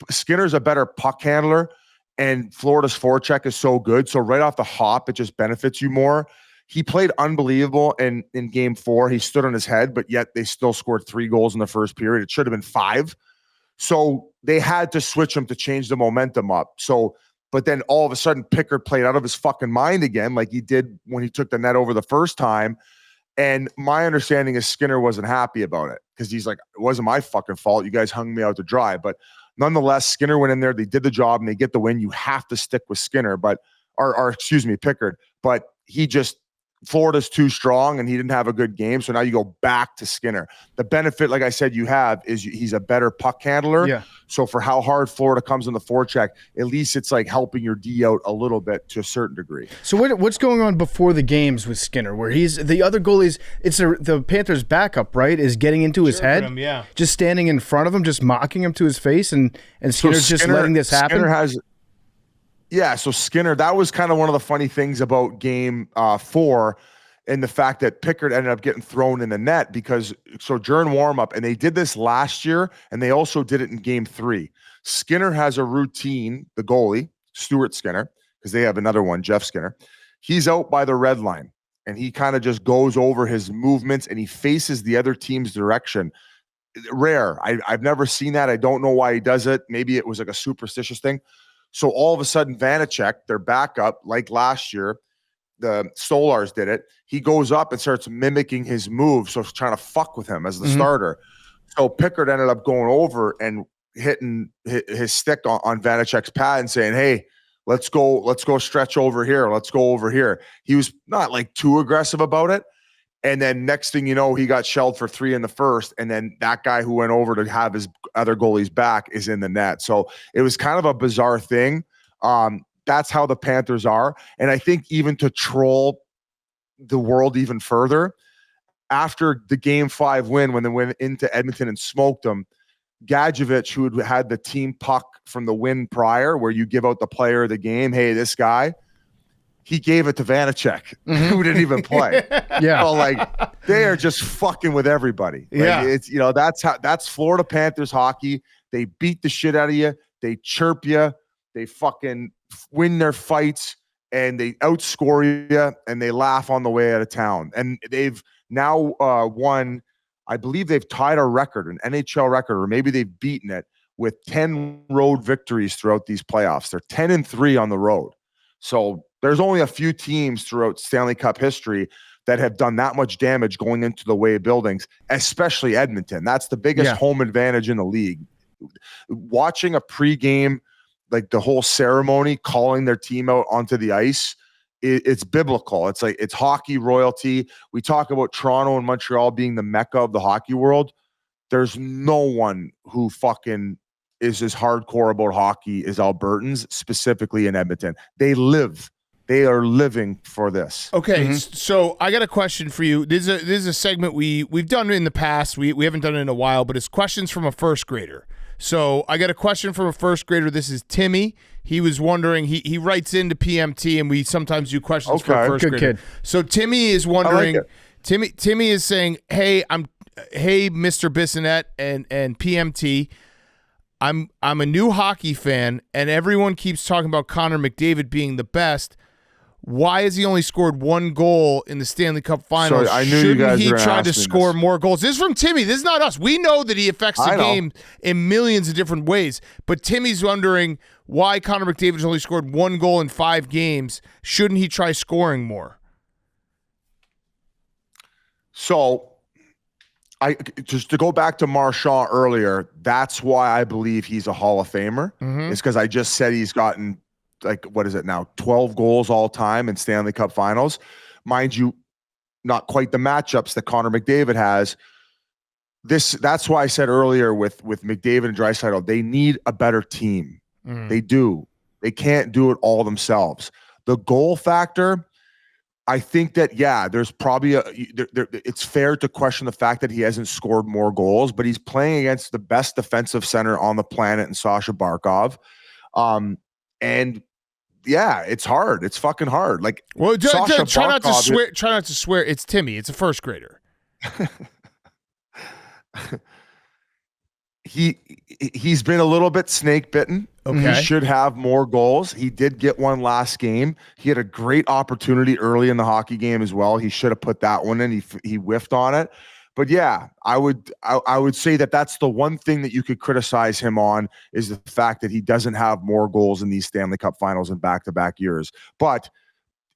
[SPEAKER 7] Skinner's a better puck handler, and Florida's forecheck is so good. So right off the hop, it just benefits you more. He played unbelievable in game 4. He stood on his head, but yet they still scored 3 goals in the first period. It should have been 5. So they had to switch him to change the momentum up. But then all of a sudden, Pickard played out of his fucking mind again, like he did when he took the net over the first time. And my understanding is Skinner wasn't happy about it because he's like, it wasn't my fucking fault. You guys hung me out to dry. But nonetheless, Skinner went in there. They did the job and they get the win. You have to stick with Skinner, Pickard. But Florida's too strong and he didn't have a good game. So now you go back to Skinner. The benefit, like I said, you have is he's a better puck handler.
[SPEAKER 1] Yeah.
[SPEAKER 7] So for how hard Florida comes in the forecheck, at least it's like helping your D out a little bit to a certain degree.
[SPEAKER 1] So what's going on before the games with Skinner, where he's the other goalies? It's the Panthers' backup, right? Is getting into his head, just standing in front of him, just mocking him to his face, and Skinner's just letting this happen.
[SPEAKER 7] So Skinner, that was kind of one of the funny things about game 4 and the fact that Pickard ended up getting thrown in the net during warm-up, and they did this last year, and they also did it in game 3. Skinner has a routine, the goalie, Stuart Skinner, because they have another one, Jeff Skinner. He's out by the red line, and he kind of just goes over his movements, and he faces the other team's direction. Rare. I've never seen that. I don't know why he does it. Maybe it was like a superstitious thing. So all of a sudden, Vanacek, their backup, like last year, the Stolars did it. He goes up and starts mimicking his moves, so trying to fuck with him as the starter. So Pickard ended up going over and hitting his stick on Vanacek's pad and saying, "Hey, let's go stretch over here. Let's go over here." He was not like too aggressive about it. And then next thing you know, he got shelled for 3 in the first. And then that guy who went over to have his other goalies back is in the net. So it was kind of a bizarre thing. That's how the Panthers are. And I think even to troll the world even further, after the game 5 win, when they went into Edmonton and smoked them, Gadjevich, who had the team puck from the win prior, where you give out the player of the game, hey, this guy, he gave it to Vanacek, who didn't even play.
[SPEAKER 1] Yeah.
[SPEAKER 7] So like they are just fucking with everybody. Like,
[SPEAKER 1] yeah.
[SPEAKER 7] It's, that's Florida Panthers hockey. They beat the shit out of you. They chirp you. They fucking win their fights and they outscore you and they laugh on the way out of town. And they've now won, I believe they've tied a record, an NHL record, or maybe they've beaten it with 10 road victories throughout these playoffs. They're 10-3 on the road. So there's only a few teams throughout Stanley Cup history that have done that much damage going into the way buildings, especially Edmonton. That's the biggest home advantage in the league. Watching a pregame, like the whole ceremony, calling their team out onto the ice, it's biblical. It's like, it's hockey royalty. We talk about Toronto and Montreal being the mecca of the hockey world. There's no one who fucking is as hardcore about hockey as Albertans, specifically in Edmonton. They are living for this.
[SPEAKER 2] Okay, so I got a question for you. This is a segment we've done in the past. We haven't done it in a while, but it's questions from a first grader. So I got a question from a first grader. This is Timmy. He was wondering, he writes into PMT, and we sometimes do questions for a first
[SPEAKER 1] Good
[SPEAKER 2] grader.
[SPEAKER 1] kid.
[SPEAKER 2] So Timmy is wondering,
[SPEAKER 7] I like
[SPEAKER 2] Timmy is saying, hey, Mr. Bissonnette and PMT, I'm a new hockey fan, and everyone keeps talking about Connor McDavid being the best. Why has he only scored 1 goal in the Stanley Cup Final?
[SPEAKER 7] I knew
[SPEAKER 2] Shouldn't
[SPEAKER 7] you guys
[SPEAKER 2] he
[SPEAKER 7] were
[SPEAKER 2] try to
[SPEAKER 7] asking
[SPEAKER 2] score
[SPEAKER 7] this.
[SPEAKER 2] more goals? This is from Timmy. This is not us. We know that he affects the game in millions of different ways. But Timmy's wondering why Connor McDavid's only scored 1 goal in 5 games. Shouldn't he try scoring more?
[SPEAKER 7] So just to go back to Marchand earlier, that's why I believe he's a Hall of Famer. It's because I just said he's gotten, like, what is it now, 12 goals all time in Stanley Cup Finals. Mind you, not quite the matchups that Connor McDavid has. That's why I said earlier with McDavid and Draisaitl, they need a better team. They do. They can't do it all themselves. The goal factor, I think that, there's probably it's fair to question the fact that he hasn't scored more goals, but he's playing against the best defensive center on the planet in Sasha Barkov. And it's hard. It's fucking hard. Like,
[SPEAKER 2] try not to swear. It's Timmy. It's a first grader.
[SPEAKER 7] He's been a little bit snake bitten.
[SPEAKER 2] Okay.
[SPEAKER 7] He should have more goals. He did get one last game. He had a great opportunity early in the hockey game as well. He should have put that one in. He whiffed on it. But I would say that that's the one thing that you could criticize him on, is the fact that he doesn't have more goals in these Stanley Cup Finals in back-to-back years. But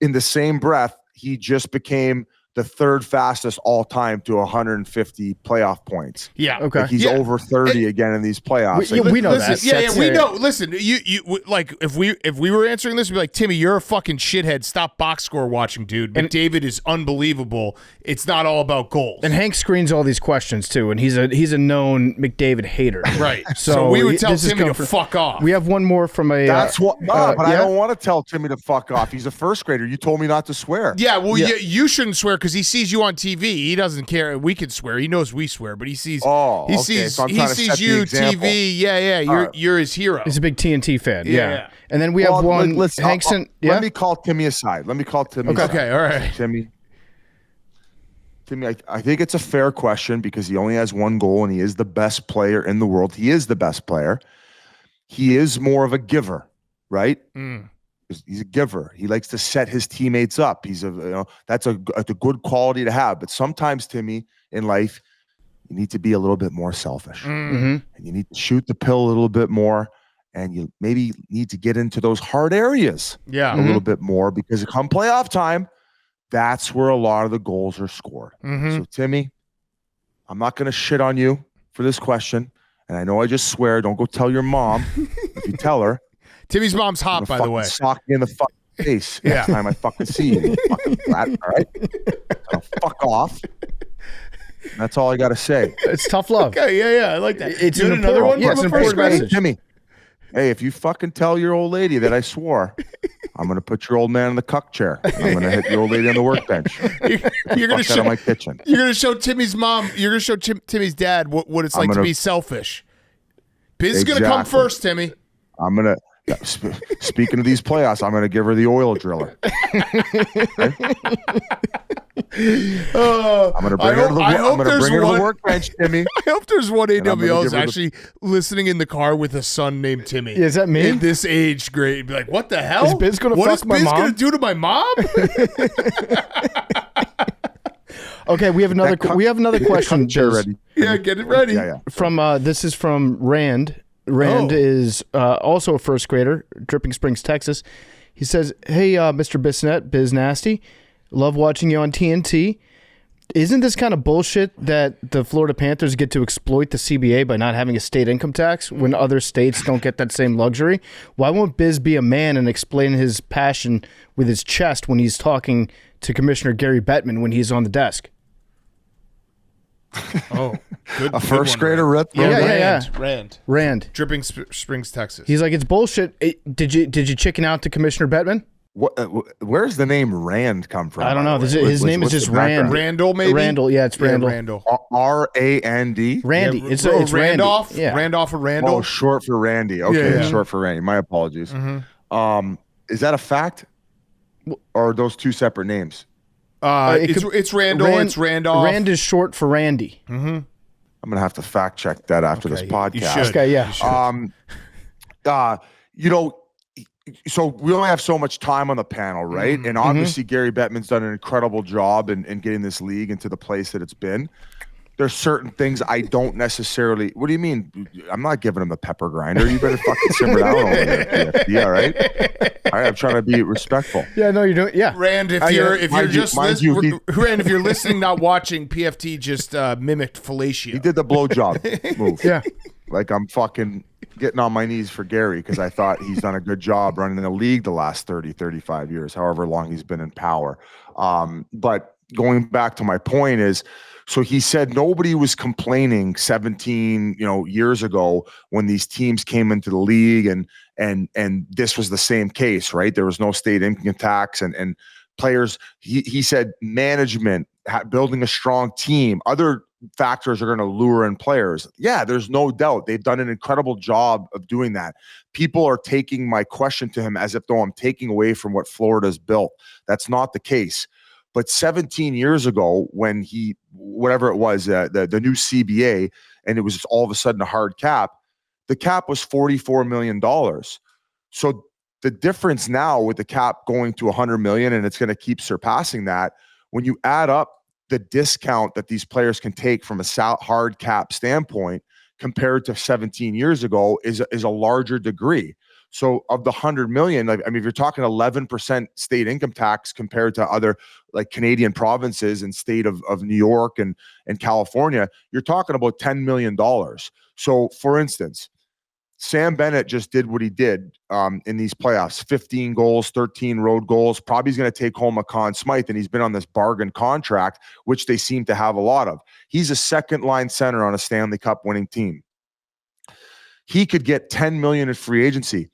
[SPEAKER 7] in the same breath, he just became the third fastest all time to 150 playoff points.
[SPEAKER 2] Yeah.
[SPEAKER 1] Okay.
[SPEAKER 7] Like he's over 30 again in these playoffs.
[SPEAKER 1] We know
[SPEAKER 2] listen,
[SPEAKER 1] that.
[SPEAKER 2] We know. Listen, you like if we were answering this, we'd be like, Timmy, you're a fucking shithead. Stop box score watching, dude. McDavid is unbelievable. It's not all about goals.
[SPEAKER 1] And Hank screens all these questions too, and he's a known McDavid hater.
[SPEAKER 2] Right. So we would tell Timmy to fuck off.
[SPEAKER 1] We have one more from a.
[SPEAKER 7] That's what. But I don't want to tell Timmy to fuck off. He's a first grader. You told me not to swear.
[SPEAKER 2] Yeah. Well, you shouldn't swear because he sees you on TV. He doesn't care. We can swear. He knows we swear, but he sees.
[SPEAKER 7] He
[SPEAKER 2] sees.
[SPEAKER 7] So
[SPEAKER 2] he sees you TV. Yeah. You're his hero.
[SPEAKER 1] He's a big TNT fan.
[SPEAKER 2] Yeah.
[SPEAKER 1] And then we have one.
[SPEAKER 7] Listen,
[SPEAKER 1] Hankson.
[SPEAKER 7] Let me call Timmy aside.
[SPEAKER 2] Okay. All right.
[SPEAKER 7] Timmy, I think it's a fair question because he only has one goal and he is the best player in the world. He is the best player. He is more of a giver, right? He's a giver. He likes to set his teammates up. That's a good quality to have. But sometimes, Timmy, in life, you need to be a little bit more selfish, and you need to shoot the pill a little bit more, and you maybe need to get into those hard areas, a little bit more, because come playoff time, that's where a lot of the goals are scored. So, Timmy, I'm not going to shit on you for this question, and I know I just swear. Don't go tell your mom. If you tell her.
[SPEAKER 2] Timmy's mom's hot, by the way.
[SPEAKER 7] Sock me in the fucking face next time I fucking see you. Fucking flat, all right? So fuck off. That's all I got to say.
[SPEAKER 1] It's tough love.
[SPEAKER 2] Okay, yeah, I like that.
[SPEAKER 1] It's another one.
[SPEAKER 2] Yeah,
[SPEAKER 1] It's an important message.
[SPEAKER 7] Timmy, hey, if you fucking tell your old lady that I swore, I'm going to put your old man in the cuck chair. I'm going to hit your old lady on the workbench.
[SPEAKER 2] You're going to show
[SPEAKER 7] my kitchen.
[SPEAKER 2] You're going to show Timmy's mom. You're going to show Timmy's dad what it's like to be selfish. Biz is going to come first, Timmy.
[SPEAKER 7] I'm going to. Speaking of these playoffs, I'm going to give her the oil driller. Okay? I'm going to bring her to the workbench, Timmy.
[SPEAKER 2] I hope there's one AWL is actually listening in the car with a son named Timmy.
[SPEAKER 1] Is that me?
[SPEAKER 2] In this age grade, be like, what the hell?
[SPEAKER 1] Is Biz going to fuck my mom?
[SPEAKER 2] What is Biz going to do to my mom?
[SPEAKER 1] Okay, we have another question.
[SPEAKER 7] Ready.
[SPEAKER 2] Yeah, get it ready.
[SPEAKER 7] Yeah.
[SPEAKER 1] From this is from Rand. Rand is also a first grader, Dripping Springs, Texas. He says, "Hey, Mr. Bissonnette, Biz Nasty, love watching you on TNT. Isn't this kind of bullshit that the Florida Panthers get to exploit the CBA by not having a state income tax when other states don't get that same luxury? Why won't Biz be a man and explain his passion with his chest when he's talking to Commissioner Gary Bettman when he's on the desk?"
[SPEAKER 2] Oh, good.
[SPEAKER 7] A first grader rip.
[SPEAKER 1] Yeah. Rand.
[SPEAKER 2] Dripping Springs, Texas.
[SPEAKER 1] He's like, it's bullshit. Did you chicken out to Commissioner Bettman?
[SPEAKER 7] Where's the name Rand come from?
[SPEAKER 1] I don't know. His name is just Rand.
[SPEAKER 2] Randall, maybe?
[SPEAKER 1] Randall, yeah, it's Randall.
[SPEAKER 2] Yeah, Randall.
[SPEAKER 7] R-A-N-D?
[SPEAKER 1] Randy.
[SPEAKER 2] Yeah,
[SPEAKER 1] it's
[SPEAKER 2] Randolph?
[SPEAKER 1] Randy. Yeah.
[SPEAKER 2] Randolph or Randall?
[SPEAKER 7] Oh, short for Randy. Okay,
[SPEAKER 2] Yeah.
[SPEAKER 7] short for Randy. My apologies. Is that a fact? Or are those two separate names?
[SPEAKER 2] It's Randall. It's Randolph.
[SPEAKER 1] Rand is short for Randy.
[SPEAKER 7] I'm going to have to fact check that after this podcast.
[SPEAKER 2] You should.
[SPEAKER 1] Okay, yeah.
[SPEAKER 7] So we only have so much time on the panel, right? And obviously Gary Bettman's done an incredible job in getting this league into the place that it's been. There's certain things I don't necessarily. What do you mean? I'm not giving him a pepper grinder. You better fucking simmer down over there, PFT. All right. I'm trying to be respectful.
[SPEAKER 1] Yeah, no, you're doing. Yeah,
[SPEAKER 2] Rand, if you're listening, not watching, PFT just mimicked fellatio.
[SPEAKER 7] He did the blowjob move.
[SPEAKER 1] Yeah,
[SPEAKER 7] like I'm fucking getting on my knees for Gary because I thought he's done a good job running the league the last 30, 35 years, however long he's been in power. But going back to my point is, so he said nobody was complaining 17, years ago when these teams came into the league and this was the same case, right? There was no state income tax and players. He said management, building a strong team, other factors are going to lure in players. Yeah, there's no doubt. They've done an incredible job of doing that. People are taking my question to him as if though I'm taking away from what Florida's built. That's not the case. But 17 years ago, when whatever it was, the new CBA, and it was all of a sudden a hard cap, the cap was $44 million. So the difference now with the cap going to $100 million, and it's going to keep surpassing that, when you add up the discount that these players can take from a hard cap standpoint compared to 17 years ago is a larger degree. So of the 100 million, if you're talking 11% state income tax compared to other like Canadian provinces and state of New York and California, you're talking about $10 million. So for instance, Sam Bennett just did what he did in these playoffs, 15 goals, 13 road goals. Probably he's going to take home a Conn Smythe, and he's been on this bargain contract, which they seem to have a lot of. He's a second line center on a Stanley Cup winning team. He could get $10 million in free agency.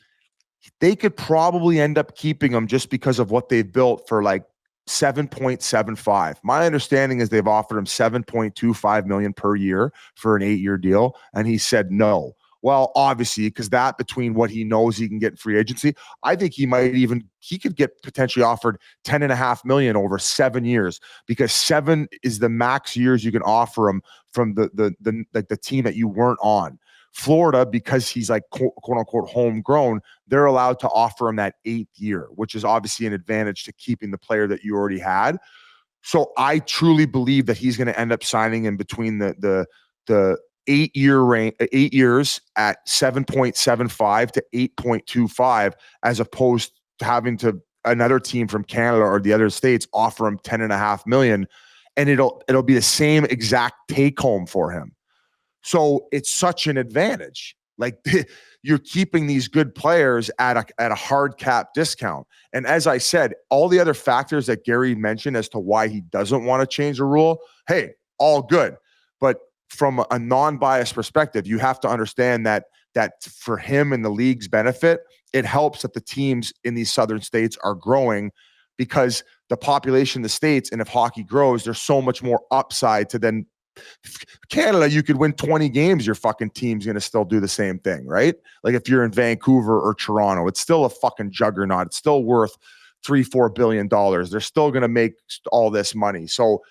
[SPEAKER 7] They could probably end up keeping him just because of what they've built for like 7.75. My understanding is they've offered him $7.25 million per year for an 8-year deal, and he said no. Well, obviously, because that between what he knows he can get in free agency, I think he could get potentially offered $10.5 million over 7 years, because 7 is the max years you can offer him from the team that you weren't on. Florida, because he's like quote unquote homegrown, they're allowed to offer him that 8th year, which is obviously an advantage to keeping the player that you already had. So I truly believe that he's going to end up signing in between the 8-year range, 8 years at 7.75 to 8.25, as opposed to having to another team from Canada or the other states offer him $10.5 million, and it'll be the same exact take home for him. So it's such an advantage. Like you're keeping these good players at a hard cap discount. And as I said, all the other factors that Gary mentioned as to why he doesn't want to change the rule, hey, all good. But from a non-biased perspective, you have to understand that for him and the league's benefit, it helps that the teams in these southern states are growing, because the population of the states, and if hockey grows, there's so much more upside to then Canada. You could win 20 games, your fucking team's going to still do the same thing, right? Like if you're in Vancouver or Toronto, it's still a fucking juggernaut. It's still worth $3-4 billion. They're still going to make all this money. So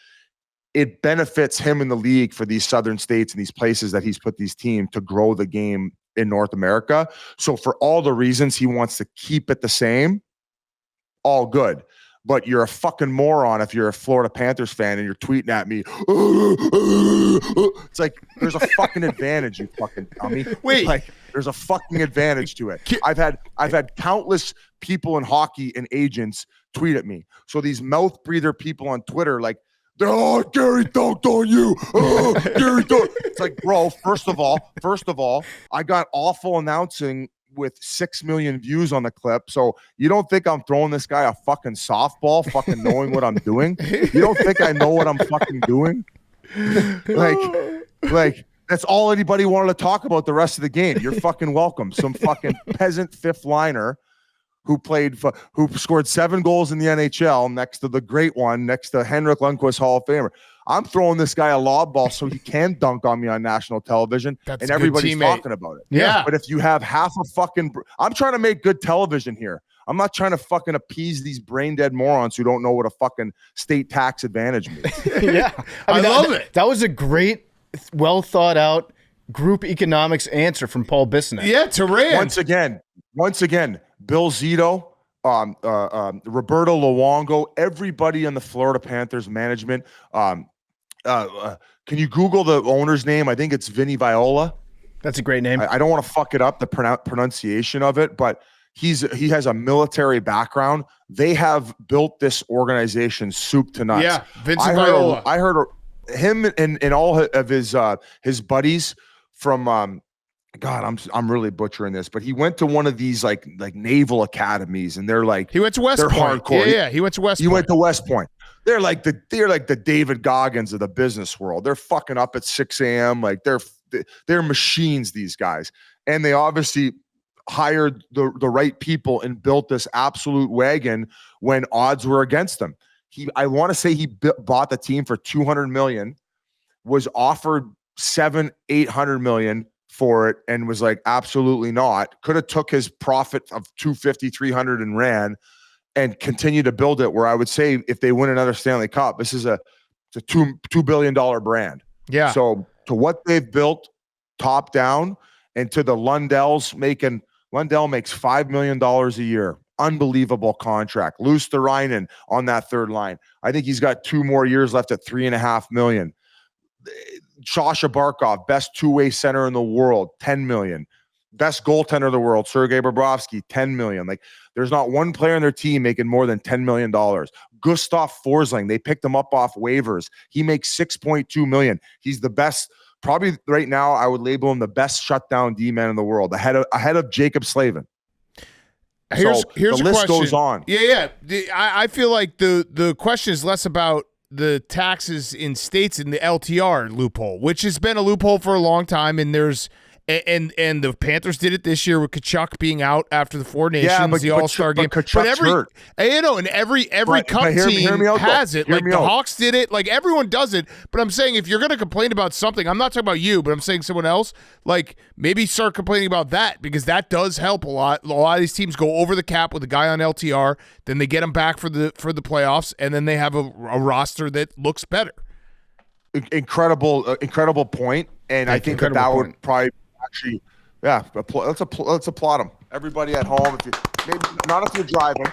[SPEAKER 7] it benefits him in the league for these southern states and these places that he's put these teams to grow the game in North America. So for all the reasons he wants to keep it the same, all good. But you're a fucking moron if you're a Florida Panthers fan and you're tweeting at me. It's like, there's a fucking advantage, you fucking dummy.
[SPEAKER 2] Wait.
[SPEAKER 7] Like, there's a fucking advantage to it. I've had countless people in hockey and agents tweet at me. So these mouth breather people on Twitter, like, oh, Gary dunked on you. Oh, Gary dunked. It's like, bro, first of all, I got awful announcing with 6 million views on the clip. So you don't think I'm throwing this guy a fucking softball, fucking knowing what I'm doing? You don't think I know what I'm fucking doing? Like that's all anybody wanted to talk about the rest of the game. You're fucking welcome. Some fucking peasant fifth liner who scored 7 goals in the NHL next to the great one, next to Henrik Lundqvist, Hall of Famer. I'm throwing this guy a lob ball so he can dunk on me on national television, and everybody's talking about it.
[SPEAKER 2] Yeah.
[SPEAKER 7] But if you have half a fucking, I'm trying to make good television here. I'm not trying to fucking appease these brain dead morons who don't know what a fucking state tax advantage means.
[SPEAKER 1] Yeah.
[SPEAKER 2] I love it.
[SPEAKER 1] That was a great, well thought out group economics answer from Paul Bissonnette.
[SPEAKER 2] Yeah, Turan.
[SPEAKER 7] Once again, Bill Zito, Roberto Luongo, everybody on the Florida Panthers management. Can you Google the owner's name? I think it's Vinny Viola.
[SPEAKER 1] That's a great name.
[SPEAKER 7] I don't want to fuck it up, the pronunciation of it, but he has a military background. They have built this organization soup to nuts.
[SPEAKER 2] Yeah, Vince Viola.
[SPEAKER 7] I heard him and all of his buddies from God, I'm really butchering this, but he went to one of these like naval academies, and they're like
[SPEAKER 2] He went to West
[SPEAKER 7] they're
[SPEAKER 2] Point.
[SPEAKER 7] hardcore.
[SPEAKER 2] Yeah, he went to West
[SPEAKER 7] He
[SPEAKER 2] Point.
[SPEAKER 7] went to West Point. They're like the David Goggins of the business world. They're fucking up at 6 a.m. Like they're machines, these guys. And they obviously hired the right people and built this absolute wagon when odds were against them. I want to say he bought the team for $200 million, was offered $700-800 million for it, and was like, absolutely not. Could have took his profit of $250-300 and ran, and continue to build it, where I would say if they win another Stanley Cup, this is it's a $2 billion brand.
[SPEAKER 2] Yeah.
[SPEAKER 7] So to what they've built top down, and to the Lundell makes $5 million a year. Unbelievable contract. Luosterainen on that third line. I think he's got 2 more years left at $3.5 million. Sasha Barkov, best two-way center in the world, $10 million. Best goaltender of the world, Sergei Bobrovsky, $10 million. Like, there's not one player on their team making more than $10 million. Gustav Forsling, they picked him up off waivers. He makes $6.2 million. He's the best. Probably right now, I would label him the best shutdown D-man in the world, ahead of Jacob Slavin.
[SPEAKER 2] Here's
[SPEAKER 7] the
[SPEAKER 2] a
[SPEAKER 7] list
[SPEAKER 2] question.
[SPEAKER 7] goes on.
[SPEAKER 2] Yeah. I feel like the question is less about the taxes in states in the LTR loophole, which has been a loophole for a long time, and there's and the Panthers did it this year with Kachuk being out after the Four Nations, the All-Star game.
[SPEAKER 7] But
[SPEAKER 2] hurt. And every cup team has it. Like the Hawks did it. Like everyone does it. But I'm saying if you're going to complain about something, I'm not talking about you, but I'm saying someone else. Like maybe start complaining about that, because that does help a lot. A lot of these teams go over the cap with a guy on LTR, then they get him back for the playoffs, and then they have a roster that looks better.
[SPEAKER 7] Incredible point, and I think that would probably. Actually, yeah. Let's applaud them. Everybody at home, not if you're driving.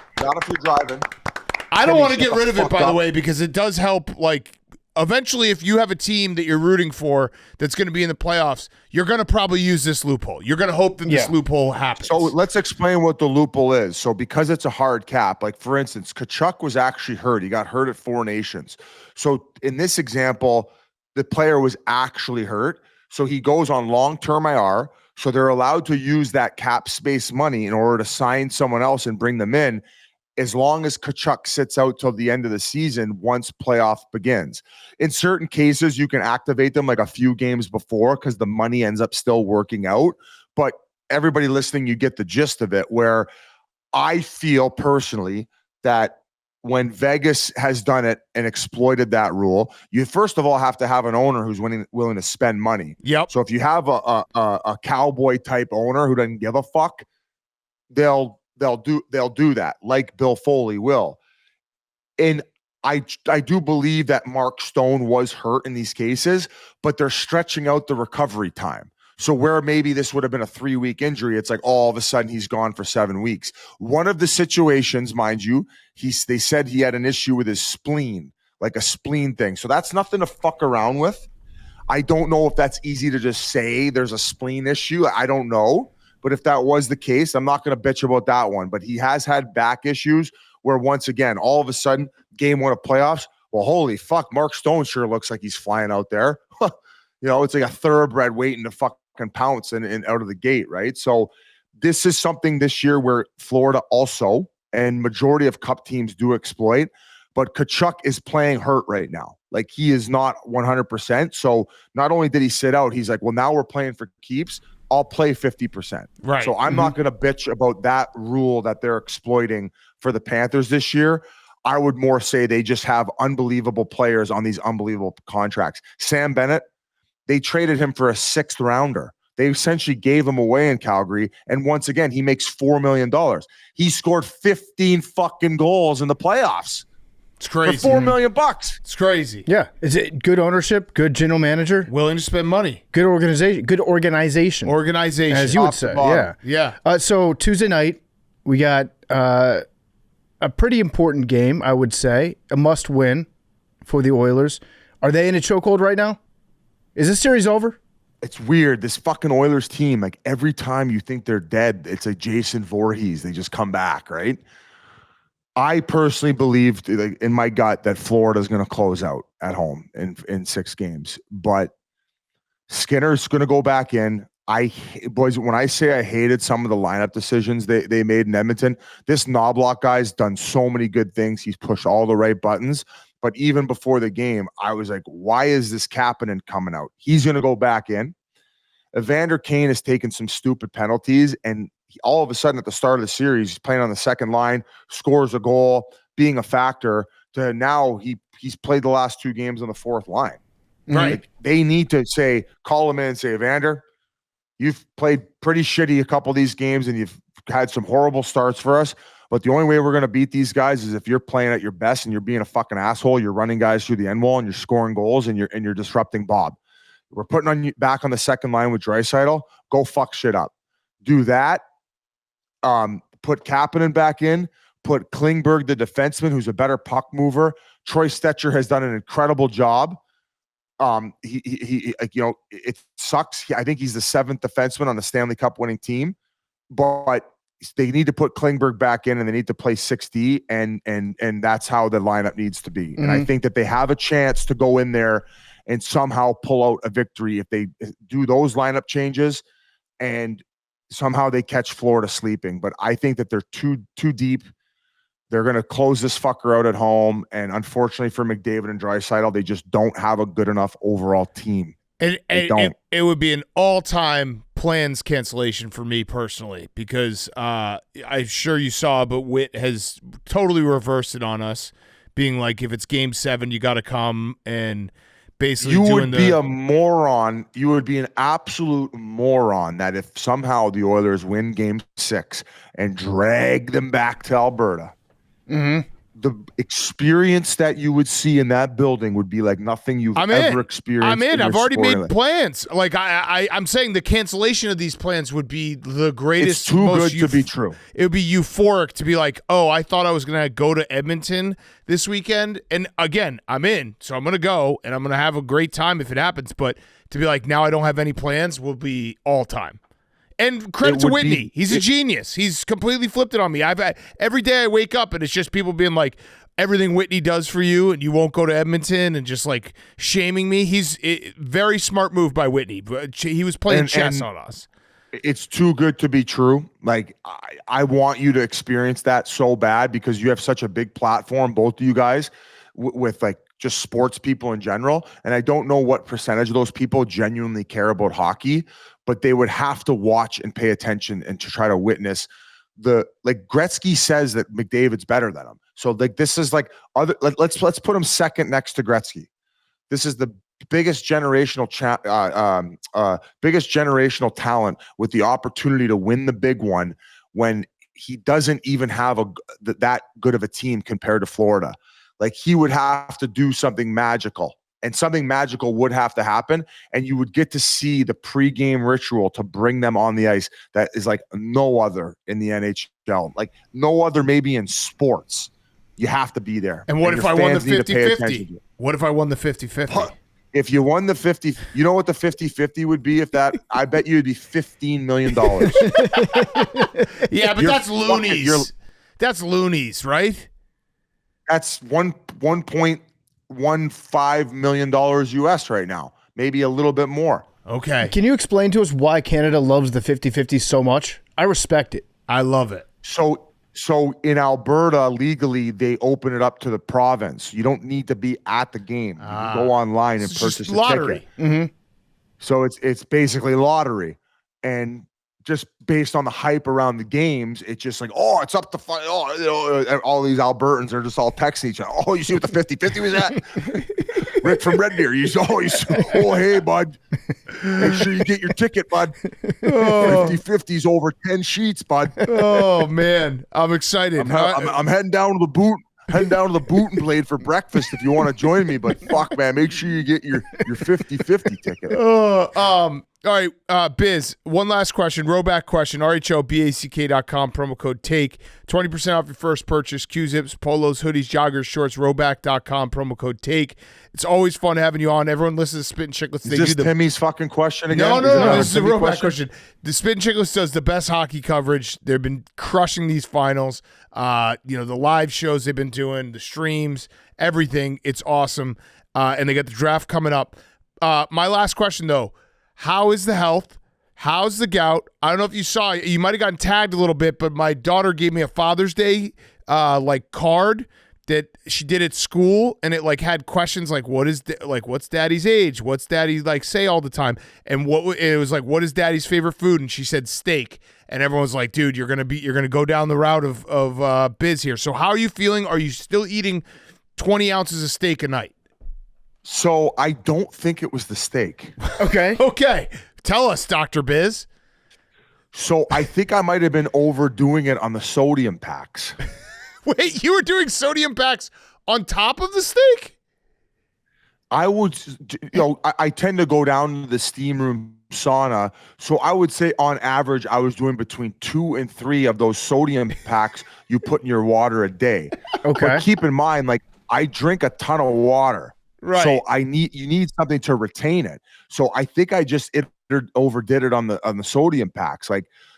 [SPEAKER 2] I don't want to get rid of it, by the way, because it does help. Like, eventually, if you have a team that you're rooting for that's going to be in the playoffs, you're going to probably use this loophole. You're going to hope that this loophole happens.
[SPEAKER 7] So let's explain what the loophole is. So because it's a hard cap, like for instance, Kachuk was actually hurt. He got hurt at Four Nations. So in this example, the player was actually hurt. So he goes on long-term IR. So they're allowed to use that cap space money in order to sign someone else and bring them in, as long as Kachuk sits out till the end of the season once playoff begins. In certain cases, you can activate them like a few games before, because the money ends up still working out. But everybody listening, you get the gist of it, where I feel personally that when Vegas has done it and exploited that rule, you first of all have to have an owner who's willing to spend money.
[SPEAKER 2] Yep.
[SPEAKER 7] So if you have a cowboy type owner who doesn't give a fuck, they'll do that, like Bill Foley will. And I do believe that Mark Stone was hurt in these cases, but they're stretching out the recovery time. So where maybe this would have been a 3-week injury, it's like all of a sudden he's gone for 7 weeks. One of the situations, mind you, they said he had an issue with his spleen, like a spleen thing. So that's nothing to fuck around with. I don't know if that's easy to just say there's a spleen issue. I don't know. But if that was the case, I'm not going to bitch about that one. But he has had back issues where, once again, all of a sudden, game 1 of playoffs, well, holy fuck, Mark Stone sure looks like he's flying out there. It's like a thoroughbred waiting to fucking pounce and out of the gate, right? So this is something this year where Florida also, and majority of cup teams do exploit, but Kachuk is playing hurt right now. Like, he is not 100%. So not only did he sit out, he's like, well, now we're playing for keeps. I'll play 50%.
[SPEAKER 2] Right.
[SPEAKER 7] So I'm not going to bitch about that rule that they're exploiting for the Panthers this year. I would more say they just have unbelievable players on these unbelievable contracts. Sam Bennett, they traded him for a 6th rounder. They essentially gave him away in Calgary. And once again, he makes $4 million. He scored 15 fucking goals in the playoffs.
[SPEAKER 2] It's crazy.
[SPEAKER 7] For $4 million.
[SPEAKER 2] It's crazy.
[SPEAKER 1] Yeah. Is it good ownership, good general manager,
[SPEAKER 2] Willing to spend money.
[SPEAKER 1] good organization, as you would say. Yeah.
[SPEAKER 2] Yeah.
[SPEAKER 1] So Tuesday night, we got a pretty important game, I would say, a must win for the Oilers. Are they in a chokehold right now? Is this series over?
[SPEAKER 7] It's weird. This fucking Oilers team, like every time you think they're dead, it's like Jason Voorhees. They just come back, right? I personally believed, like, in my gut, that Florida's going to close out at home in 6 games. But Skinner's going to go back in. Boys, when I say I hated some of the lineup decisions they made in Edmonton, this Knobloch guy's done so many good things. He's pushed all the right buttons. But even before the game, I was like, why is this Kapanen coming out? He's going to go back in. Evander Kane has taken some stupid penalties, and all of a sudden at the start of the series, he's playing on the second line, scores a goal, being a factor, to now he's played the last 2 games on the fourth line.
[SPEAKER 2] Right.
[SPEAKER 7] Like, they need to call him in and say, Evander, you've played pretty shitty a couple of these games and you've had some horrible starts for us. But the only way we're going to beat these guys is if you're playing at your best and you're being a fucking asshole. You're running guys through the end wall and you're scoring goals and you're disrupting Bob. We're putting on you back on the second line with Draisaitl. Go fuck shit up. Do that. Put Kapanen back in. Put Klingberg, the defenseman, who's a better puck mover. Troy Stetcher has done an incredible job. He it sucks. I think he's the 7th defenseman on the Stanley Cup winning team, but they need to put Klingberg back in and they need to play 6D and that's how the lineup needs to be. And I think that they have a chance to go in there and somehow pull out a victory if they do those lineup changes and somehow they catch Florida sleeping. But I think that they're too deep. They're going to close this fucker out at home. And unfortunately for McDavid and Draisaitl, they just don't have a good enough overall team.
[SPEAKER 2] It would be an all-time plans cancellation for me personally because I'm sure you saw, but Witt has totally reversed it on us, being like, if it's Game 7, you got to come and basically
[SPEAKER 7] you would be a moron. You would be an absolute moron that if somehow the Oilers win Game 6 and drag them back to Alberta, the experience that you would see in that building would be like nothing you've ever experienced.
[SPEAKER 2] I'm in. I've already made
[SPEAKER 7] life.
[SPEAKER 2] plans. Like I'm saying, the cancellation of these plans would be the greatest.
[SPEAKER 7] It's too good to be true.
[SPEAKER 2] It would be euphoric to be like, oh, I thought I was gonna go to Edmonton this weekend, and again, I'm in, so I'm gonna go, and I'm gonna have a great time if it happens. But to be like, now I don't have any plans, will be all time. And credit to Whitney. He's a genius. He's completely flipped it on me. Every day I wake up and it's just people being like, everything Whitney does for you and you won't go to Edmonton and just like shaming me. He's very smart move by Whitney. But he was playing chess on us.
[SPEAKER 7] It's too good to be true. Like, I want you to experience that so bad because you have such a big platform, both of you guys, with like just sports people in general. And I don't know what percentage of those people genuinely care about hockey, but they would have to watch and pay attention and to try to witness like Gretzky says that McDavid's better than him. So like, this is like let's put him second next to Gretzky. This is the biggest generational talent with the opportunity to win the big one when he doesn't even have that good of a team compared to Florida. Like, he would have to do something magical. And something magical would have to happen, and you would get to see the pregame ritual to bring them on the ice that is like no other in the NHL, like no other maybe in sports. You have to be there.
[SPEAKER 2] And what if I won the 50-50? What if I won the 50-50?
[SPEAKER 7] If you won the 50, you know what the 50-50 would be if that? I bet you it'd be $15 million.
[SPEAKER 2] Yeah, but that's loonies. That's loonies, right?
[SPEAKER 7] That's $1.15 million US right now, maybe a little bit more.
[SPEAKER 2] Okay.
[SPEAKER 1] Can you explain to us why Canada loves the 50-50 so much? I respect it.
[SPEAKER 2] I love it.
[SPEAKER 7] So in Alberta, legally, they open it up to the province. You don't need to be at the game. You can go online and purchase a
[SPEAKER 2] lottery.
[SPEAKER 7] ticket. So it's basically lottery. And just based on the hype around the games, it's just like, oh, it's up to fight. Oh, you know, all these Albertans are just all texting each other. Oh, you see what the 50-50 was at? Rick from Red Deer. Oh, hey, bud. Make sure you get your ticket, bud. 50-50's over 10 sheets, bud.
[SPEAKER 2] Oh, man. I'm excited.
[SPEAKER 7] I'm heading down to the boot. Heading down to the Boot and Blade for breakfast if you want to join me. But fuck, man, make sure you get your 50-50 ticket.
[SPEAKER 2] All right, Biz, one last question, Roback question, RHOBACK.com, promo code TAKE, 20% off your first purchase, Q-Zips, polos, hoodies, joggers, shorts, Roback.com, promo code TAKE. It's always fun having you on. Everyone listens to Spit and Chicklets.
[SPEAKER 7] Is this Timmy's fucking question again?
[SPEAKER 2] No, this is a Roback question. The Spit and Chicklets does the best hockey coverage. They've been crushing these finals. The live shows they've been doing, the streams, everything. It's awesome. And they got the draft coming up. My last question, though. How is the health? How's the gout? I don't know if you saw. You might have gotten tagged a little bit, but my daughter gave me a Father's Day card that she did at school, and it had questions like what's Daddy's age? What's Daddy say all the time? And it was like, what is Daddy's favorite food? And she said steak. And everyone's like, dude, you're gonna go down the route of Biz here. So how are you feeling? Are you still eating 20 ounces of steak a night?
[SPEAKER 7] So I don't think it was the steak.
[SPEAKER 1] Okay.
[SPEAKER 2] Okay. Tell us, Dr. Biz.
[SPEAKER 7] So I think I might have been overdoing it on the sodium packs.
[SPEAKER 2] Wait, you were doing sodium packs on top of the steak?
[SPEAKER 7] I would, I tend to go down to the steam room sauna. So I would say on average, I was doing between 2 and 3 of those sodium packs you put in your water a day.
[SPEAKER 1] Okay.
[SPEAKER 7] But keep in mind, I drink a ton of water.
[SPEAKER 2] Right.
[SPEAKER 7] So you need something to retain it. So I think I just overdid it on the sodium packs.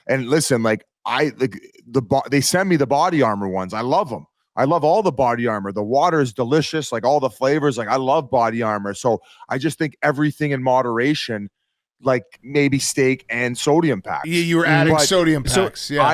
[SPEAKER 7] And listen, they send me the Body Armor ones. I love them. I love all the Body Armor. The water is delicious, all the flavors. I love Body Armor. So I just think everything in moderation, maybe steak and sodium packs.
[SPEAKER 2] Yeah, you were adding sodium packs.
[SPEAKER 7] So
[SPEAKER 2] yeah.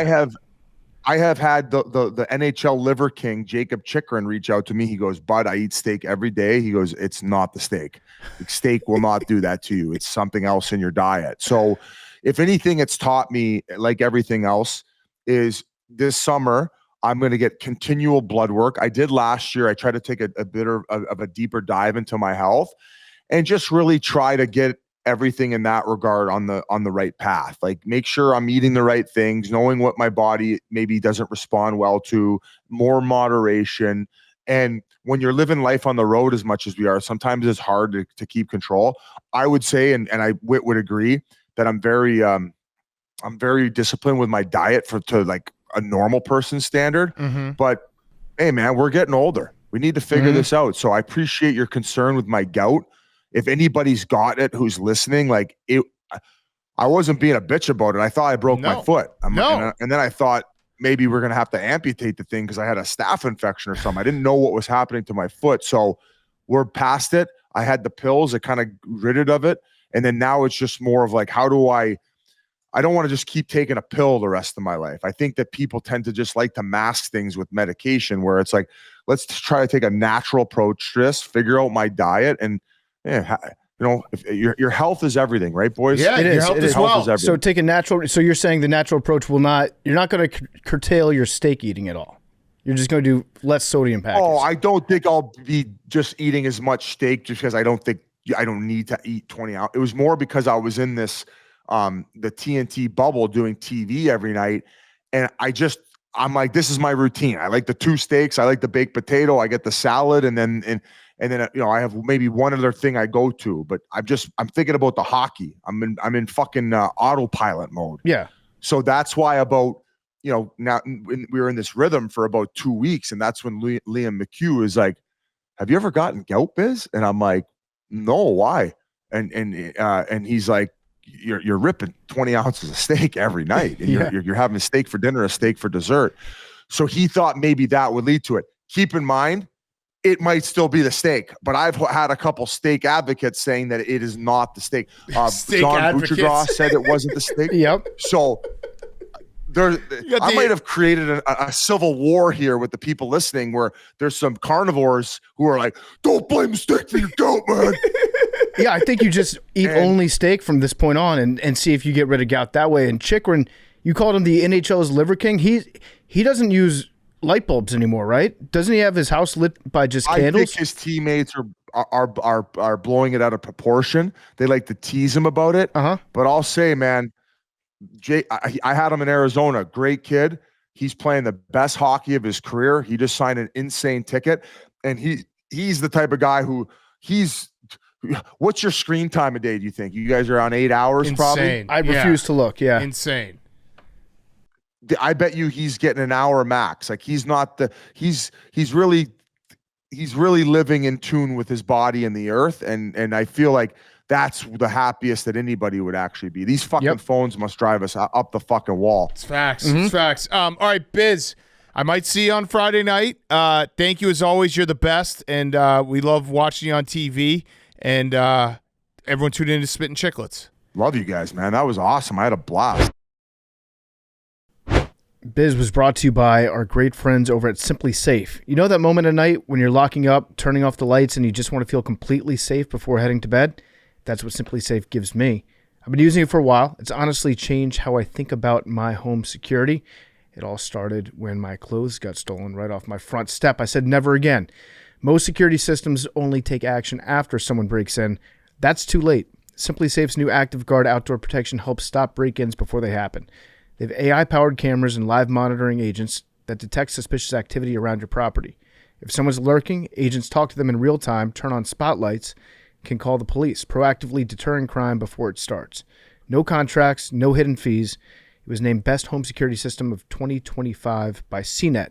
[SPEAKER 7] I have had the NHL Liver King, Jacob Chikrin, reach out to me. He goes, Bud, I eat steak every day. He goes, it's not the steak. Steak will not do that to you. It's something else in your diet. So if anything, it's taught me, like everything else, is this summer, I'm going to get continual blood work. I did last year. I tried to take a bit of a deeper dive into my health and just really try to get everything in that regard on the right path. Make sure I'm eating the right things, knowing what my body maybe doesn't respond well to, more moderation. And when you're living life on the road as much as we are, sometimes it's hard to keep control. I would say, and I would agree, that I'm very disciplined with my diet to a normal person standard.
[SPEAKER 2] Mm-hmm.
[SPEAKER 7] But hey, man, we're getting older. We need to figure this out. So I appreciate your concern with my gout. If anybody's got it who's listening, I wasn't being a bitch about it. I thought I broke my foot. And then I thought maybe we're going to have to amputate the thing because I had a staph infection or something. I didn't know what was happening to my foot. So we're past it. I had the pills. I kind of ridded of it. And then now it's just more of how do I don't want to just keep taking a pill the rest of my life. I think that people tend to just like to mask things with medication where it's let's try to take a natural approach to this, figure out my diet, and if your health is everything, right, boys?
[SPEAKER 2] Yeah,
[SPEAKER 1] It
[SPEAKER 2] your
[SPEAKER 1] is.
[SPEAKER 2] health
[SPEAKER 1] It
[SPEAKER 2] as
[SPEAKER 1] is.
[SPEAKER 2] well.
[SPEAKER 1] So take a natural. So you're saying the natural approach you're not going to curtail your steak eating at all. You're just going to do less sodium packets.
[SPEAKER 7] Oh, I don't think I'll be just eating as much steak just because I don't need to eat 20 hours. It was more because I was in this the TNT bubble doing TV every night, and I'm like, this is my routine. I like the 2 steaks. I like the baked potato. I get the salad, and then I have maybe one other thing I go to, but I'm thinking about the hockey. I'm in fucking autopilot mode.
[SPEAKER 1] Yeah.
[SPEAKER 7] So that's why now we were in this rhythm for about 2 weeks, and that's when Liam McHugh is like, "Have you ever gotten gout, Biz?" And I'm like, "No, why?" And he's like, "You're ripping 20 ounces of steak every night, and you're having a steak for dinner, a steak for dessert." So he thought maybe that would lead to it. Keep in mind, it might still be the steak, but I've had a couple steak advocates saying that it is not the steak.
[SPEAKER 2] Steak
[SPEAKER 7] John
[SPEAKER 2] advocates.
[SPEAKER 7] Butchergrass said it wasn't the steak.
[SPEAKER 1] Yep.
[SPEAKER 7] So I might have created a civil war here with the people listening where there's some carnivores who are like, don't blame the steak for your gout, man.
[SPEAKER 1] Yeah, I think you just eat only steak from this point on and see if you get rid of gout that way. And Chikrin, you called him the NHL's Liver King. He doesn't use light bulbs anymore, right? Doesn't he have his house lit by just candles?
[SPEAKER 7] I think his teammates are blowing it out of proportion. They like to tease him about it.
[SPEAKER 1] Uh-huh.
[SPEAKER 7] But I'll say, man, I had him in Arizona. Great kid. He's playing the best hockey of his career. He just signed an insane ticket. And he's the type of guy who what's your screen time a day, do you think? You guys are on 8 hours.
[SPEAKER 2] Insane.
[SPEAKER 7] Probably?
[SPEAKER 1] I refuse to look, yeah.
[SPEAKER 2] Insane.
[SPEAKER 7] I bet you he's getting an hour max. He's not he's really living in tune with his body and the earth. And I feel like that's the happiest that anybody would actually be. These fucking phones must drive us up the fucking wall.
[SPEAKER 2] It's facts. It's facts. All right, Biz, I might see you on Friday night. Thank you as always. You're the best. And we love watching you on TV. And everyone tune in to Spittin' Chicklets.
[SPEAKER 7] Love you guys, man. That was awesome. I had a blast.
[SPEAKER 1] Biz was brought to you by our great friends over at Simply Safe. You know that moment at night when you're locking up, turning off the lights, and you just want to feel completely safe before heading to bed? That's what Simply Safe gives me. I've been using it for a while. It's honestly changed how I think about my home security. It all started when my clothes got stolen right off my front step. I said never again. Most security systems only take action after someone breaks in. That's too late. Simply Safe's new Active Guard outdoor protection helps stop break-ins before they happen. They have AI-powered cameras and live monitoring agents that detect suspicious activity around your property. If someone's lurking, agents talk to them in real time, turn on spotlights, can call the police, proactively deterring crime before it starts. No contracts, no hidden fees. It was named Best Home Security System of 2025 by CNET.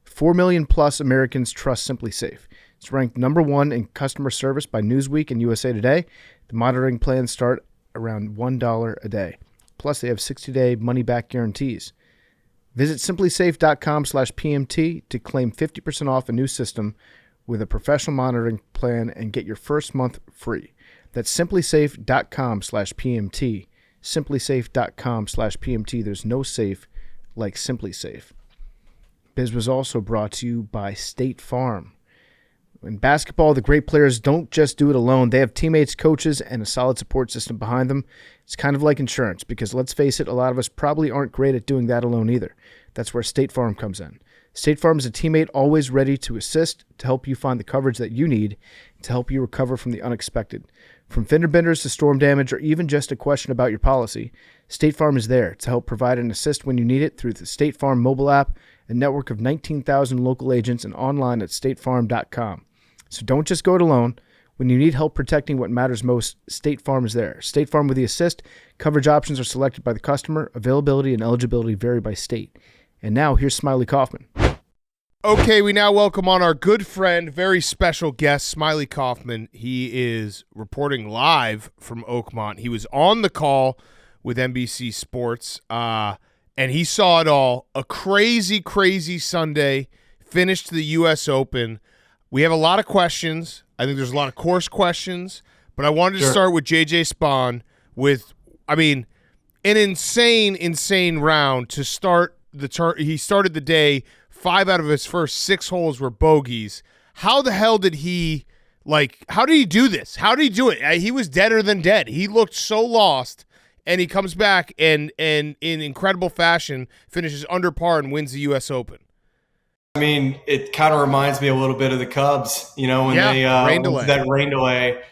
[SPEAKER 1] 4 million plus Americans trust Simply Safe. It's ranked number 1 in customer service by Newsweek and USA Today. The monitoring plans start around $1 a day. Plus, they have 60-day money-back guarantees. Visit simplysafe.com/PMT to claim 50% off a new system with a professional monitoring plan and get your first month free. That's simplysafe.com/PMT. simplysafe.com/PMT. There's no safe like Simply Safe. Biz was also brought to you by State Farm. In basketball, the great players don't just do it alone. They have teammates, coaches, and a solid support system behind them. It's kind of like insurance because, let's face it, a lot of us probably aren't great at doing that alone either. That's where State Farm comes in. State Farm is a teammate always ready to assist, to help you find the coverage that you need, to help you recover from the unexpected. From fender benders to storm damage or even just a question about your policy, State Farm is there to help provide and assist when you need it through the State Farm mobile app, a network of 19,000 local agents, and online at statefarm.com. So don't just go it alone. When you need help protecting what matters most, State Farm is there. State Farm with the assist. Coverage options are selected by the customer. Availability and eligibility vary by state. And now here's Smylie Kaufman.
[SPEAKER 2] Okay, we now welcome on our good friend, very special guest, Smylie Kaufman. He is reporting live from Oakmont. He was on the call with NBC Sports, and he saw it all. A crazy, crazy Sunday. Finished the U.S. Open. We have a lot of questions. I think there's a lot of course questions, but I wanted to start with JJ Spaun with, an insane, insane round to start the turn. He started the day, 5 out of his first 6 holes were bogeys. How the hell did he, how did he do this? How did he do it? He was deader than dead. He looked so lost, and he comes back and in incredible fashion finishes under par and wins the U.S. Open.
[SPEAKER 8] It kind of reminds me a little bit of the Cubs, when they that rain delay.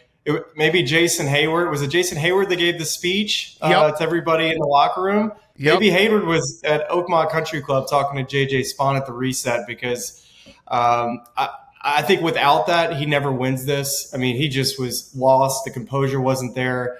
[SPEAKER 8] Maybe Jason Hayward. Was it Jason Hayward that gave the speech to everybody in the locker room? Yep. Maybe Hayward was at Oakmont Country Club talking to JJ Spaun at the reset because I think without that, he never wins this. He just was lost. The composure wasn't there.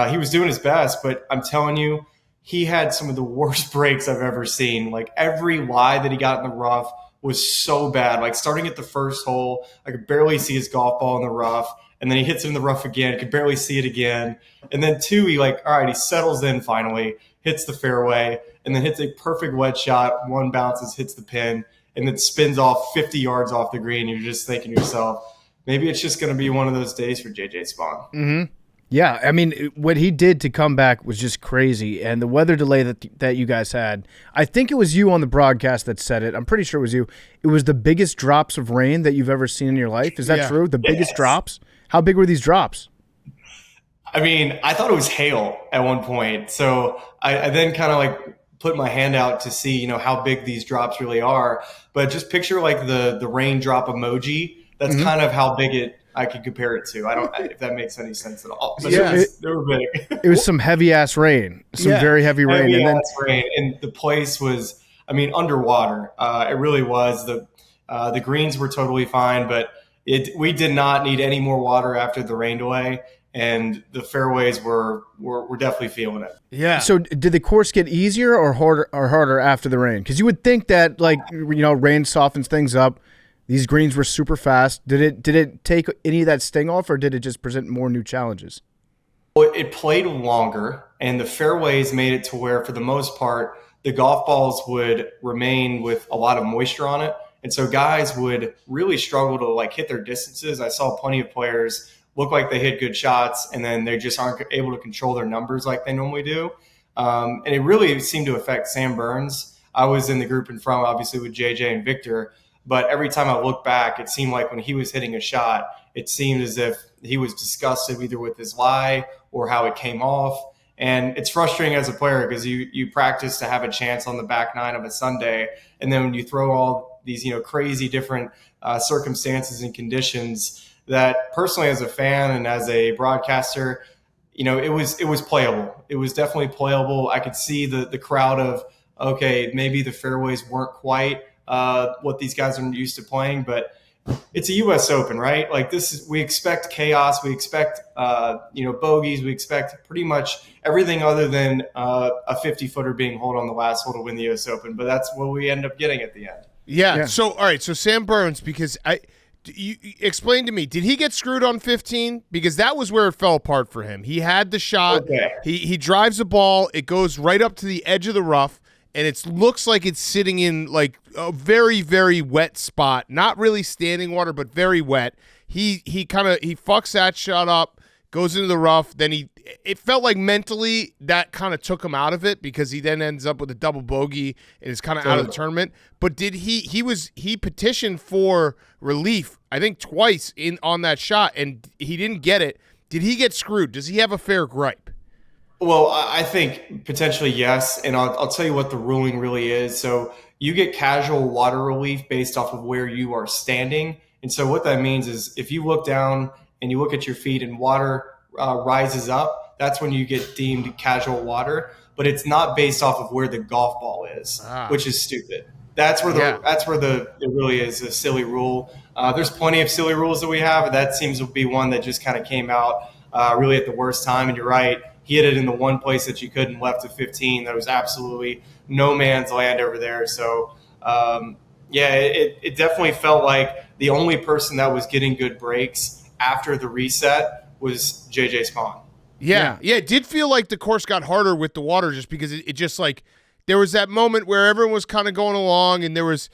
[SPEAKER 8] He was doing his best, but I'm telling you, he had some of the worst breaks I've ever seen. Every lie that he got in the rough was so bad. Starting at the first hole, I could barely see his golf ball in the rough. And then he hits it in the rough again. Could barely see it again. And then 2, he all right, he settles in finally, hits the fairway, and then hits a perfect wedge shot. 1 bounces, hits the pin, and then spins off 50 yards off the green. You're just thinking to yourself, maybe it's just going to be one of those days for JJ Spaun.
[SPEAKER 1] Mm-hmm. Yeah, what he did to come back was just crazy. And the weather delay that you guys had, I think it was you on the broadcast that said it. I'm pretty sure it was you. It was the biggest drops of rain that you've ever seen in your life. Is that true? The biggest drops? How big were these drops?
[SPEAKER 8] I thought it was hail at one point. So I then kind of put my hand out to see, how big these drops really are. But just picture the raindrop emoji. That's kind of how big I could compare it to. I don't if that makes any sense at all. But they were big.
[SPEAKER 1] It was some heavy ass rain, very heavy rain,
[SPEAKER 8] and the place was, underwater. It really was. The greens were totally fine, but we did not need any more water after the rain delay, and the fairways were definitely feeling it.
[SPEAKER 1] Yeah. So did the course get easier or harder after the rain? Because you would think that rain softens things up. These greens were super fast. Did it take any of that sting off, or did it just present more new challenges?
[SPEAKER 8] Well, it played longer, and the fairways made it to where, for the most part, the golf balls would remain with a lot of moisture on it. And so guys would really struggle to hit their distances. I saw plenty of players look like they hit good shots, and then they just aren't able to control their numbers like they normally do. And it really seemed to affect Sam Burns. I was in the group in front, obviously, with JJ and Victor. But every time I look back, it seemed like when he was hitting a shot, it seemed as if he was disgusted either with his lie or how it came off. And it's frustrating as a player because you practice to have a chance on the back nine of a Sunday. And then when you throw all these, crazy different circumstances and conditions, that personally as a fan and as a broadcaster, it was playable. It was definitely playable. I could see the crowd of, okay, maybe the fairways weren't quite what these guys are used to playing, but it's a U.S. Open, right? Like we expect chaos, we expect bogeys, we expect pretty much everything other than a 50-footer being holed on the last hole to win the U.S. Open, but that's what we end up getting at the end.
[SPEAKER 2] Yeah. So all right, so Sam Burns, because you explain to me, did he get screwed on 15? Because that was where it fell apart for him. He had the shot.
[SPEAKER 8] Okay.
[SPEAKER 2] He drives the ball. It goes right up to the edge of the rough, and it looks like it's sitting in like a very, very wet spot. Not really standing water, but very wet. He fucks that shot up, goes into the rough. Then it felt like mentally that kind of took him out of it because he then ends up with a double bogey and is kind of out of the tournament. But did he petitioned for relief, I think twice on that shot, and he didn't get it. Did he get screwed? Does he have a fair gripe?
[SPEAKER 8] Well, I think potentially yes, and I'll tell you what the ruling really is. So you get casual water relief based off of where you are standing. And so what that means is if you look down and you look at your feet and water rises up, that's when you get deemed casual water. But it's not based off of where the golf ball is, which is stupid. That's where it really is a silly rule. There's plenty of silly rules that we have, but that seems to be one that just kind of came out really at the worst time. And you're right. He hit it in the one place that you couldn't, left to 15. There was absolutely no man's land over there. So, it definitely felt like the only person that was getting good breaks after the reset was JJ Spaun.
[SPEAKER 2] Yeah, it did feel like the course got harder with the water just because it just like there was that moment where everyone was kind of going along and there was,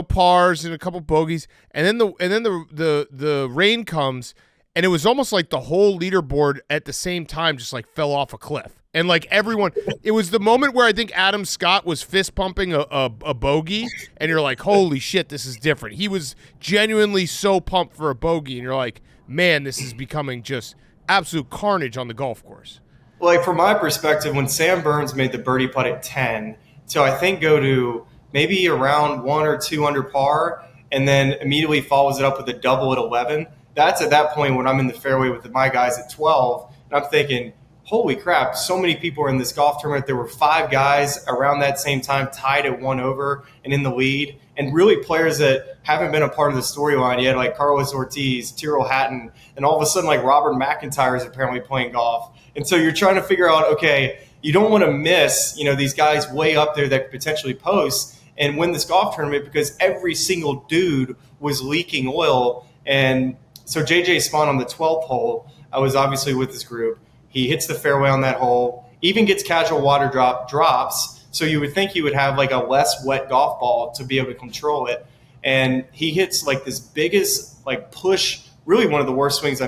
[SPEAKER 2] pars and a couple bogeys, and then the rain comes. And it was almost like the whole leaderboard at the same time just like fell off a cliff. And like everyone, it was the moment where I think Adam Scott was fist pumping a bogey, and you're like, holy shit, this is different. He was genuinely so pumped for a bogey, and you're like, man, this is becoming just absolute carnage on the golf course.
[SPEAKER 8] Like from my perspective, when Sam Burns made the birdie putt at 10, so I think go to maybe around 1 or 2 under par, and then immediately follows it up with a double at 11. That's at that point when I'm in the fairway with my guys at 12, and I'm thinking, holy crap, so many people are in this golf tournament. There were 5 guys around that same time tied at 1 over and in the lead, and really players that haven't been a part of the storyline yet, like Carlos Ortiz, Tyrrell Hatton, and all of a sudden like Robert McIntyre is apparently playing golf. And so you're trying to figure out, okay, you don't want to miss, these guys way up there that could potentially post and win this golf tournament because every single dude was leaking oil. And so JJ Spaun on the 12th hole, I was obviously with this group. He hits the fairway on that hole, even gets casual water drops. So you would think he would have like a less wet golf ball to be able to control it. And he hits like this biggest like push, really one of the worst swings he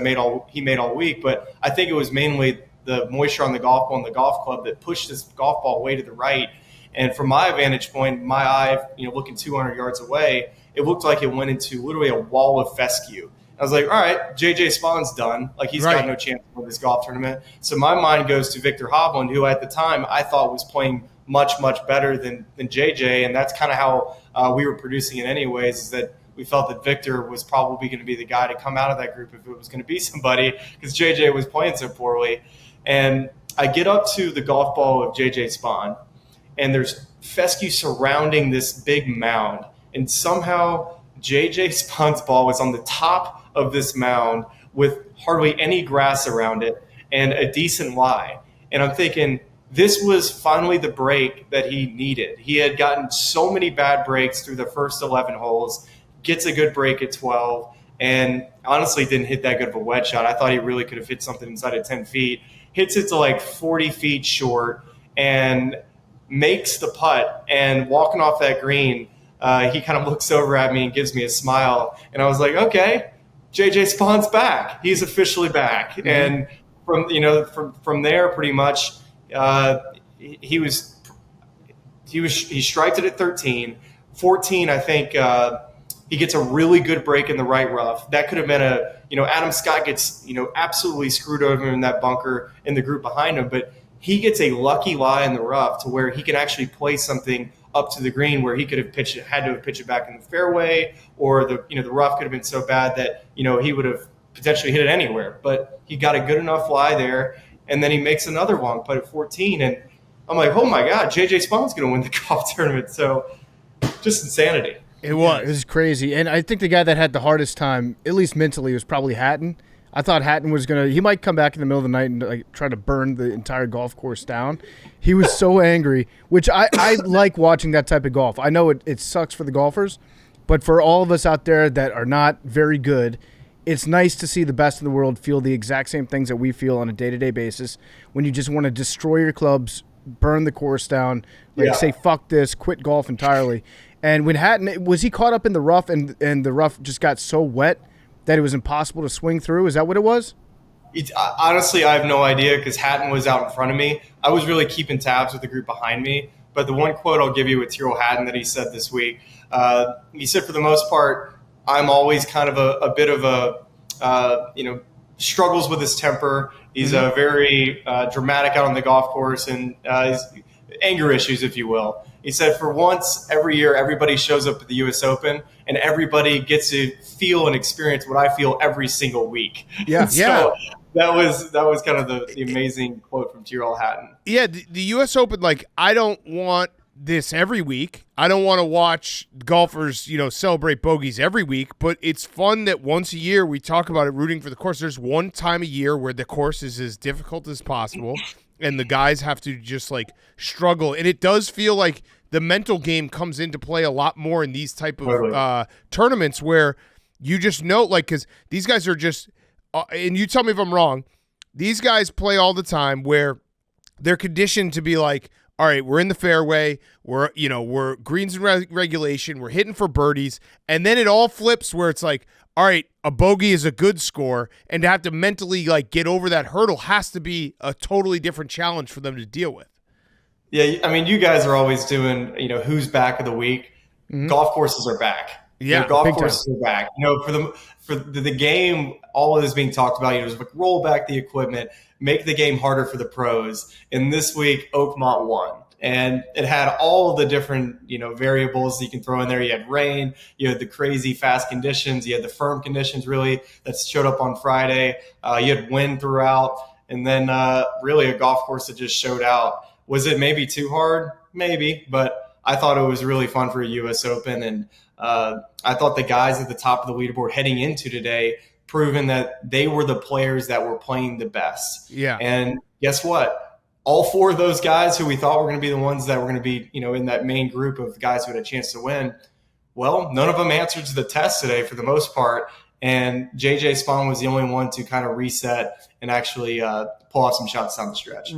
[SPEAKER 8] made all week. But I think it was mainly the moisture on the golf ball and the golf club that pushed this golf ball way to the right. And from my vantage point, my eye, looking 200 yards away, it looked like it went into literally a wall of fescue. I was like, all right, JJ Spaun's done. Like, he's got no chance to win this golf tournament. So my mind goes to Victor Hovland, who at the time I thought was playing much, much better than JJ. And that's kind of how we were producing it anyways, is that we felt that Victor was probably going to be the guy to come out of that group if it was going to be somebody, because JJ was playing so poorly. And I get up to the golf ball of JJ Spaun, and there's fescue surrounding this big mound. And somehow JJ Spaun's ball was on the top of this mound with hardly any grass around it and a decent lie. And I'm thinking, this was finally the break that he needed. He had gotten so many bad breaks through the first 11 holes, gets a good break at 12, and honestly didn't hit that good of a wedge shot. I thought he really could have hit something inside of 10 feet. Hits it to like 40 feet short and makes the putt. And walking off that green, he kind of looks over at me and gives me a smile. And I was like, okay, JJ Spaun's back. He's officially back. Mm-hmm. And from there, pretty much, he striked it at 13. 14, I think he gets a really good break in the right rough. That could have been Adam Scott gets, absolutely screwed over in that bunker in the group behind him, but he gets a lucky lie in the rough to where he can actually play something up to the green where he could have had to pitch it back in the fairway, or the rough could have been so bad that, he would have potentially hit it anywhere. But he got a good enough lie there, and then he makes another long putt at 14, and I'm like, oh my God, JJ Spaun's going to win the golf tournament. So just insanity.
[SPEAKER 1] It was crazy. And I think the guy that had the hardest time, at least mentally, was probably Hatton. I thought Hatton was he might come back in the middle of the night and try to burn the entire golf course down. He was so angry, which I like watching that type of golf. I know it sucks for the golfers, but for all of us out there that are not very good, it's nice to see the best in the world feel the exact same things that we feel on a day-to-day basis when you just want to destroy your clubs, burn the course down, say, fuck this, quit golf entirely. And when Hatton, was he caught up in the rough and the rough just got so wet that it was impossible to swing through? Is that what it was?
[SPEAKER 8] Honestly, I have no idea because Hatton was out in front of me. I was really keeping tabs with the group behind me. But the one quote I'll give you with Tyrrell Hatton that he said this week, he said, for the most part, I'm always kind of a bit of a, struggles with his temper. He's very dramatic out on the golf course and anger issues, if you will. He said, for once every year, everybody shows up at the U.S. Open and everybody gets to feel and experience what I feel every single week.
[SPEAKER 1] Yeah.
[SPEAKER 8] So that was kind of the amazing quote from Tyrrell Hatton.
[SPEAKER 2] Yeah. The U.S. Open, I don't want this every week. I don't want to watch golfers, celebrate bogeys every week, but it's fun that once a year we talk about it, rooting for the course. There's one time a year where the course is as difficult as possible and the guys have to just struggle. And it does feel like the mental game comes into play a lot more in these type of tournaments where you just know, because these guys are just, and you tell me if I'm wrong, these guys play all the time where they're conditioned to be all right, we're in the fairway, we're greens and regulation, we're hitting for birdies, and then it all flips where it's all right, a bogey is a good score, and to have to mentally get over that hurdle has to be a totally different challenge for them to deal with.
[SPEAKER 8] Yeah, I mean, you guys are always doing, who's back of the week. Mm-hmm. Golf courses are back.
[SPEAKER 2] Yeah,
[SPEAKER 8] golf courses are back. For the game, all of this being talked about, just roll back the equipment, make the game harder for the pros. And this week, Oakmont won. And it had all the different, variables you can throw in there. You had rain, you had the crazy fast conditions, you had the firm conditions really that showed up on Friday. You had wind throughout, and then really a golf course that just showed out. Was it maybe too hard? Maybe, but I thought it was really fun for a U.S. Open, and I thought the guys at the top of the leaderboard heading into today proven that they were the players that were playing the best.
[SPEAKER 2] Yeah.
[SPEAKER 8] And guess what? All four of those guys who we thought were going to be the ones that were going to be, in that main group of guys who had a chance to win, well, none of them answered to the test today for the most part. And JJ Spaun was the only one to kind of reset and actually pull off some shots down the stretch.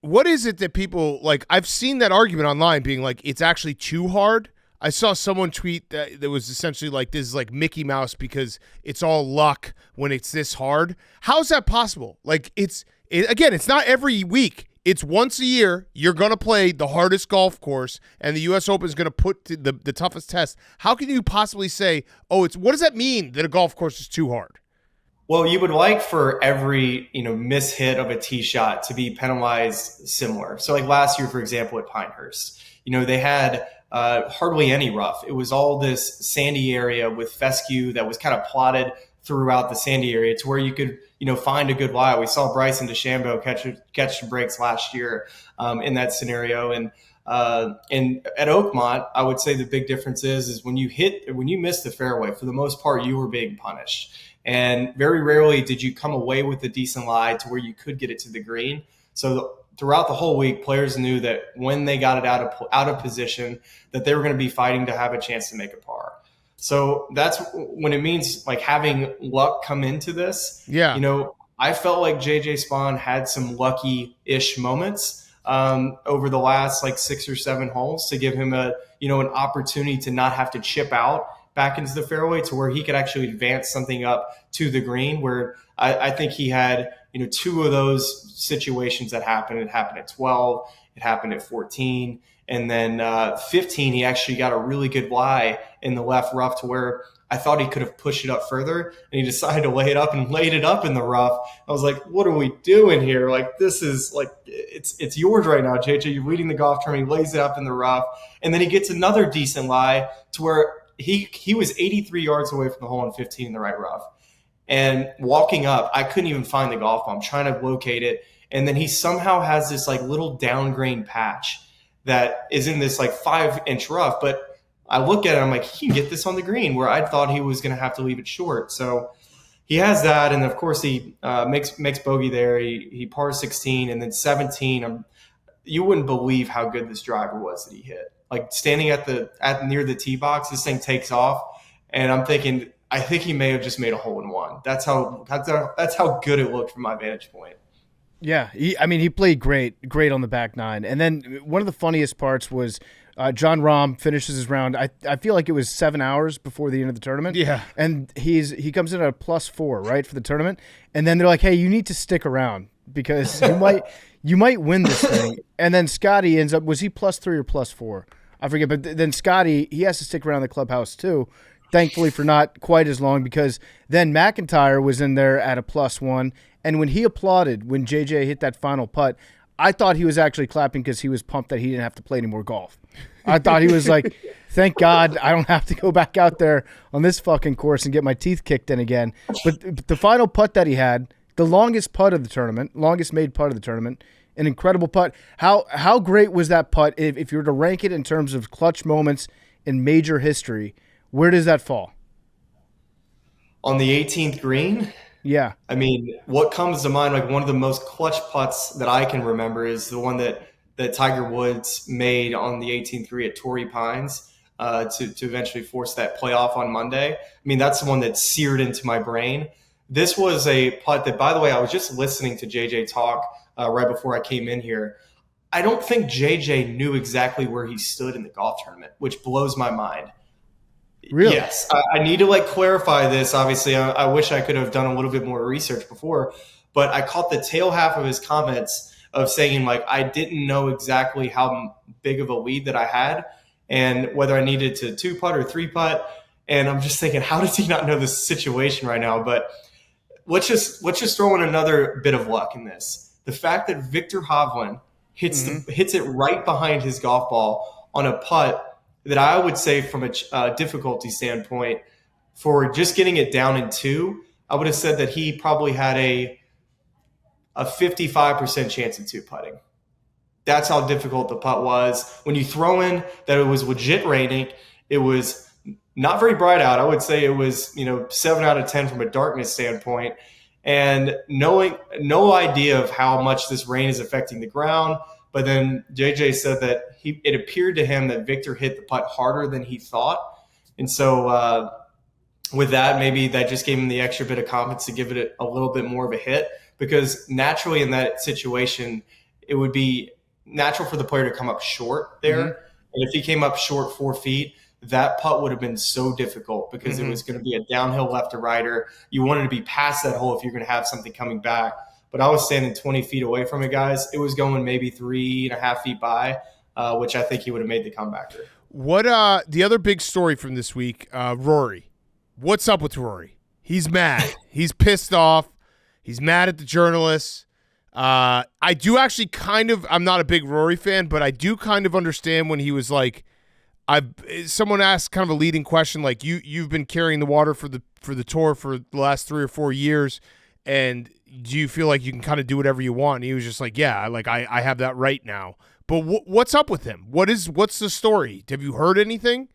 [SPEAKER 2] What is it that people I've seen that argument online being it's actually too hard. I saw someone tweet that was essentially this is Mickey Mouse because it's all luck when it's this hard. How is that possible? Again, it's not every week. It's once a year. You're going to play the hardest golf course, and the U.S. Open is going to put the toughest test. How can you possibly say, what does that mean that a golf course is too hard?
[SPEAKER 8] Well, you would like for every, mishit of a tee shot to be penalized similar. So last year, for example, at Pinehurst, they had hardly any rough. It was all this sandy area with fescue that was kind of plotted throughout the sandy area to where you could, find a good lie. We saw Bryson DeChambeau catch breaks last year in that scenario. And at Oakmont, I would say the big difference is when you miss the fairway, for the most part, you were being punished. And very rarely did you come away with a decent lie to where you could get it to the green. So throughout the whole week, players knew that when they got it out of position, that they were going to be fighting to have a chance to make a par. So that's when it means having luck come into this.
[SPEAKER 2] Yeah.
[SPEAKER 8] I felt like JJ Spaun had some lucky-ish moments over the last 6 or 7 holes to give him an opportunity to not have to chip out back into the fairway to where he could actually advance something up to the green, where I think he had, two of those situations that happened. It happened at 12, it happened at 14, and then 15, he actually got a really good lie in the left rough to where I thought he could have pushed it up further, and he decided to lay it up and laid it up in the rough. I was like, what are we doing here? Like, this is like, it's yours right now, JJ. You're leading the golf tournament. He lays it up in the rough, and then he gets another decent lie to where he was 83 yards away from the hole in 15 in the right rough. And walking up, I couldn't even find the golf ball. I'm trying to locate it. And then he somehow has this like little downgrain patch that is in this like 5-inch rough. But I look at it, I'm like, he can get this on the green, where I thought he was going to have to leave it short. So he has that. And of course he makes bogey there. He pars 16, and then 17. You wouldn't believe how good this driver was that he hit. Like standing at near the tee box, this thing takes off, and I'm thinking, I think he may have just made a hole in one. That's how good it looked from my vantage point.
[SPEAKER 1] Yeah, he played great on the back nine. And then one of the funniest parts was John Rahm finishes his round. I feel like it was 7 hours before the end of the tournament.
[SPEAKER 2] Yeah.
[SPEAKER 1] And he comes in at a +4, right, for the tournament. And then they're like, hey, you need to stick around because you might win this thing. And then Scotty ends up, was he +3 or +4? I forget. But then Scotty, he has to stick around the clubhouse too. Thankfully for not quite as long, because then McIntyre was in there at a +1. And when he applauded when JJ hit that final putt, I thought he was actually clapping because he was pumped that he didn't have to play any more golf. I thought he was like, thank God I don't have to go back out there on this fucking course and get my teeth kicked in again. But the final putt that he had, the longest made putt of the tournament, an incredible putt. How great was that putt? If you were to rank it in terms of clutch moments in major history, where does that fall?
[SPEAKER 8] On the 18th green?
[SPEAKER 1] Yeah.
[SPEAKER 8] I mean, what comes to mind, like one of the most clutch putts that I can remember is the one that Tiger Woods made on the 18th green at Torrey Pines to eventually force that playoff on Monday. I mean, that's the one that seared into my brain. This was a putt that, by the way, I was just listening to JJ talk right before I came in here. I don't think JJ knew exactly where he stood in the golf tournament, which blows my mind.
[SPEAKER 1] Really?
[SPEAKER 8] Yes. I need to clarify this. Obviously, I wish I could have done a little bit more research before, but I caught the tail half of his comments of saying I didn't know exactly how big of a lead that I had and whether I needed to 2-putt or 3-putt. And I'm just thinking, how does he not know this situation right now? But let's just throw in another bit of luck in this. The fact that Victor Hovland hits it right behind his golf ball on a putt that I would say from a difficulty standpoint, for just getting it down in 2, I would have said that he probably had a 55% chance of 2-putting. That's how difficult the putt was. When you throw in that it was legit raining, it was not very bright out. I would say it was 7 out of 10 from a darkness standpoint, and no idea of how much this rain is affecting the ground. But then JJ said that it appeared to him that Victor hit the putt harder than he thought. And so with that, maybe that just gave him the extra bit of confidence to give it a little bit more of a hit, because naturally in that situation, it would be natural for the player to come up short there. Mm-hmm. And if he came up short 4 feet, that putt would have been so difficult because it was going to be a downhill left to righter. You wanted to be past that hole if you're going to have something coming back. But I was standing 20 feet away from it, guys. It was going maybe 3.5 feet by, which I think he would have made the comebacker.
[SPEAKER 2] What the other big story from this week, Rory. What's up with Rory? He's mad. He's pissed off. He's mad at the journalists. I do actually I'm not a big Rory fan, but I do kind of understand when he was like, someone asked kind of a leading question, like you've been carrying the water for the tour for the last 3 or 4 years, and do you feel like you can kind of do whatever you want? And he was just like, yeah, I have that right now. But what's up with him? What's the story? Have you heard anything?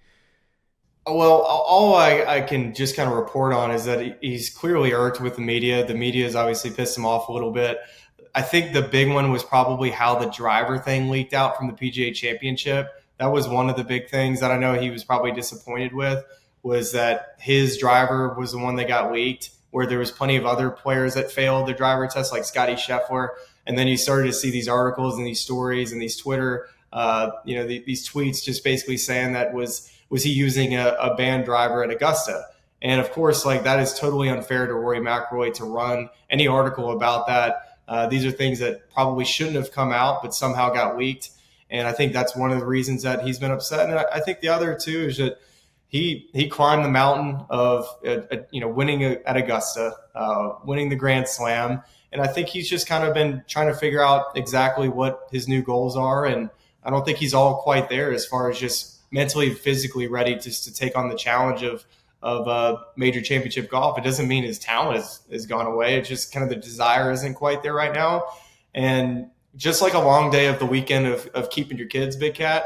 [SPEAKER 8] Well, all I can just kind of report on is that he's clearly irked with the media. The media has obviously pissed him off a little bit. I think the big one was probably how the driver thing leaked out from the PGA Championship. That was one of the big things that I know he was probably disappointed with, was that his driver was the one that got leaked, where there was plenty of other players that failed their driver test, like Scotty Scheffler. And then you started to see these articles and these stories and these Twitter, these tweets just basically saying that was was he using a band driver at Augusta? And of course, like that is totally unfair to Rory McIlroy to run any article about that. These are things that probably shouldn't have come out, but somehow got leaked. And I think that's one of the reasons that he's been upset. And I think the other too is that he climbed the mountain of winning at Augusta, winning the Grand Slam. And I think he's just kind of been trying to figure out exactly what his new goals are. And I don't think he's all quite there as far as just mentally and physically ready just to take on the challenge of major championship golf. It doesn't mean his talent has gone away. It's just kind of the desire isn't quite there right now. And just like a long day of the weekend of keeping your kids, Big Cat,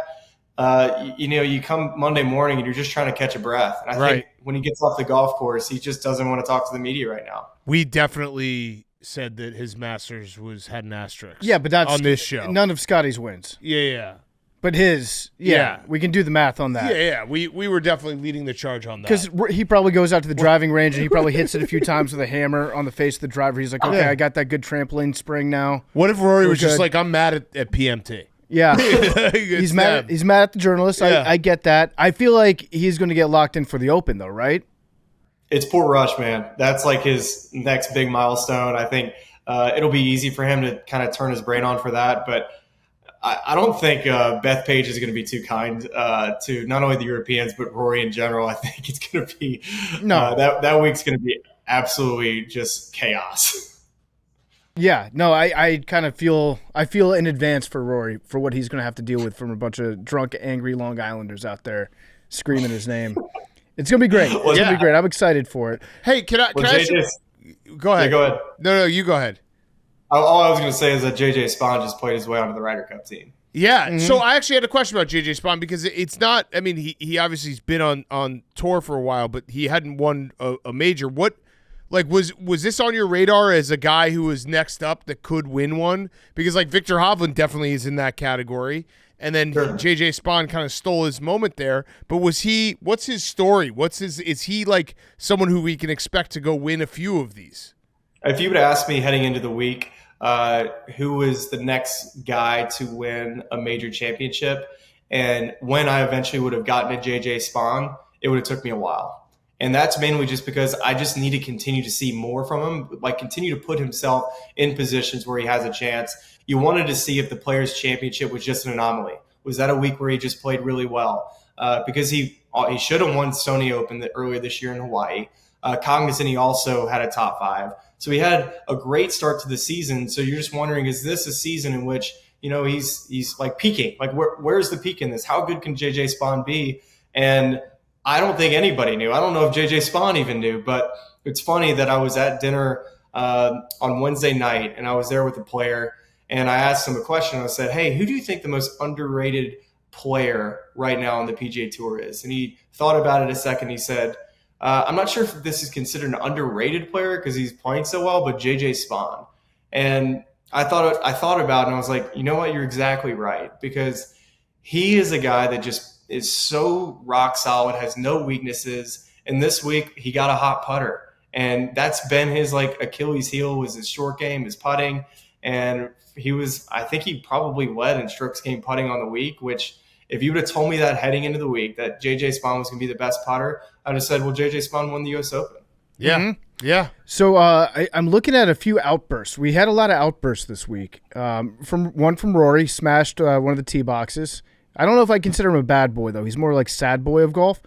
[SPEAKER 8] you come Monday morning and you're just trying to catch a breath. And I think when he gets off the golf course, he just doesn't want to talk to the media right now.
[SPEAKER 2] We definitely said that his Masters had an asterisk.
[SPEAKER 1] Yeah, but that's
[SPEAKER 2] on this show.
[SPEAKER 1] None of Scotty's wins.
[SPEAKER 2] Yeah.
[SPEAKER 1] But his, we can do the math on that.
[SPEAKER 2] Yeah. We were definitely leading the charge on that.
[SPEAKER 1] Because he probably goes out to the driving range and he probably hits it a few times with a hammer on the face of the driver. He's like, okay, I got that good trampoline spring now.
[SPEAKER 2] What if Rory was just like, I'm mad at PMT?
[SPEAKER 1] Yeah. He's mad at the journalist. Yeah. I get that. I feel like he's going to get locked in for the Open, though, right?
[SPEAKER 8] It's Port Rush, man. That's like his next big milestone. I think it'll be easy for him to kind of turn his brain on for that. But I don't think Beth Page is going to be too kind to not only the Europeans, but Rory in general. I think it's going to be that week's going to be absolutely just chaos.
[SPEAKER 1] Yeah, no, I kind of feel in advance for Rory for what he's going to have to deal with from a bunch of drunk, angry Long Islanders out there screaming his name. It's going to be great. It's going to be great. I'm excited for it.
[SPEAKER 2] Hey, can I go ahead.
[SPEAKER 8] Yeah, go ahead.
[SPEAKER 2] No, you go ahead.
[SPEAKER 8] All I was going to say is that JJ Spaun just played his way onto the Ryder Cup team.
[SPEAKER 2] Yeah, So I actually had a question about JJ Spaun because it's not – I mean, he obviously has been on tour for a while, but he hadn't won a major. What – like, was this on your radar as a guy who was next up that could win one? Because, like, Victor Hovland definitely is in that category. And then JJ Spaun kind of stole his moment there. But what's his story? Is he like someone who we can expect to go win a few of these?
[SPEAKER 8] If you would ask me heading into the week who was the next guy to win a major championship, and when I eventually would have gotten to JJ Spaun, it would have took me a while. And that's mainly just because I just need to continue to see more from him, like continue to put himself in positions where he has a chance. You wanted to see if the Players' Championship was just an anomaly. Was that a week where he just played really well? Because he should have won Sony Open earlier this year in Hawaii. Cognizant, he also had a top 5. So he had a great start to the season. So you're just wondering, is this a season in which, he's like peaking? Like where's the peak in this? How good can JJ Spaun be? And I don't think anybody knew. I don't know if JJ Spaun even knew, but it's funny that I was at dinner on Wednesday night and I was there with a player and I asked him a question. I said, hey, who do you think the most underrated player right now on the PGA Tour is? And he thought about it a second. He said, I'm not sure if this is considered an underrated player because he's playing so well, but JJ Spaun. And I thought about it and I was like, you know what? You're exactly right, because he is a guy that just is so rock solid, has no weaknesses. And this week he got a hot putter, and that's been his like Achilles heel, was his short game, his putting. And I think he probably led in strokes gained putting on the week, which if you would have told me that heading into the week that JJ Spaun was going to be the best putter, I'd have said, well, JJ Spaun won the US Open.
[SPEAKER 2] Yeah.
[SPEAKER 1] Mm-hmm. Yeah. So I'm looking at a few outbursts. We had a lot of outbursts this week. From Rory, smashed one of the tee boxes. I don't know if I consider him a bad boy, though. He's more like sad boy of golf.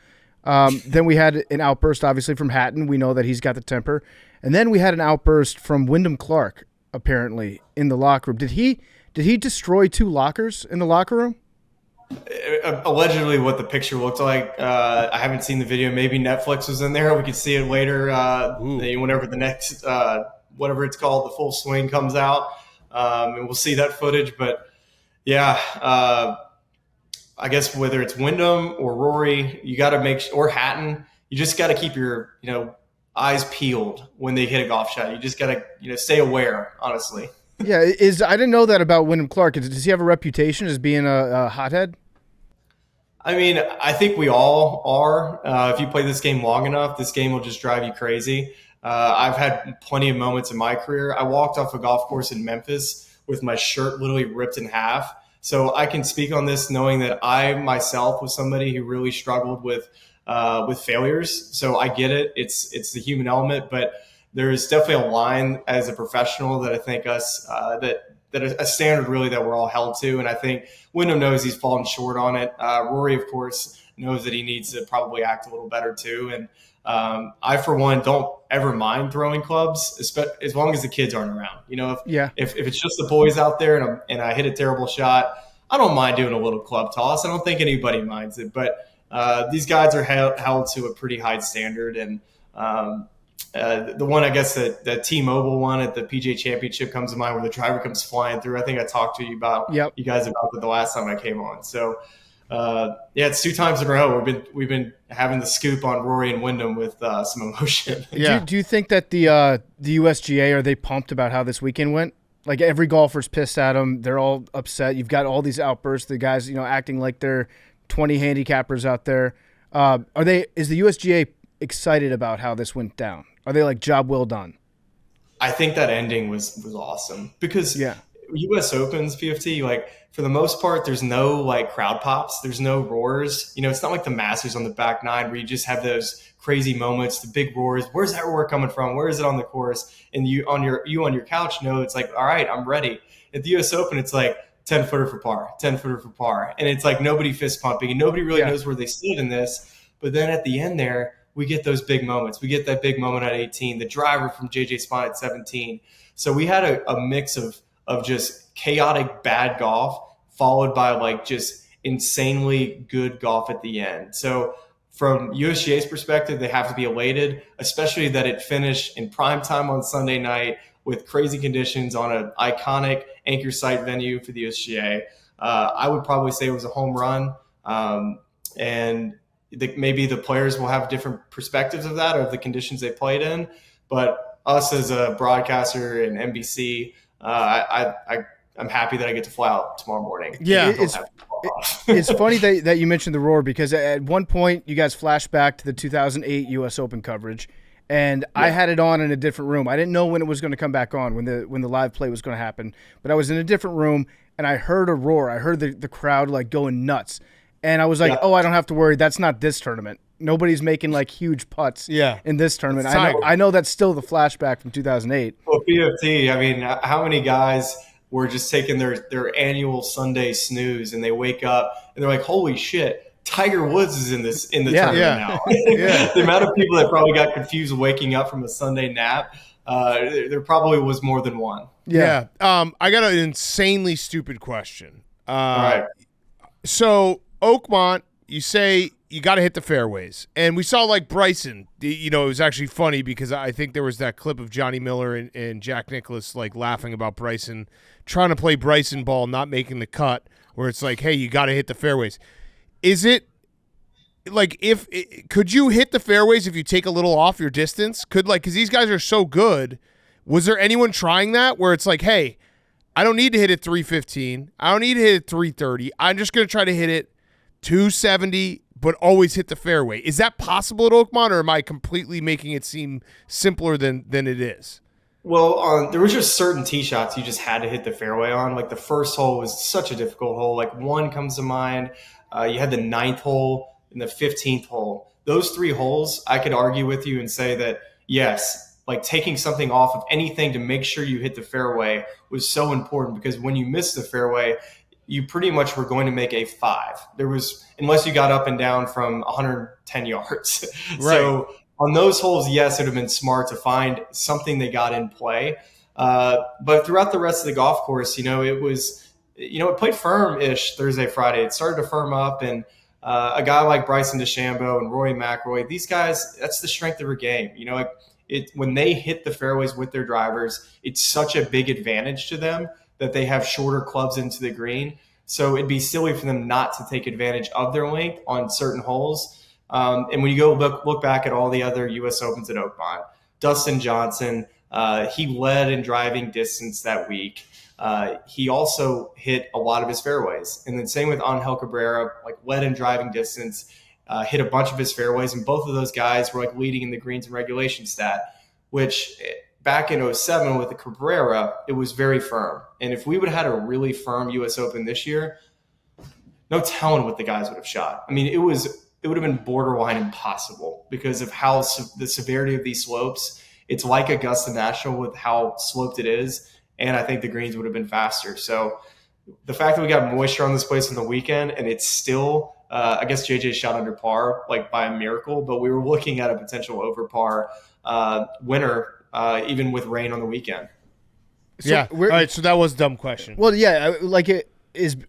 [SPEAKER 1] Then we had an outburst, obviously, from Hatton. We know that he's got the temper. And then we had an outburst from Wyndham Clark, apparently, in the locker room. Did he destroy 2 lockers in the locker room?
[SPEAKER 8] Allegedly what the picture looked like. I haven't seen the video. Maybe Netflix was in there. We could see it later whenever the next, whatever it's called, the full swing comes out. And we'll see that footage. But, yeah, I guess whether it's Wyndham or Rory, you got to or Hatton, you just got to keep your, eyes peeled when they hit a golf shot. You just got to, stay aware, honestly.
[SPEAKER 1] Yeah, I didn't know that about Wyndham Clark. Does he have a reputation as being a hothead?
[SPEAKER 8] I mean, I think we all are. If you play this game long enough, this game will just drive you crazy. I've had plenty of moments in my career. I walked off a golf course in Memphis with my shirt literally ripped in half So I can speak on this knowing that I myself was somebody who really struggled with failures. So I get it. It's the human element, but there's definitely a line as a professional that I think that a standard really that we're all held to. And I think Wyndham knows he's fallen short on it. Rory, of course, knows that he needs to probably act a little better too. And I, for one, don't ever mind throwing clubs, as long as the kids aren't around. If it's just the boys out there and I hit a terrible shot, I don't mind doing a little club toss. I don't think anybody minds it. But these guys are held to a pretty high standard. And the one, I guess, the T-Mobile one at the PGA Championship comes to mind, where the driver comes flying through. I think I talked to you guys about that the last time I came on. So, it's 2 times in a row we've been having the scoop on Rory and Wyndham with some emotion.
[SPEAKER 1] Yeah. Do you think that the USGA, are they pumped about how this weekend went? Like, every golfer's pissed at them. They're all upset. You've got all these outbursts. The guys, acting like they're 20 handicappers out there. Is the USGA excited about how this went down? Are they like, job well done?
[SPEAKER 8] I think that ending was awesome because U.S. Opens, PFT, like, for the most part, there's no like crowd pops. There's no roars. It's not like the Masters on the back nine where you just have those crazy moments, the big roars. Where's that roar coming from? Where is it on the course? And you on your couch know it's like, all right, I'm ready. At the U.S. Open, it's like 10-footer for par, 10-footer for par. And it's like nobody fist pumping and nobody really knows where they stood in this. But then at the end there, we get those big moments. We get that big moment at 18, the driver from JJ Spaun at 17. So we had a mix of just chaotic bad golf followed by like just insanely good golf at the end. So from USGA's perspective, they have to be elated, especially that it finished in prime time on Sunday night with crazy conditions on an iconic anchor site venue for the USGA. I would probably say it was a home run. And maybe the players will have different perspectives of that or of the conditions they played in. But us as a broadcaster and NBC, I'm happy that I get to fly out tomorrow morning.
[SPEAKER 1] Yeah, it's funny that you mentioned the roar, because at one point you guys flashed back to the 2008 U.S. Open coverage, and I had it on in a different room. I didn't know when it was going to come back on, when the live play was going to happen, but I was in a different room and I heard a roar. I heard the crowd like going nuts, and I was like, "Oh, I don't have to worry. That's not this tournament. Nobody's making like huge putts in this tournament." I know that's still the flashback from 2008.
[SPEAKER 8] Well, PFT, I mean, how many guys were just taking their annual Sunday snooze and they wake up and they're like, holy shit, Tiger Woods is in the tournament now. The amount of people that probably got confused waking up from a Sunday nap, there probably was more than one.
[SPEAKER 2] I got an insanely stupid question. All right. So Oakmont, you say you got to hit the fairways. And we saw like Bryson, it was actually funny because I think there was that clip of Johnny Miller and Jack Nicklaus like laughing about Bryson trying to play Bryson ball, not making the cut, where it's like, hey, you got to hit the fairways. Is it like, could you hit the fairways if you take a little off your distance? Because these guys are so good. Was there anyone trying that where it's like, hey, I don't need to hit it 315. I don't need to hit it 330. I'm just going to try to hit it 270, but always hit the fairway. Is that possible at Oakmont, or am I completely making it seem simpler than it is?
[SPEAKER 8] Well, there was just certain tee shots you just had to hit the fairway on. Like the first hole was such a difficult hole. Like one comes to mind. You had the 9th hole and the 15th hole. Those 3 holes, I could argue with you and say that, yes, like taking something off of anything to make sure you hit the fairway was so important, because when you missed the fairway, you pretty much were going to make a 5. Unless you got up and down from 110 yards. Right. So on those holes, yes, it would have been smart to find something they got in play. But throughout the rest of the golf course, it played firm-ish Thursday, Friday. It started to firm up, and a guy like Bryson DeChambeau and Rory McIlroy, these guys, that's the strength of their game. When they hit the fairways with their drivers, it's such a big advantage to them that they have shorter clubs into the green. So it'd be silly for them not to take advantage of their length on certain holes. And when you go look back at all the other U.S. Opens at Oakmont, Dustin Johnson, he led in driving distance that week. He also hit a lot of his fairways. And then same with Angel Cabrera, like led in driving distance, hit a bunch of his fairways. And both of those guys were like leading in the greens and regulation stat, which back in 07 with the Cabrera, it was very firm. And if we would have had a really firm U.S. Open this year, no telling what the guys would have shot. I mean, it would have been borderline impossible because of how the severity of these slopes. It's like Augusta National with how sloped it is, and I think the greens would have been faster. So the fact that we got moisture on this place on the weekend, and it's still, I guess JJ shot under par like by a miracle, but we were looking at a potential over par winner even with rain on the weekend.
[SPEAKER 2] So all right, so that was a dumb question.
[SPEAKER 1] Well, yeah, like it.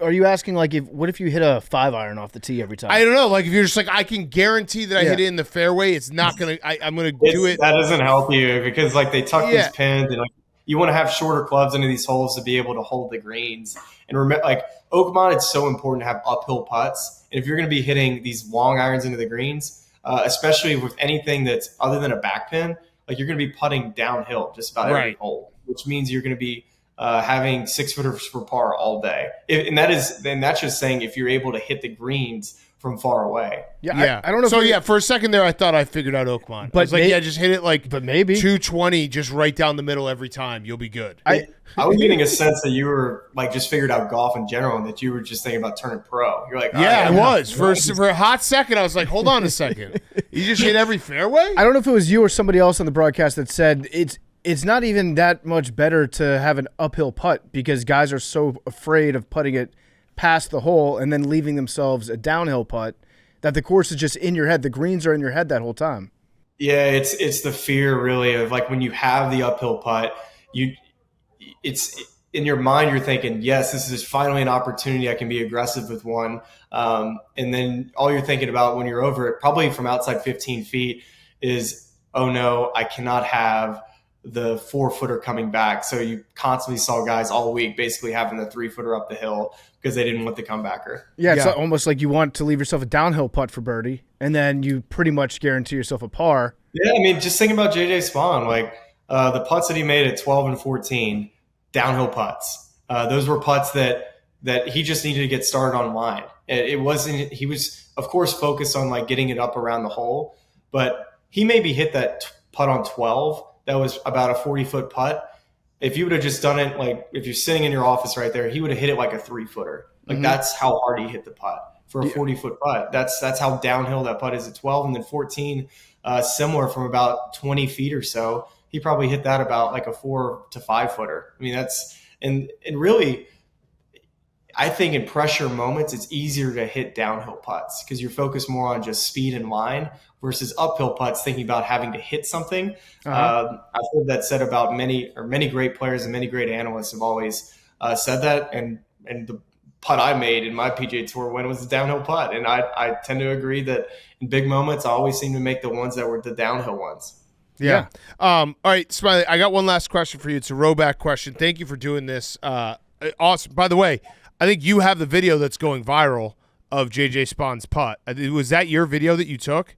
[SPEAKER 1] Are you asking what if you hit a 5-iron off the tee every time?
[SPEAKER 2] I don't know. Like if you're just like, I can guarantee that I hit it in the fairway, it's not gonna. I'm gonna do it.
[SPEAKER 8] That doesn't help you because like they tuck these pins and like you want to have shorter clubs into these holes to be able to hold the greens. And remember, like Oakmont, it's so important to have uphill putts. And if you're gonna be hitting these long irons into the greens, especially with anything that's other than a back pin, like you're gonna be putting downhill just about every hole, which means you're gonna be having 6-footers for par all day. And that's just saying if you're able to hit the greens from far away.
[SPEAKER 1] Yeah. I don't know.
[SPEAKER 2] So for a second there, I thought I figured out Oakmont. But I was like, just hit it
[SPEAKER 1] but maybe
[SPEAKER 2] 220 just right down the middle every time. You'll be good.
[SPEAKER 8] I was getting a sense that you were like just figured out golf in general and that you were just thinking about turning pro. You're like,
[SPEAKER 2] I was. For a hot second, I was like, hold on a second. You just hit every fairway?
[SPEAKER 1] I don't know if it was you or somebody else on the broadcast that said it's not even that much better to have an uphill putt because guys are so afraid of putting it past the hole and then leaving themselves a downhill putt that the course is just in your head. The greens are in your head that whole time.
[SPEAKER 8] Yeah, it's the fear really of like when you have the uphill putt, it's in your mind you're thinking, yes, this is finally an opportunity I can be aggressive with one. And then all you're thinking about when you're over it, probably from outside 15 feet, is, oh no, I cannot have the 4-footer coming back. So you constantly saw guys all week basically having the 3-footer up the hill because they didn't want the comebacker.
[SPEAKER 1] Yeah, it's almost like you want to leave yourself a downhill putt for birdie, and then you pretty much guarantee yourself a par.
[SPEAKER 8] Yeah, I mean, just think about JJ Spaun. Like the putts that he made at 12 and 14, downhill putts. Those were putts that he just needed to get started on line. It wasn't. He was, of course, focused on like getting it up around the hole, but he maybe hit that putt on 12. That was about a 40-foot putt. If you would have just done it, like if you're sitting in your office right there, he would have hit it like a 3-footer. Like that's how hard he hit the putt for a 40-foot putt. That's how downhill that putt is at 12. And then 14, similar from about 20 feet or so, he probably hit that about like a 4 to 5-footer. I mean, and really, I think in pressure moments, it's easier to hit downhill putts because you're focused more on just speed and line versus uphill putts, thinking about having to hit something. I've heard that said about many great players and many great analysts have always said that. And the putt I made in my PGA Tour win was a downhill putt. And I tend to agree that in big moments, I always seem to make the ones that were the downhill ones.
[SPEAKER 2] Yeah. All right, Smylie, I got one last question for you. It's a rowback question. Thank you for doing this. Awesome. By the way, I think you have the video that's going viral of JJ Spaun's putt. Was that your video that you took?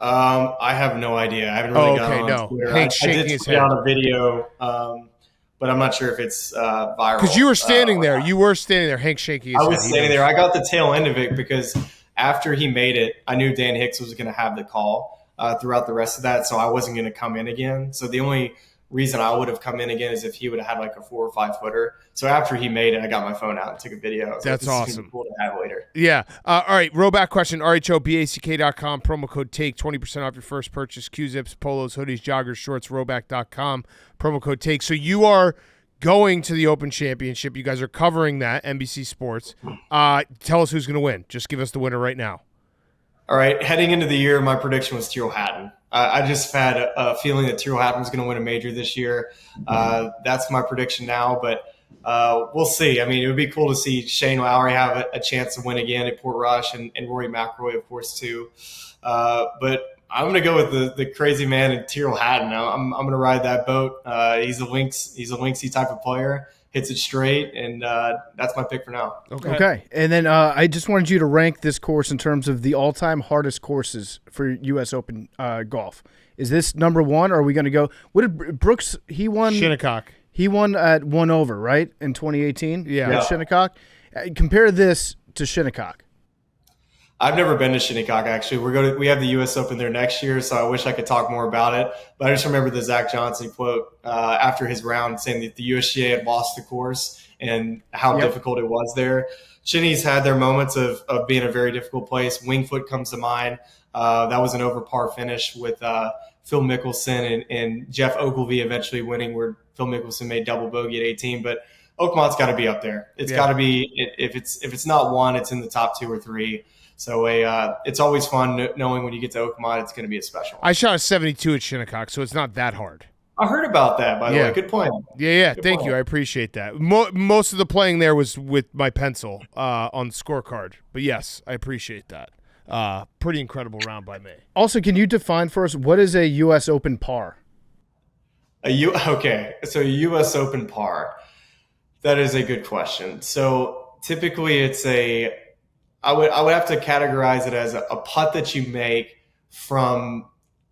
[SPEAKER 8] I have no idea. I haven't really gone on Twitter. I did put out a video, but I'm not sure if it's viral.
[SPEAKER 2] Because you were standing there. You were standing there. Hank shaking his head.
[SPEAKER 8] I was standing there. I got the tail end of it because after he made it, I knew Dan Hicks was going to have the call throughout the rest of that, so I wasn't going to come in again. So the only reason I would have come in again is if he would have had like a 4 or 5-footer. So after he made it, I got my phone out and took a video.
[SPEAKER 2] That's awesome.
[SPEAKER 8] Cool to have later.
[SPEAKER 2] Yeah. All right. Rowback question. RHOBACK.com. Promo code TAKE. 20% off your first purchase. Q-zips, polos, hoodies, joggers, shorts. Rowback.com. Promo code TAKE. So you are going to the Open Championship. You guys are covering that, NBC Sports. Tell us who's going to win. Just give us the winner right now.
[SPEAKER 8] All right. Heading into the year, my prediction was Tyrrell Hatton. I just had a feeling that Tyrrell Hatton was going to win a major this year. That's my prediction now, but we'll see. I mean, it would be cool to see Shane Lowry have a chance to win again at Portrush and Rory McIlroy, of course, too. But I'm going to go with the crazy man and Tyrrell Hatton. I'm going to ride that boat. He's a Lynxy type of player. Hits it straight, and that's my pick for now.
[SPEAKER 1] Okay. And then I just wanted you to rank this course in terms of the all-time hardest courses for U.S. Open golf. Is this number one, or are we going to go – what did Brooks – he won –
[SPEAKER 2] Shinnecock.
[SPEAKER 1] He won at 1 over, right, in 2018?
[SPEAKER 2] Yeah.
[SPEAKER 1] At Shinnecock. Compare this to Shinnecock.
[SPEAKER 8] I've never been to Shinnecock, actually. We have the U.S. Open there next year, so I wish I could talk more about it. But I just remember the Zach Johnson quote after his round saying that the USGA had lost the course and how difficult it was there. Shinny's had their moments of being a very difficult place. Wingfoot comes to mind. That was an over par finish with Phil Mickelson and Jeff Ogilvy eventually winning, where Phil Mickelson made double bogey at 18. But Oakmont's got to be up there. It's got to be, if it's not one, it's in the top 2 or 3. So it's always fun knowing when you get to Oakmont, it's going to be a special one.
[SPEAKER 2] I shot a 72 at Shinnecock, so it's not that hard.
[SPEAKER 8] I heard about that, by the way. Good point.
[SPEAKER 2] Yeah.
[SPEAKER 8] Good
[SPEAKER 2] Thank
[SPEAKER 8] point.
[SPEAKER 2] you. I appreciate that. Most of the playing there was with my pencil on the scorecard. But yes, I appreciate that. Pretty incredible round by me.
[SPEAKER 1] Also, can you define for us what is a U.S. Open par?
[SPEAKER 8] Okay, so a U.S. Open par. That is a good question. So typically it's I would have to categorize it as a putt that you make from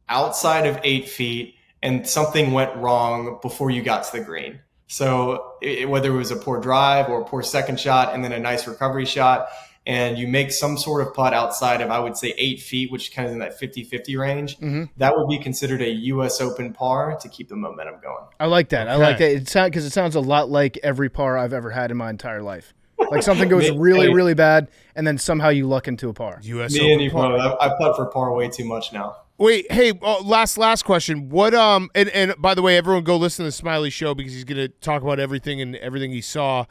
[SPEAKER 8] outside of 8 feet and something went wrong before you got to the green. So whether it was a poor drive or a poor second shot and then a nice recovery shot, and you make some sort of putt outside of, I would say, 8 feet, which is kind of in that 50-50 range, that would be considered a U.S. Open par to keep the momentum going.
[SPEAKER 1] I like that. Okay. I like that. Because it sounds a lot like every par I've ever had in my entire life. Like something goes really, really bad, and then somehow you luck into a par.
[SPEAKER 2] U.S.
[SPEAKER 8] Me
[SPEAKER 2] Open
[SPEAKER 8] and you,
[SPEAKER 2] par.
[SPEAKER 8] I putt for par way too much now.
[SPEAKER 2] Wait, hey, last question. What and by the way, everyone go listen to the Smylie show because he's going to talk about everything and everything he saw.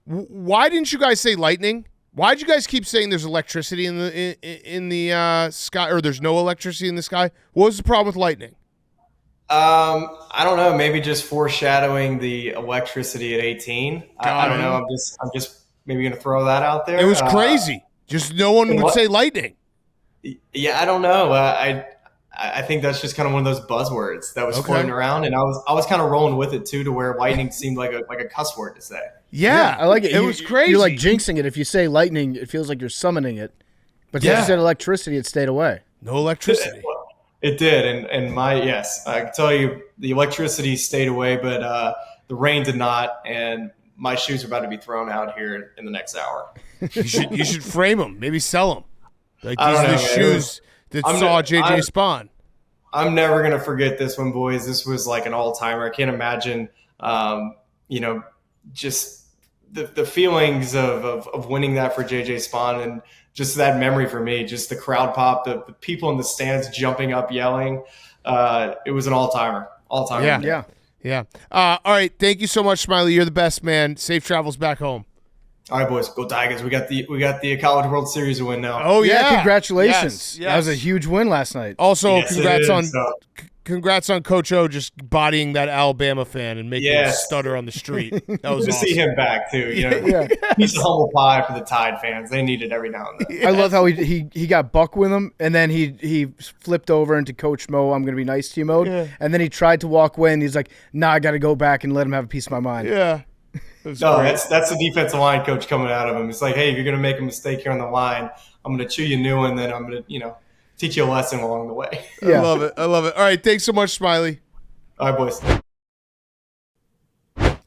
[SPEAKER 2] Why didn't you guys say lightning? Why did you guys keep saying there's electricity in the sky, or there's no electricity in the sky? What was the problem with lightning?
[SPEAKER 8] I don't know. Maybe just foreshadowing the electricity at 18. I don't know. I'm just maybe going to throw that out there.
[SPEAKER 2] It was crazy. Just no one would say lightning.
[SPEAKER 8] Yeah, I don't know. I think that's just kind of one of those buzzwords that was floating around, and I was kind of rolling with it too, to where lightning seemed like a cuss word to say.
[SPEAKER 1] Yeah, I like it.
[SPEAKER 2] It was crazy.
[SPEAKER 1] You're like jinxing it. If you say lightning, it feels like you're summoning it. But if you said electricity, it stayed away.
[SPEAKER 2] No electricity.
[SPEAKER 8] It did, and yes, I can tell you the electricity stayed away, but the rain did not, and my shoes are about to be thrown out here in the next hour.
[SPEAKER 2] You should frame them, maybe sell them. Like these are the shoes that saw JJ Spaun.
[SPEAKER 8] I'm never gonna forget this one, boys. This was like an all-timer. I can't imagine, just the feelings of winning that for JJ Spaun, and just that memory for me, just the crowd pop, the people in the stands jumping up, yelling. It was an all-timer.
[SPEAKER 2] Yeah. All right. Thank you so much, Smylie. You're the best, man. Safe travels back home.
[SPEAKER 8] All right, boys. Go Tigers. We got the College World Series to win now.
[SPEAKER 2] Oh, yeah.
[SPEAKER 1] Congratulations.
[SPEAKER 2] Yes.
[SPEAKER 1] That was a huge win last night.
[SPEAKER 2] Also, congrats on Coach O just bodying that Alabama fan and making him stutter on the street. That was
[SPEAKER 8] to
[SPEAKER 2] awesome.
[SPEAKER 8] see him back, too. He's a humble pie for the Tide fans. They need it every now and then.
[SPEAKER 1] I love how he got buck with him, and then he flipped over into Coach Mo, I'm going to be nice to you mode, and then he tried to walk away, and he's like, nah, I got to go back and let him have a piece of my mind.
[SPEAKER 2] Yeah.
[SPEAKER 8] No, that's the defensive line coach coming out of him. It's like, hey, if you're going to make a mistake here on the line, I'm going to chew you new, and then I'm going to, teach you a lesson along the way.
[SPEAKER 2] Yeah. I love it. All right, thanks so much, Smylie.
[SPEAKER 8] All right, boys.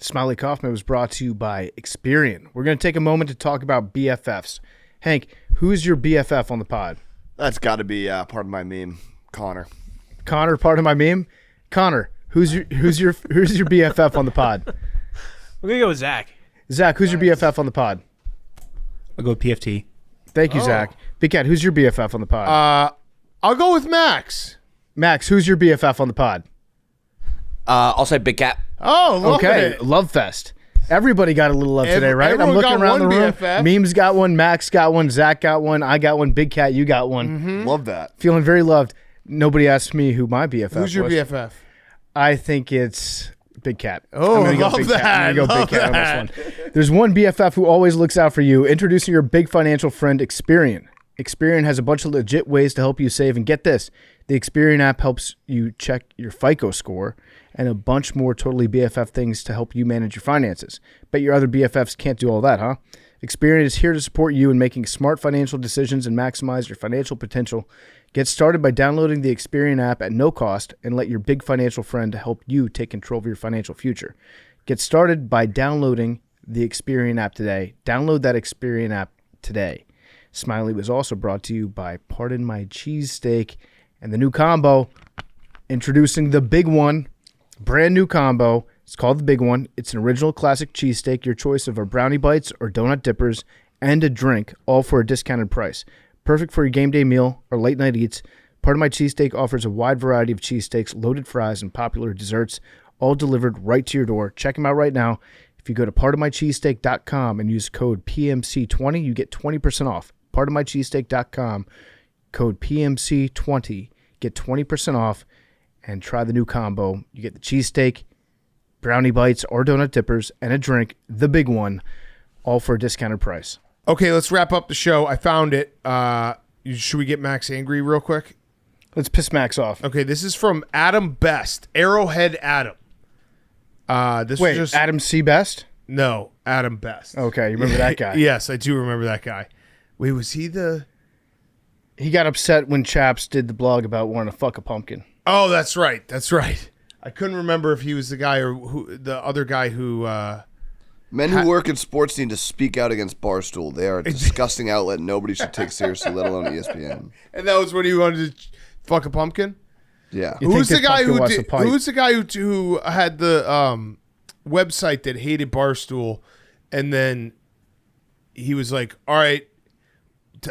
[SPEAKER 1] Smylie Kaufman was brought to you by Experian. We're going to take a moment to talk about BFFs. Hank, who's your BFF on the pod?
[SPEAKER 3] That's got to be part of my meme, Connor.
[SPEAKER 1] Connor, part of my meme? Connor, who's your BFF on the pod?
[SPEAKER 6] We're going to go with Zach.
[SPEAKER 1] Zach, who's your BFF on the pod?
[SPEAKER 5] I'll go PFT.
[SPEAKER 1] Thank you, Zach. Big Cat, who's your BFF on the pod?
[SPEAKER 2] I'll go with Max.
[SPEAKER 1] Max, who's your BFF on the pod?
[SPEAKER 4] I'll say Big Cat.
[SPEAKER 2] Oh, love it.
[SPEAKER 1] Love fest. Everybody got a little love today, right? I'm
[SPEAKER 2] everyone
[SPEAKER 1] looking
[SPEAKER 2] got
[SPEAKER 1] around the
[SPEAKER 2] one
[SPEAKER 1] room.
[SPEAKER 2] BFF.
[SPEAKER 1] Memes got one. Max got one. Zach got one. I got one. Big Cat, you got one.
[SPEAKER 2] Mm-hmm.
[SPEAKER 3] Love that.
[SPEAKER 1] Feeling very loved. Nobody asked me who my BFF was.
[SPEAKER 2] Who's your BFF?
[SPEAKER 1] I think it's Big Cat.
[SPEAKER 2] Oh,
[SPEAKER 1] I'm gonna go Big Cat. I'm going to go Big Cat on this one. There's one BFF who always looks out for you. Introducing your big financial friend, Experian. Experian has a bunch of legit ways to help you save. And get this, the Experian app helps you check your FICO score and a bunch more totally BFF things to help you manage your finances. Bet your other BFFs can't do all that, huh? Experian is here to support you in making smart financial decisions and maximize your financial potential. Get started by downloading the Experian app at no cost and let your big financial friend help you take control of your financial future. Get started by downloading the Experian app today. Download that Experian app today. Smylie was also brought to you by Pardon My Cheesesteak and the new combo. Introducing the big one, brand new combo. It's called the big one. It's an original classic cheesesteak, your choice of our brownie bites or donut dippers, and a drink, all for a discounted price. Perfect for your game day meal or late night eats. Pardon My Cheesesteak offers a wide variety of cheesesteaks, loaded fries, and popular desserts, all delivered right to your door. Check them out right now. If you go to pardonmycheesesteak.com and use code PMC20, you get 20% off. Pardonmycheesesteak.com, code PMC20, get 20% off, and try the new combo. You get the cheesesteak, brownie bites or donut dippers, and a drink, the big one, all for a discounted price.
[SPEAKER 2] Okay, let's wrap up the show. I found it. Should we get Max angry real quick?
[SPEAKER 1] Let's piss Max off.
[SPEAKER 2] Okay, this is from Adam Best, Arrowhead Adam.
[SPEAKER 1] Wait, was Adam C. Best?
[SPEAKER 2] No, Adam Best.
[SPEAKER 1] Okay, you remember that guy?
[SPEAKER 2] Yes, I do remember that guy. Wait, was he the...
[SPEAKER 1] He got upset when Chaps did the blog about wanting to fuck a pumpkin.
[SPEAKER 2] Oh, that's right. That's right. I couldn't remember if he was the guy or who the other guy who...
[SPEAKER 3] Men who work in sports need to speak out against Barstool. They are a disgusting outlet nobody should take seriously, let alone ESPN.
[SPEAKER 2] And that was when he wanted to fuck a pumpkin?
[SPEAKER 3] Yeah.
[SPEAKER 2] Who's the guy who had the website that hated Barstool, and then he was like, all right,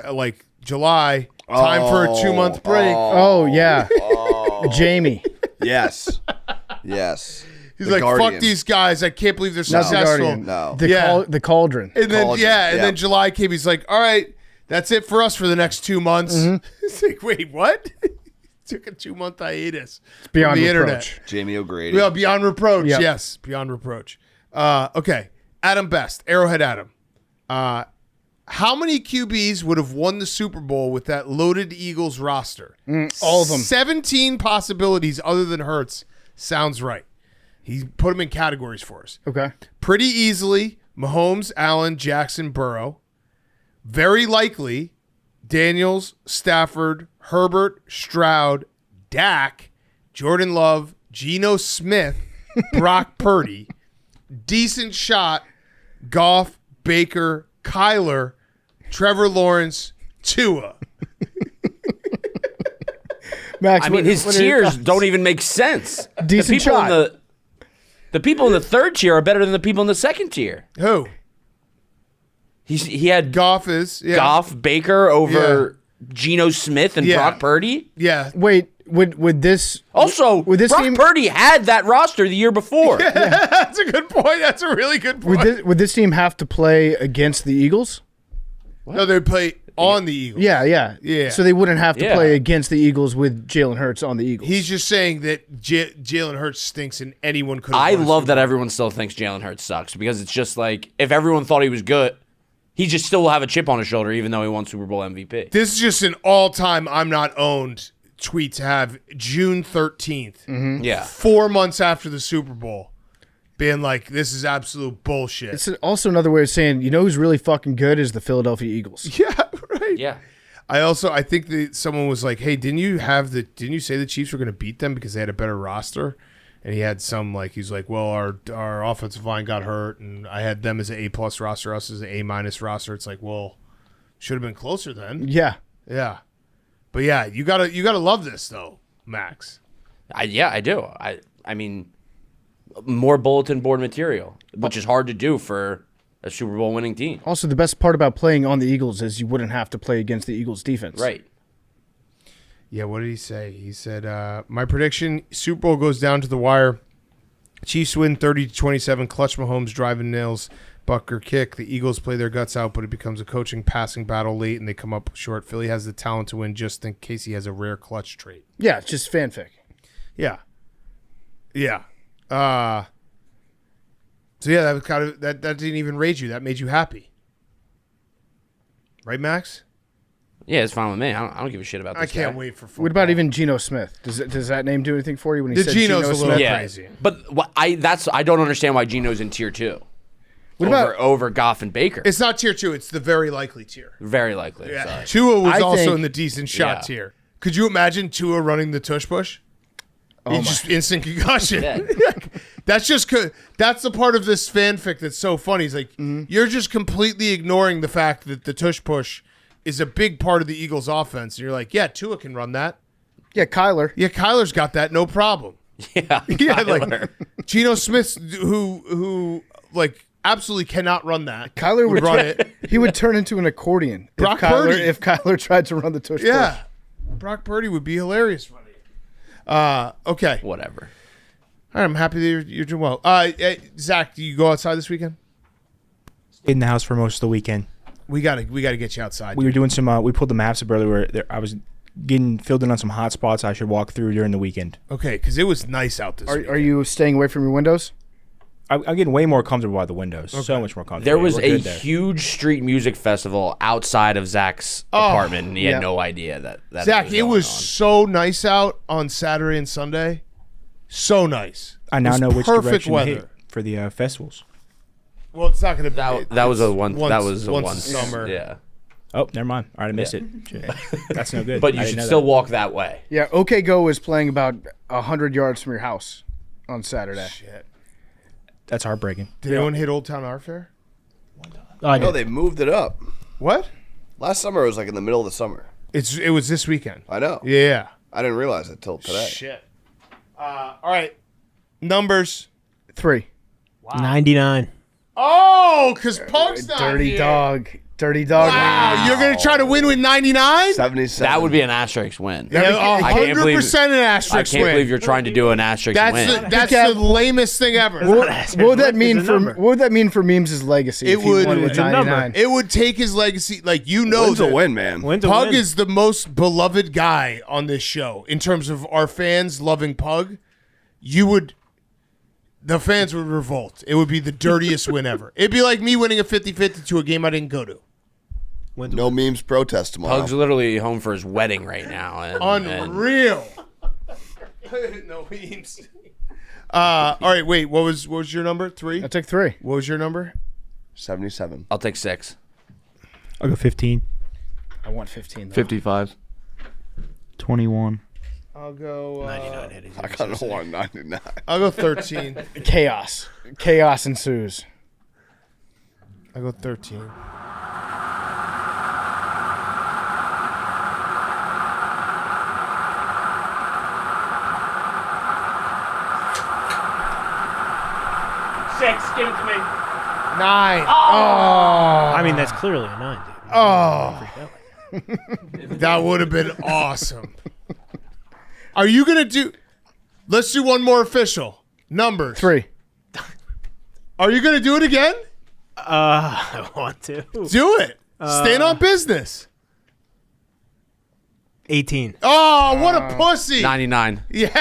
[SPEAKER 2] like July, time for a 2-month break.
[SPEAKER 1] Oh, yeah. Jamie.
[SPEAKER 3] Yes. Yes.
[SPEAKER 2] He's
[SPEAKER 3] The
[SPEAKER 2] like,
[SPEAKER 3] Guardian.
[SPEAKER 2] fuck these guys. I can't believe they're
[SPEAKER 1] Not the
[SPEAKER 2] successful.
[SPEAKER 1] Guardian.
[SPEAKER 3] No.
[SPEAKER 1] The Cauldron.
[SPEAKER 2] And then,
[SPEAKER 3] Cauldron,
[SPEAKER 2] and
[SPEAKER 3] yeah.
[SPEAKER 2] then July came. He's like, all right, that's it for us for the next 2 months. It's like, wait, what? Took a 2-month hiatus.
[SPEAKER 1] Beyond
[SPEAKER 2] from the
[SPEAKER 1] reproach.
[SPEAKER 2] internet.
[SPEAKER 3] Jamie O'Grady.
[SPEAKER 2] Well, beyond reproach.
[SPEAKER 1] Yep.
[SPEAKER 2] Yes, beyond reproach. Okay, Adam Best, Arrowhead Adam. How many QBs would have won the Super Bowl with that loaded Eagles roster?
[SPEAKER 1] All of them.
[SPEAKER 2] 17 possibilities other than Hurts. Sounds right. He put them in categories for us.
[SPEAKER 1] Okay.
[SPEAKER 2] Pretty easily, Mahomes, Allen, Jackson, Burrow. Very likely, Daniels, Stafford, Herbert, Stroud, Dak, Jordan Love, Geno Smith, Brock Purdy. Decent shot, Goff, Baker, Kyler, Trevor Lawrence, Tua.
[SPEAKER 1] Max,
[SPEAKER 4] I mean, his
[SPEAKER 1] what are your
[SPEAKER 4] tiers
[SPEAKER 1] thoughts?
[SPEAKER 4] don't even make sense.
[SPEAKER 1] Decent
[SPEAKER 4] the people
[SPEAKER 1] shot.
[SPEAKER 4] The people in the third tier are better than the people in the second tier.
[SPEAKER 2] Who?
[SPEAKER 4] He had
[SPEAKER 2] Goff is. Yeah.
[SPEAKER 4] Goff, Baker over Geno Smith and
[SPEAKER 2] Yeah.
[SPEAKER 4] Brock Purdy.
[SPEAKER 2] Yeah.
[SPEAKER 1] Wait, would this
[SPEAKER 4] Also,
[SPEAKER 1] would this
[SPEAKER 4] Brock
[SPEAKER 1] team
[SPEAKER 4] Purdy had that roster the year before.
[SPEAKER 2] That's a good point. That's a really good point.
[SPEAKER 1] would this team have to play against the Eagles?
[SPEAKER 2] No, they play on the Eagles.
[SPEAKER 1] Yeah. So they wouldn't have to
[SPEAKER 4] Yeah.
[SPEAKER 1] play against the Eagles with Jalen Hurts on the Eagles.
[SPEAKER 2] He's just saying that Jalen Hurts stinks and anyone could.
[SPEAKER 4] I love that everyone still thinks Jalen Hurts sucks because it's just like if everyone thought he was good, he just still will have a chip on his shoulder even though he won Super Bowl MVP.
[SPEAKER 2] This is just an all-time I'm not owned tweet to have June 13th.
[SPEAKER 4] Yeah.
[SPEAKER 2] 4 months after the Super Bowl. Being like, this is absolute bullshit.
[SPEAKER 1] It's also another way of saying, you know who's really fucking good is the Philadelphia Eagles.
[SPEAKER 2] Yeah, right.
[SPEAKER 4] Yeah.
[SPEAKER 2] I think that someone was like, hey, didn't you say the Chiefs were going to beat them because they had a better roster? And he had he's like, well, our offensive line got hurt, and I had them as an A+ roster, us as an A- roster. It's like, well, should have been closer then.
[SPEAKER 1] Yeah.
[SPEAKER 2] Yeah. But yeah, you gotta love this though, Max.
[SPEAKER 4] I do. I mean, more bulletin board material, which is hard to do for a Super Bowl winning team.
[SPEAKER 1] Also, the best part about playing on the Eagles is you wouldn't have to play against the Eagles defense.
[SPEAKER 4] Right.
[SPEAKER 2] Yeah, what did he say? He said, my prediction, Super Bowl goes down to the wire. Chiefs win 30-27, clutch Mahomes driving nails, Bucker kick. The Eagles play their guts out, but it becomes a coaching passing battle late, and they come up short. Philly has the talent to win just in case he has a rare clutch trait.
[SPEAKER 1] Yeah, it's just fanfic.
[SPEAKER 2] Yeah. Yeah. So yeah, that was kind of that didn't even rage you. That made you happy. Right, Max?
[SPEAKER 4] Yeah, it's fine with me. I don't give a shit about this
[SPEAKER 2] I can't
[SPEAKER 4] guy.
[SPEAKER 2] wait for football.
[SPEAKER 1] What about even Geno Smith? Does that name do anything for you when he
[SPEAKER 2] The
[SPEAKER 1] said
[SPEAKER 2] Geno's
[SPEAKER 1] Geno
[SPEAKER 2] a little
[SPEAKER 1] Smith?
[SPEAKER 4] Yeah,
[SPEAKER 2] crazy.
[SPEAKER 4] but I don't understand why Geno's in tier 2. Over Goff and Baker?
[SPEAKER 2] It's not tier 2. It's the very likely tier.
[SPEAKER 4] Very likely.
[SPEAKER 2] Yeah.
[SPEAKER 4] Sorry.
[SPEAKER 2] Tua was
[SPEAKER 1] I
[SPEAKER 2] also
[SPEAKER 1] think-
[SPEAKER 2] in the decent shot
[SPEAKER 4] Yeah.
[SPEAKER 2] tier. Could you imagine Tua running the tush push? Just instant concussion.
[SPEAKER 4] Yeah.
[SPEAKER 2] That's the part of this fanfic that's so funny. He's like, you're just completely ignoring the fact that the tush push is a big part of the Eagles' offense. And you're like, yeah, Tua can run that.
[SPEAKER 1] Yeah, Kyler.
[SPEAKER 2] Yeah, Kyler's got that, no problem.
[SPEAKER 4] Yeah,
[SPEAKER 2] Yeah, like Geno Smith, who like absolutely cannot run that.
[SPEAKER 1] Kyler would
[SPEAKER 2] run it.
[SPEAKER 1] He would turn into an accordion
[SPEAKER 2] Brock Purdy.
[SPEAKER 1] if Kyler tried to run the tush
[SPEAKER 2] Yeah,
[SPEAKER 1] push.
[SPEAKER 2] Brock Purdy would be hilarious running. Okay,
[SPEAKER 4] whatever.
[SPEAKER 2] All right, I'm happy that you're doing well. Zach, do you go outside this weekend?
[SPEAKER 5] In the house for most of the weekend.
[SPEAKER 2] We gotta get you outside.
[SPEAKER 5] We were doing some. We pulled the maps up earlier. I was getting filled in on some hot spots I should walk through during the weekend.
[SPEAKER 2] Okay, because it was nice out this weekend.
[SPEAKER 1] Are you staying away from your windows?
[SPEAKER 5] I'm getting way more comfortable by the windows. So much more comfortable.
[SPEAKER 4] There was
[SPEAKER 5] We're
[SPEAKER 4] a
[SPEAKER 5] good there.
[SPEAKER 4] huge street music festival outside of Zach's apartment, and he had no idea that
[SPEAKER 2] Zach, it was
[SPEAKER 4] going on.
[SPEAKER 2] so nice out on Saturday and Sunday. So nice.
[SPEAKER 5] I now
[SPEAKER 2] It was
[SPEAKER 5] know which
[SPEAKER 2] perfect
[SPEAKER 5] direction to
[SPEAKER 2] weather.
[SPEAKER 5] hit for the festivals.
[SPEAKER 2] Well, it's not going to be.
[SPEAKER 4] That was a one. That was a
[SPEAKER 2] once
[SPEAKER 4] one.
[SPEAKER 2] a summer.
[SPEAKER 4] Yeah,
[SPEAKER 5] Oh, never mind. All right, I missed it. Shit. That's no good.
[SPEAKER 4] but
[SPEAKER 5] I
[SPEAKER 4] you
[SPEAKER 5] didn't
[SPEAKER 4] should
[SPEAKER 5] know
[SPEAKER 4] still
[SPEAKER 5] that.
[SPEAKER 4] walk that way.
[SPEAKER 1] Yeah, OK Go is playing about 100 yards from your house on Saturday.
[SPEAKER 2] Shit.
[SPEAKER 5] That's heartbreaking.
[SPEAKER 2] Did anyone hit Old Town Art Fair?
[SPEAKER 6] Oh, I
[SPEAKER 3] No,
[SPEAKER 6] did.
[SPEAKER 3] they moved it up.
[SPEAKER 2] What?
[SPEAKER 3] Last summer it was like in the middle of the summer.
[SPEAKER 2] It was this weekend.
[SPEAKER 3] I know.
[SPEAKER 2] Yeah.
[SPEAKER 3] I didn't realize it till today.
[SPEAKER 2] Shit. All right. Numbers.
[SPEAKER 1] 3.
[SPEAKER 6] 99.
[SPEAKER 2] Oh, because Pug's not
[SPEAKER 1] Dirty
[SPEAKER 2] here.
[SPEAKER 1] dog. Dirty dog.
[SPEAKER 2] Wow, you're going to try to win with 99?
[SPEAKER 3] 77.
[SPEAKER 4] That would be an asterisk win.
[SPEAKER 2] Yeah,
[SPEAKER 4] I can't believe-
[SPEAKER 2] 100% an asterisk
[SPEAKER 4] I can't
[SPEAKER 2] win.
[SPEAKER 4] believe you're trying to do an asterisk win.
[SPEAKER 2] That's the lamest thing ever.
[SPEAKER 1] What would that mean for Memes' legacy?
[SPEAKER 2] It
[SPEAKER 1] if he
[SPEAKER 2] would-
[SPEAKER 1] won with
[SPEAKER 6] It's a number.
[SPEAKER 1] 99?
[SPEAKER 2] It would take his legacy. Like, you know,
[SPEAKER 3] Win's a
[SPEAKER 2] that
[SPEAKER 3] win, man.
[SPEAKER 6] Win to
[SPEAKER 2] Pug
[SPEAKER 6] win.
[SPEAKER 2] is the most beloved guy on this show in terms of our fans loving Pug. The fans would revolt. It would be the dirtiest win ever. It'd be like me winning a 50-50 to a game I didn't go to.
[SPEAKER 3] No memes protest tomorrow.
[SPEAKER 4] Pug's literally home for his wedding right now. And
[SPEAKER 2] Unreal. No memes. All right, wait. What was your number? 3?
[SPEAKER 1] I took 3.
[SPEAKER 2] What was your number?
[SPEAKER 3] 77.
[SPEAKER 4] I'll take 6.
[SPEAKER 5] I'll go 15.
[SPEAKER 1] I want 15. Though.
[SPEAKER 9] 55.
[SPEAKER 5] 21.
[SPEAKER 2] I'll go
[SPEAKER 6] 99 hit.
[SPEAKER 3] I got a 199.
[SPEAKER 2] I'll go 13.
[SPEAKER 1] Chaos. Chaos ensues.
[SPEAKER 2] I'll go 13.
[SPEAKER 5] Give it to me.
[SPEAKER 2] 9.
[SPEAKER 6] I mean, that's clearly a 9, dude.
[SPEAKER 2] Oh. That would have been awesome. Are you going to do... Let's do one more official. Numbers.
[SPEAKER 1] 3.
[SPEAKER 2] Are you going to do it again?
[SPEAKER 6] I want to.
[SPEAKER 2] Do it. Stand on business.
[SPEAKER 6] 18.
[SPEAKER 2] Oh, what a pussy.
[SPEAKER 4] 99.
[SPEAKER 2] Yes.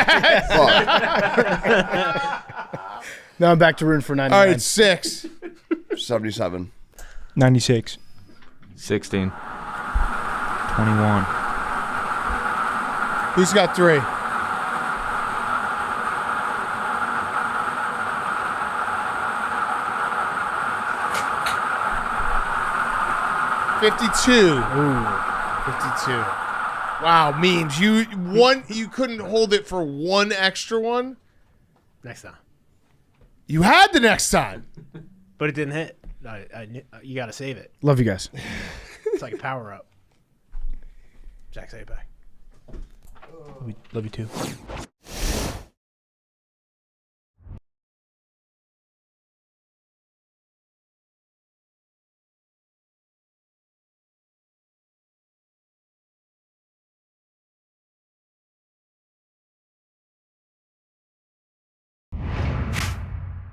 [SPEAKER 1] Now I'm back to rooting for 99.
[SPEAKER 2] All right, 6.
[SPEAKER 3] 77.
[SPEAKER 5] 96.
[SPEAKER 9] 16. 21.
[SPEAKER 2] Who's got 3? $52. Ooh. 52. Wow, memes. You couldn't hold it for one extra one?
[SPEAKER 6] Next time.
[SPEAKER 2] You had the next time.
[SPEAKER 6] But it didn't hit. You got to save it.
[SPEAKER 1] Love you guys.
[SPEAKER 6] It's like a power up. Jack, say it back.
[SPEAKER 5] Love you too.